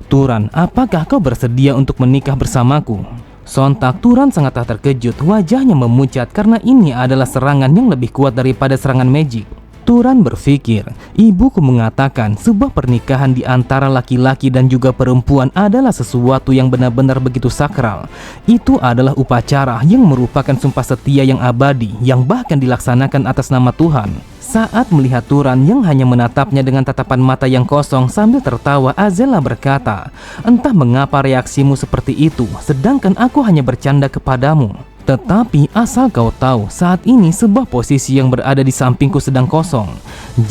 "Turan, apakah kau bersedia untuk menikah bersamaku?" Sontak Turan sangatlah terkejut, wajahnya memucat karena ini adalah serangan yang lebih kuat daripada serangan magic. Turan berpikir, ibuku mengatakan sebuah pernikahan di antara laki-laki dan juga perempuan adalah sesuatu yang benar-benar begitu sakral. Itu adalah upacara yang merupakan sumpah setia yang abadi yang bahkan dilaksanakan atas nama Tuhan. Saat melihat Turan yang hanya menatapnya dengan tatapan mata yang kosong sambil tertawa, Azela berkata, "Entah mengapa reaksimu seperti itu, sedangkan aku hanya bercanda kepadamu. Tetapi asal kau tahu, saat ini sebuah posisi yang berada di sampingku sedang kosong.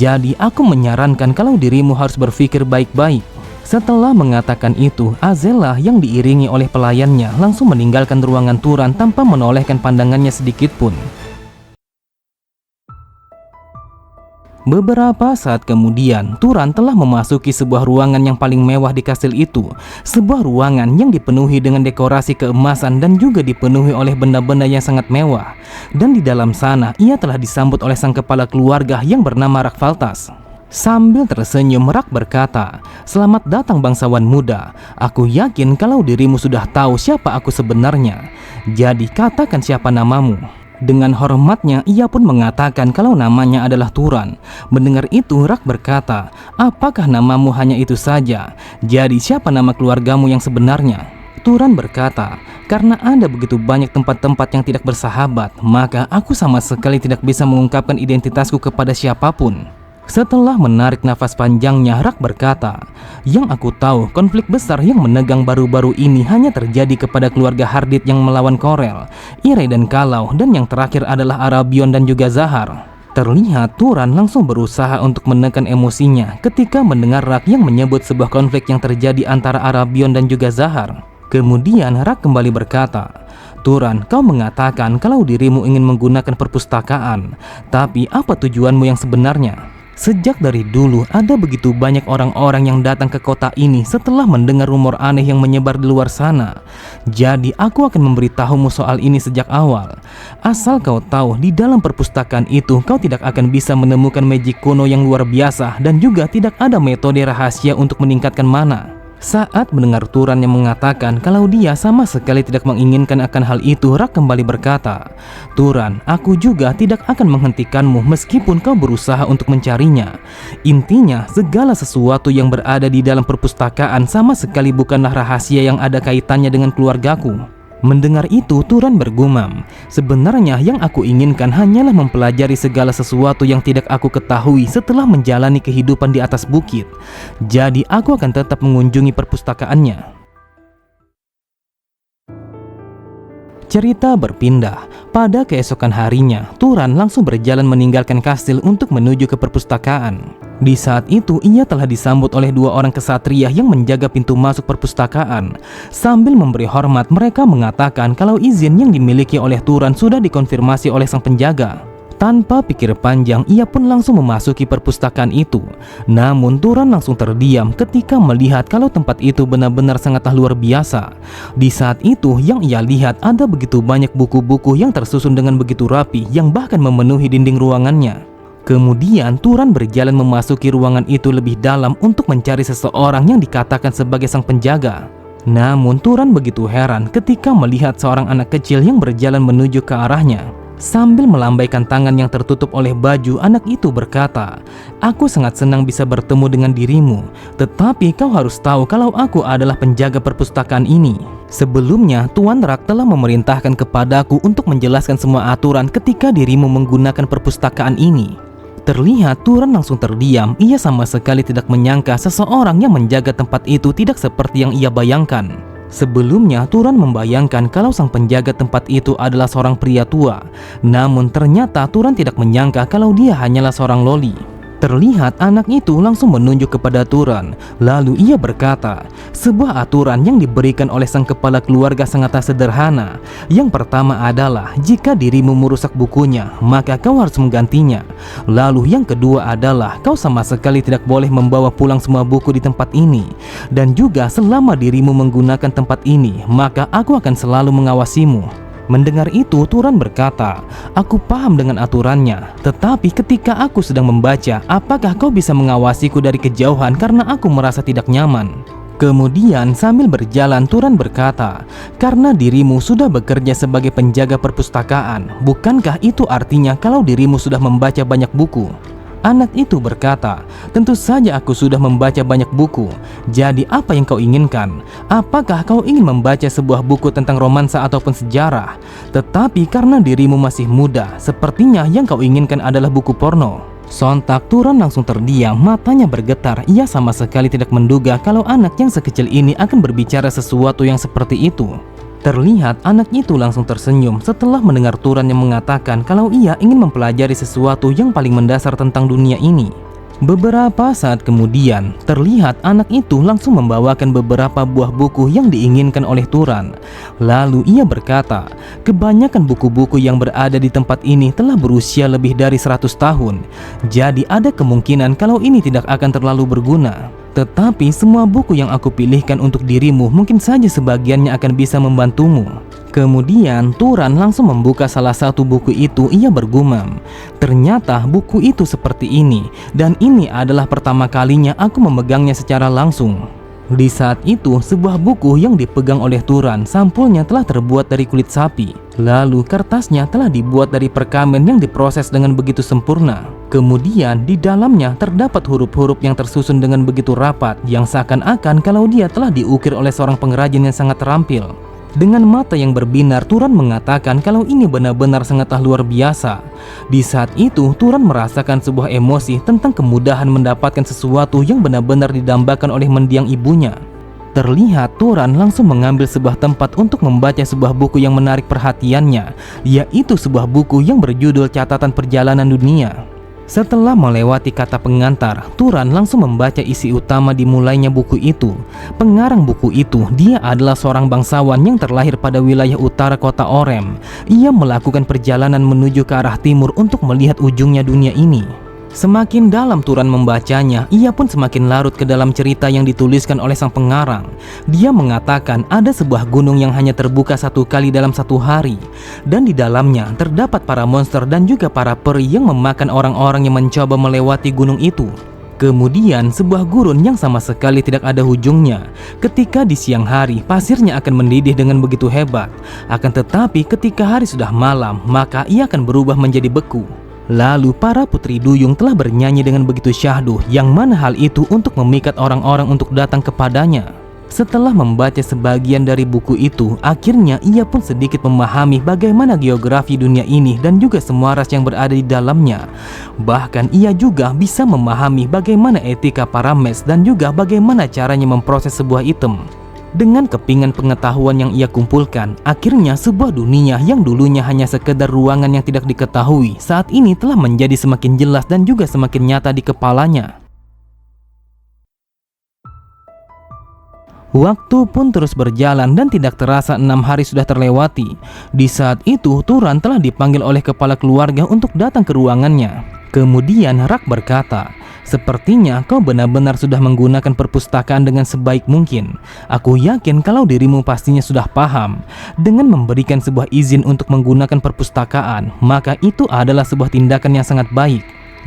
Jadi aku menyarankan kalau dirimu harus berpikir baik-baik." Setelah mengatakan itu, Azela yang diiringi oleh pelayannya langsung meninggalkan ruangan Turan tanpa menolehkan pandangannya sedikit pun. Beberapa saat kemudian, Turan telah memasuki sebuah ruangan yang paling mewah di kastil itu. Sebuah ruangan yang dipenuhi dengan dekorasi keemasan dan juga dipenuhi oleh benda-benda yang sangat mewah. Dan di dalam sana, ia telah disambut oleh sang kepala keluarga yang bernama Rakvaltas. Sambil tersenyum, Rak berkata, "Selamat datang bangsawan muda. Aku yakin kalau dirimu sudah tahu siapa aku sebenarnya. Jadi katakan siapa namamu." Dengan hormatnya, ia pun mengatakan kalau namanya adalah Turan. Mendengar itu, Rak berkata, "Apakah namamu hanya itu saja? Jadi siapa nama keluargamu yang sebenarnya?" Turan berkata, "Karena ada begitu banyak tempat-tempat yang tidak bersahabat, maka aku sama sekali tidak bisa mengungkapkan identitasku kepada siapapun." Setelah menarik nafas panjangnya, Rak berkata, "Yang aku tahu, konflik besar yang menegang baru-baru ini hanya terjadi kepada keluarga Hardit yang melawan Korel, Ire dan Kalau, dan yang terakhir adalah Arabion dan juga Zahar." Terlihat Turan langsung berusaha untuk menekan emosinya ketika mendengar Rak yang menyebut sebuah konflik yang terjadi antara Arabion dan juga Zahar. Kemudian Rak kembali berkata, "Turan, kau mengatakan kalau dirimu ingin menggunakan perpustakaan, tapi apa tujuanmu yang sebenarnya?" Sejak dari dulu ada begitu banyak orang-orang yang datang ke kota ini setelah mendengar rumor aneh yang menyebar di luar sana. Jadi aku akan memberitahumu soal ini sejak awal. Asal kau tahu, di dalam perpustakaan itu kau tidak akan bisa menemukan magic kuno yang luar biasa dan juga tidak ada metode rahasia untuk meningkatkan mana. Saat mendengar Turan yang mengatakan kalau dia sama sekali tidak menginginkan akan hal itu, Rak kembali berkata, "Turan, aku juga tidak akan menghentikanmu meskipun kau berusaha untuk mencarinya. Intinya, segala sesuatu yang berada di dalam perpustakaan sama sekali bukanlah rahasia yang ada kaitannya dengan keluargaku." Mendengar itu, Turan bergumam, "Sebenarnya yang aku inginkan hanyalah mempelajari segala sesuatu yang tidak aku ketahui setelah menjalani kehidupan di atas bukit. Jadi aku akan tetap mengunjungi perpustakaannya." Cerita berpindah. Pada keesokan harinya, Turan langsung berjalan meninggalkan kastil untuk menuju ke perpustakaan. Di saat itu, ia telah disambut oleh 2 orang kesatria yang menjaga pintu masuk perpustakaan. Sambil memberi hormat, mereka mengatakan kalau izin yang dimiliki oleh Turan sudah dikonfirmasi oleh sang penjaga. Tanpa pikir panjang, ia pun langsung memasuki perpustakaan itu. Namun Turan langsung terdiam ketika melihat kalau tempat itu benar-benar sangatlah luar biasa. Di saat itu yang ia lihat ada begitu banyak buku-buku yang tersusun dengan begitu rapi yang bahkan memenuhi dinding ruangannya. Kemudian Turan berjalan memasuki ruangan itu lebih dalam untuk mencari seseorang yang dikatakan sebagai sang penjaga. Namun Turan begitu heran ketika melihat seorang anak kecil yang berjalan menuju ke arahnya. Sambil melambaikan tangan yang tertutup oleh baju, anak itu berkata, "Aku sangat senang bisa bertemu dengan dirimu, tetapi kau harus tahu kalau aku adalah penjaga perpustakaan ini. Sebelumnya, Tuan Rak telah memerintahkan kepadaku untuk menjelaskan semua aturan ketika dirimu menggunakan perpustakaan ini." Terlihat Turan langsung terdiam. Ia sama sekali tidak menyangka seseorang yang menjaga tempat itu tidak seperti yang ia bayangkan. Sebelumnya Turan membayangkan kalau sang penjaga tempat itu adalah seorang pria tua. Namun ternyata Turan tidak menyangka kalau dia hanyalah seorang loli. Terlihat anak itu langsung menunjuk kepada Turan. Lalu ia berkata, sebuah aturan yang diberikan oleh sang kepala keluarga sangatlah sederhana. Yang pertama adalah jika dirimu merusak bukunya, maka kau harus menggantinya. Lalu yang kedua adalah kau sama sekali tidak boleh membawa pulang semua buku di tempat ini. Dan juga selama dirimu menggunakan tempat ini, maka aku akan selalu mengawasimu. Mendengar itu, Turan berkata, "Aku paham dengan aturannya, tetapi ketika aku sedang membaca, apakah kau bisa mengawasiku dari kejauhan karena aku merasa tidak nyaman?" Kemudian sambil berjalan, Turan berkata, "Karena dirimu sudah bekerja sebagai penjaga perpustakaan, bukankah itu artinya kalau dirimu sudah membaca banyak buku?" Anak itu berkata, "Tentu saja aku sudah membaca banyak buku. Jadi apa yang kau inginkan? Apakah kau ingin membaca sebuah buku tentang romansa ataupun sejarah? Tetapi karena dirimu masih muda, sepertinya yang kau inginkan adalah buku porno." Sontak Turan langsung terdiam, matanya bergetar. Ia sama sekali tidak menduga kalau anak yang sekecil ini akan berbicara sesuatu yang seperti itu. Terlihat anak itu langsung tersenyum setelah mendengar Turan yang mengatakan kalau ia ingin mempelajari sesuatu yang paling mendasar tentang dunia ini. Beberapa saat kemudian, terlihat anak itu langsung membawakan beberapa buah buku yang diinginkan oleh Turan. Lalu ia berkata, kebanyakan buku-buku yang berada di tempat ini telah berusia lebih dari 100 tahun. Jadi ada kemungkinan kalau ini tidak akan terlalu berguna. Tetapi semua buku yang aku pilihkan untuk dirimu mungkin saja sebagiannya akan bisa membantumu. Kemudian Turan langsung membuka salah satu buku itu. Ia bergumam, ternyata buku itu seperti ini, dan ini adalah pertama kalinya aku memegangnya secara langsung. Di saat itu, sebuah buku yang dipegang oleh Turan, sampulnya telah terbuat dari kulit sapi. Lalu kertasnya telah dibuat dari perkamen yang diproses dengan begitu sempurna. Kemudian di dalamnya terdapat huruf-huruf yang tersusun dengan begitu rapat, yang seakan-akan kalau dia telah diukir oleh seorang pengrajin yang sangat terampil. Dengan mata yang berbinar, Turan mengatakan kalau ini benar-benar sangatlah luar biasa. Di saat itu, Turan merasakan sebuah emosi tentang kemudahan mendapatkan sesuatu yang benar-benar didambakan oleh mendiang ibunya. Terlihat Turan langsung mengambil sebuah tempat untuk membaca sebuah buku yang menarik perhatiannya, yaitu sebuah buku yang berjudul Catatan Perjalanan Dunia. Setelah melewati kata pengantar, Turan langsung membaca isi utama dimulainya buku itu. Pengarang buku itu, dia adalah seorang bangsawan yang terlahir pada wilayah utara kota Orem. Ia melakukan perjalanan menuju ke arah timur untuk melihat ujungnya dunia ini. Semakin dalam Turan membacanya, ia pun semakin larut ke dalam cerita yang dituliskan oleh sang pengarang. Dia mengatakan ada sebuah gunung yang hanya terbuka satu kali dalam satu hari, dan di dalamnya terdapat para monster dan juga para peri yang memakan orang-orang yang mencoba melewati gunung itu. Kemudian sebuah gurun yang sama sekali tidak ada ujungnya. Ketika di siang hari, pasirnya akan mendidih dengan begitu hebat. Akan tetapi ketika hari sudah malam, maka ia akan berubah menjadi beku. Lalu para putri duyung telah bernyanyi dengan begitu syahdu, yang mana hal itu untuk memikat orang-orang untuk datang kepadanya. Setelah membaca sebagian dari buku itu, akhirnya ia pun sedikit memahami bagaimana geografi dunia ini dan juga semua ras yang berada di dalamnya. Bahkan ia juga bisa memahami bagaimana etika para mes dan juga bagaimana caranya memproses sebuah item. Dengan kepingan pengetahuan yang ia kumpulkan, akhirnya sebuah dunia yang dulunya hanya sekedar ruangan yang tidak diketahui, saat ini telah menjadi semakin jelas dan juga semakin nyata di kepalanya. Waktu pun terus berjalan dan tidak terasa 6 hari sudah terlewati. Di saat itu, Turan telah dipanggil oleh kepala keluarga untuk datang ke ruangannya. Kemudian Rak berkata, "Sepertinya kau benar-benar sudah menggunakan perpustakaan dengan sebaik mungkin. Aku yakin kalau dirimu pastinya sudah paham. Dengan memberikan sebuah izin untuk menggunakan perpustakaan, maka itu adalah sebuah tindakan yang sangat baik.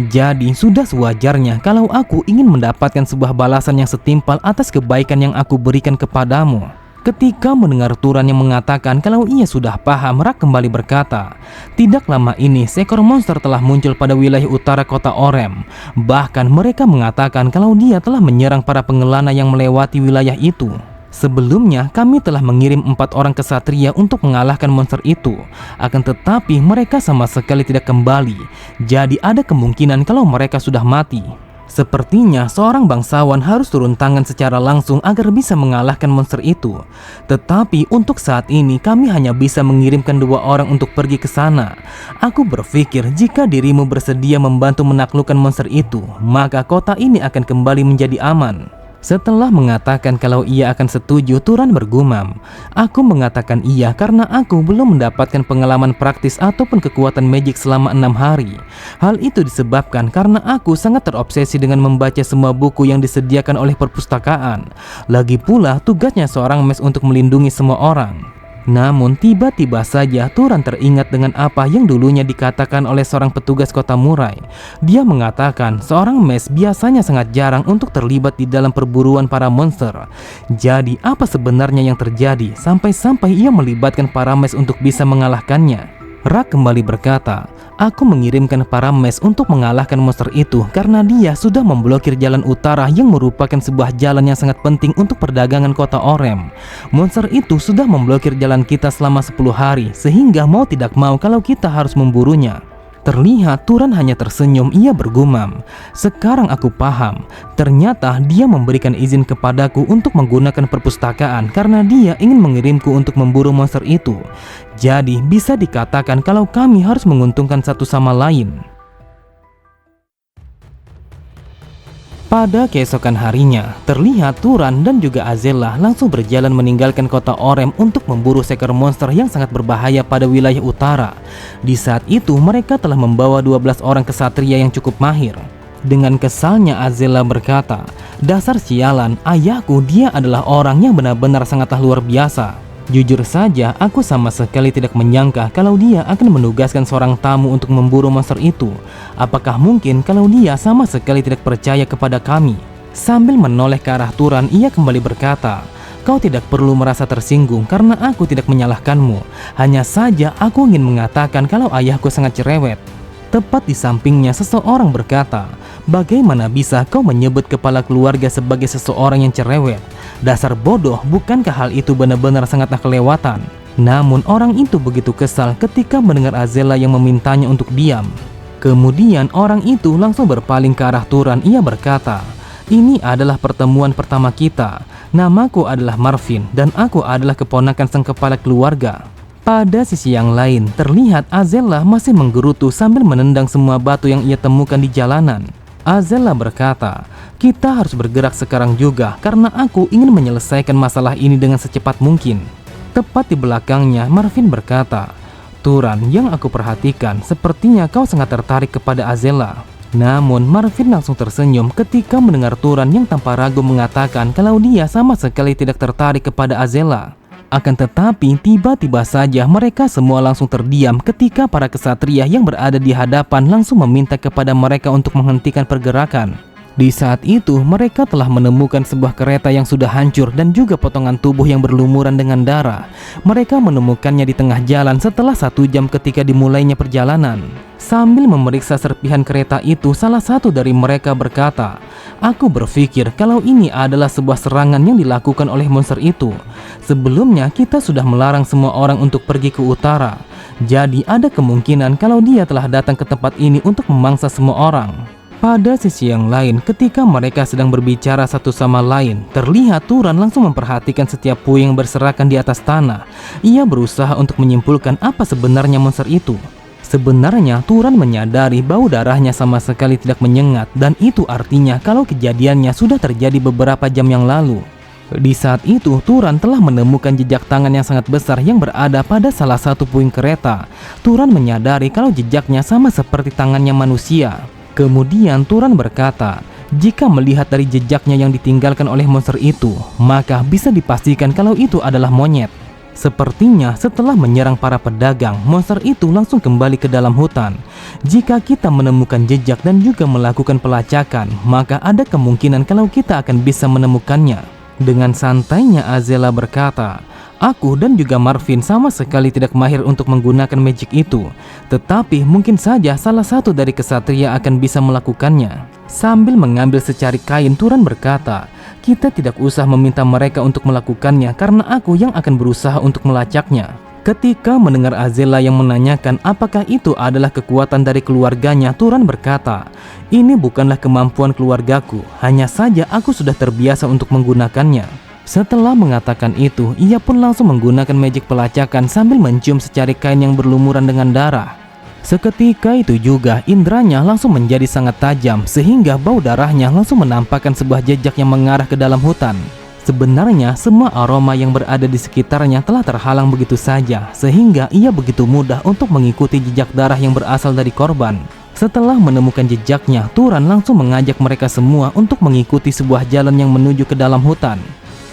Jadi sudah sewajarnya kalau aku ingin mendapatkan sebuah balasan yang setimpal atas kebaikan yang aku berikan kepadamu. Ketika mendengar Turan yang mengatakan kalau ia sudah paham, Rak kembali berkata, tidak lama ini seekor monster telah muncul pada wilayah utara kota Orem. Bahkan mereka mengatakan kalau dia telah menyerang para pengelana yang melewati wilayah itu. Sebelumnya kami telah mengirim 4 orang kesatria untuk mengalahkan monster itu. Akan tetapi mereka sama sekali tidak kembali. Jadi ada kemungkinan kalau mereka sudah mati. Sepertinya seorang bangsawan harus turun tangan secara langsung agar bisa mengalahkan monster itu. Tetapi untuk saat ini kami hanya bisa mengirimkan 2 orang untuk pergi ke sana. Aku berpikir jika dirimu bersedia membantu menaklukkan monster itu, maka kota ini akan kembali menjadi aman. Setelah mengatakan kalau ia akan setuju, Turan bergumam, aku mengatakan iya karena aku belum mendapatkan pengalaman praktis ataupun kekuatan magic selama 6 hari. Hal itu disebabkan karena aku sangat terobsesi dengan membaca semua buku yang disediakan oleh perpustakaan. Lagi pula tugasnya seorang mes untuk melindungi semua orang. Namun tiba-tiba saja Turan teringat dengan apa yang dulunya dikatakan oleh seorang petugas kota Murai. Dia mengatakan seorang mes biasanya sangat jarang untuk terlibat di dalam perburuan para monster. Jadi apa sebenarnya yang terjadi sampai-sampai ia melibatkan para mes untuk bisa mengalahkannya? Rak kembali berkata, aku mengirimkan para mes untuk mengalahkan monster itu karena dia sudah memblokir jalan utara yang merupakan sebuah jalan yang sangat penting untuk perdagangan kota Orem. Monster itu sudah memblokir jalan kita selama 10 hari sehingga mau tidak mau kalau kita harus memburunya. Terlihat Turan hanya tersenyum, ia bergumam, sekarang aku paham. Ternyata dia memberikan izin kepadaku untuk menggunakan perpustakaan karena dia ingin mengirimku untuk memburu monster itu. Jadi bisa dikatakan kalau kami harus menguntungkan satu sama lain. Pada keesokan harinya, terlihat Turan dan juga Azela langsung berjalan meninggalkan kota Orem untuk memburu seekor monster yang sangat berbahaya pada wilayah utara. Di saat itu, mereka telah membawa 12 orang kesatria yang cukup mahir. Dengan kesalnya Azela berkata, dasar sialan, ayahku dia adalah orang yang benar-benar sangatlah luar biasa. Jujur saja, aku sama sekali tidak menyangka kalau dia akan menugaskan seorang tamu untuk memburu monster itu. Apakah mungkin kalau dia sama sekali tidak percaya kepada kami? Sambil menoleh ke arah Turan, ia kembali berkata, kau tidak perlu merasa tersinggung karena aku tidak menyalahkanmu. Hanya saja aku ingin mengatakan kalau ayahku sangat cerewet. Tepat di sampingnya seseorang berkata, bagaimana bisa kau menyebut kepala keluarga sebagai seseorang yang cerewet? Dasar bodoh, bukankah hal itu benar-benar sangatlah kelewatan? Namun orang itu begitu kesal ketika mendengar Azela yang memintanya untuk diam. Kemudian orang itu langsung berpaling ke arah Turan, ia berkata, ini adalah pertemuan pertama kita. Namaku adalah Marvin dan aku adalah keponakan sang kepala keluarga. Pada sisi yang lain, terlihat Azela masih menggerutu sambil menendang semua batu yang ia temukan di jalanan. Azela berkata, kita harus bergerak sekarang juga karena aku ingin menyelesaikan masalah ini dengan secepat mungkin. Tepat di belakangnya, Marvin berkata, Turan, yang aku perhatikan, sepertinya kau sangat tertarik kepada Azela. Namun Marvin langsung tersenyum ketika mendengar Turan yang tanpa ragu mengatakan kalau dia sama sekali tidak tertarik kepada Azela. Akan tetapi tiba-tiba saja mereka semua langsung terdiam ketika para kesatria yang berada di hadapan langsung meminta kepada mereka untuk menghentikan pergerakan. Di saat itu mereka telah menemukan sebuah kereta yang sudah hancur dan juga potongan tubuh yang berlumuran dengan darah. Mereka menemukannya di tengah jalan setelah 1 jam ketika dimulainya perjalanan. Sambil memeriksa serpihan kereta itu, salah satu dari mereka berkata, aku berpikir kalau ini adalah sebuah serangan yang dilakukan oleh monster itu. Sebelumnya kita sudah melarang semua orang untuk pergi ke utara. Jadi ada kemungkinan kalau dia telah datang ke tempat ini untuk memangsa semua orang. Pada sisi yang lain, ketika mereka sedang berbicara satu sama lain, terlihat Turan langsung memperhatikan setiap puing yang berserakan di atas tanah. Ia berusaha untuk menyimpulkan apa sebenarnya monster itu. Sebenarnya Turan menyadari bau darahnya sama sekali tidak menyengat, dan itu artinya kalau kejadiannya sudah terjadi beberapa jam yang lalu. Di saat itu Turan telah menemukan jejak tangan yang sangat besar yang berada pada salah satu puing kereta. Turan menyadari kalau jejaknya sama seperti tangannya manusia. Kemudian Turan berkata, jika melihat dari jejaknya yang ditinggalkan oleh monster itu, maka bisa dipastikan kalau itu adalah monyet. Sepertinya setelah menyerang para pedagang, monster itu langsung kembali ke dalam hutan. Jika kita menemukan jejak dan juga melakukan pelacakan, maka ada kemungkinan kalau kita akan bisa menemukannya. Dengan santainya Azela berkata, "Aku dan juga Marvin sama sekali tidak mahir untuk menggunakan magic itu. Tetapi mungkin saja salah satu dari kesatria akan bisa melakukannya." Sambil mengambil secari kain, Turan berkata, "Kita tidak usah meminta mereka untuk melakukannya karena aku yang akan berusaha untuk melacaknya." Ketika mendengar Azela yang menanyakan apakah itu adalah kekuatan dari keluarganya, Turan berkata, "Ini bukanlah kemampuan keluargaku, hanya saja aku sudah terbiasa untuk menggunakannya." Setelah mengatakan itu, ia pun langsung menggunakan magic pelacakan sambil mencium secari kain yang berlumuran dengan darah. Seketika itu juga indranya langsung menjadi sangat tajam sehingga bau darahnya langsung menampakkan sebuah jejak yang mengarah ke dalam hutan. Sebenarnya semua aroma yang berada di sekitarnya telah terhalang begitu saja sehingga ia begitu mudah untuk mengikuti jejak darah yang berasal dari korban. Setelah menemukan jejaknya, Turan langsung mengajak mereka semua untuk mengikuti sebuah jalan yang menuju ke dalam hutan.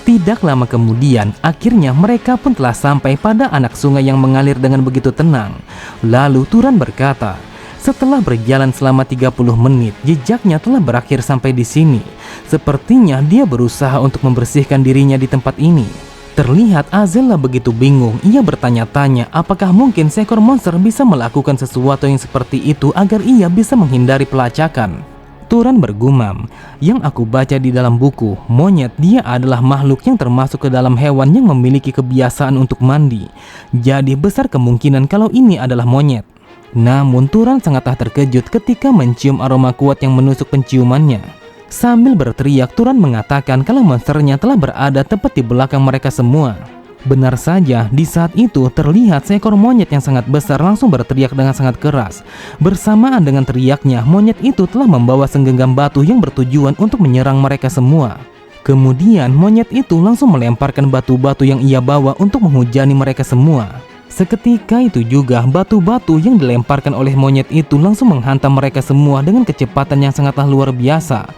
Tidak lama kemudian, akhirnya mereka pun telah sampai pada anak sungai yang mengalir dengan begitu tenang. Lalu Turan berkata, setelah berjalan selama 30 menit, jejaknya telah berakhir sampai di sini. Sepertinya dia berusaha untuk membersihkan dirinya di tempat ini. Terlihat Azela begitu bingung. Ia bertanya-tanya apakah mungkin seekor monster bisa melakukan sesuatu yang seperti itu agar ia bisa menghindari pelacakan. Turan bergumam, "Yang aku baca di dalam buku, monyet dia adalah makhluk yang termasuk ke dalam hewan yang memiliki kebiasaan untuk mandi. Jadi besar kemungkinan kalau ini adalah monyet." Namun Turan sangatlah terkejut ketika mencium aroma kuat yang menusuk penciumannya. Sambil berteriak, Turan mengatakan kalau monsternya telah berada tepat di belakang mereka semua. Benar saja, di saat itu terlihat seekor monyet yang sangat besar langsung berteriak dengan sangat keras. Bersamaan dengan teriaknya, monyet itu telah membawa segenggam batu yang bertujuan untuk menyerang mereka semua. Kemudian monyet itu langsung melemparkan batu-batu yang ia bawa untuk menghujani mereka semua. Seketika itu juga batu-batu yang dilemparkan oleh monyet itu langsung menghantam mereka semua dengan kecepatan yang sangatlah luar biasa.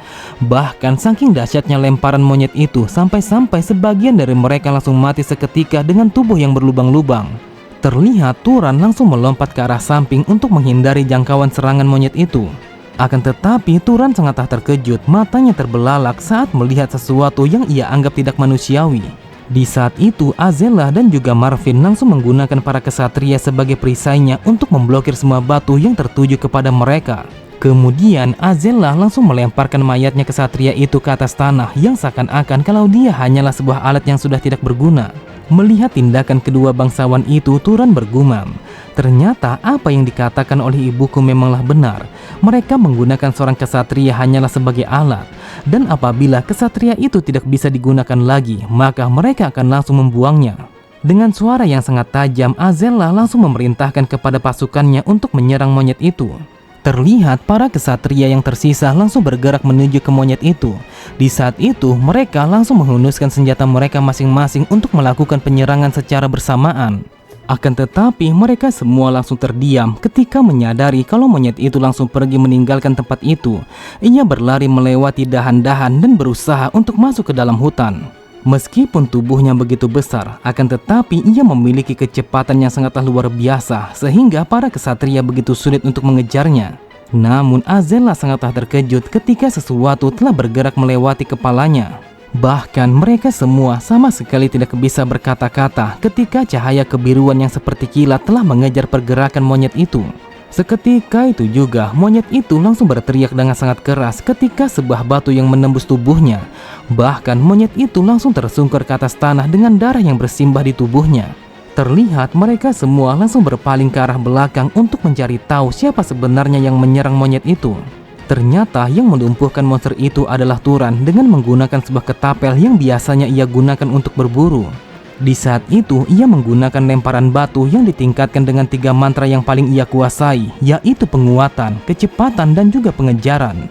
Bahkan saking dahsyatnya lemparan monyet itu sampai-sampai sebagian dari mereka langsung mati seketika dengan tubuh yang berlubang-lubang. Terlihat Turan langsung melompat ke arah samping untuk menghindari jangkauan serangan monyet itu. Akan tetapi Turan sangatlah terkejut, matanya terbelalak saat melihat sesuatu yang ia anggap tidak manusiawi. Di saat itu Azela dan juga Marvin langsung menggunakan para kesatria sebagai perisainya untuk memblokir semua batu yang tertuju kepada mereka. Kemudian Azela langsung melemparkan mayatnya kesatria itu ke atas tanah yang seakan-akan kalau dia hanyalah sebuah alat yang sudah tidak berguna. Melihat tindakan kedua bangsawan itu, Turan bergumam, ternyata apa yang dikatakan oleh ibuku memanglah benar. Mereka menggunakan seorang kesatria hanyalah sebagai alat. Dan apabila kesatria itu tidak bisa digunakan lagi, maka mereka akan langsung membuangnya. Dengan suara yang sangat tajam, Azela langsung memerintahkan kepada pasukannya untuk menyerang monyet itu. Terlihat para kesatria yang tersisa langsung bergerak menuju ke monyet itu. Di saat itu, mereka langsung menghunuskan senjata mereka masing-masing untuk melakukan penyerangan secara bersamaan. Akan tetapi mereka semua langsung terdiam ketika menyadari kalau monyet itu langsung pergi meninggalkan tempat itu. Ia berlari melewati dahan-dahan dan berusaha untuk masuk ke dalam hutan. Meskipun tubuhnya begitu besar, akan tetapi ia memiliki kecepatan yang sangatlah luar biasa sehingga para kesatria begitu sulit untuk mengejarnya. Namun Azela sangatlah terkejut ketika sesuatu telah bergerak melewati kepalanya. Bahkan mereka semua sama sekali tidak bisa berkata-kata ketika cahaya kebiruan yang seperti kilat telah mengejar pergerakan monyet itu. Seketika itu juga monyet itu langsung berteriak dengan sangat keras ketika sebuah batu yang menembus tubuhnya. Bahkan monyet itu langsung tersungkur ke atas tanah dengan darah yang bersimbah di tubuhnya. Terlihat mereka semua langsung berpaling ke arah belakang untuk mencari tahu siapa sebenarnya yang menyerang monyet itu. Ternyata yang melumpuhkan monster itu adalah Turan dengan menggunakan sebuah ketapel yang biasanya ia gunakan untuk berburu. Di saat itu ia menggunakan lemparan batu yang ditingkatkan dengan 3 mantra yang paling ia kuasai, yaitu penguatan, kecepatan, dan juga pengejaran.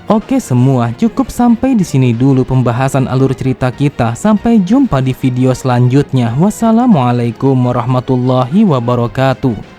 Oke semua, cukup sampai di sini dulu pembahasan alur cerita kita. Sampai jumpa di video selanjutnya. Wassalamualaikum warahmatullahi wabarakatuh.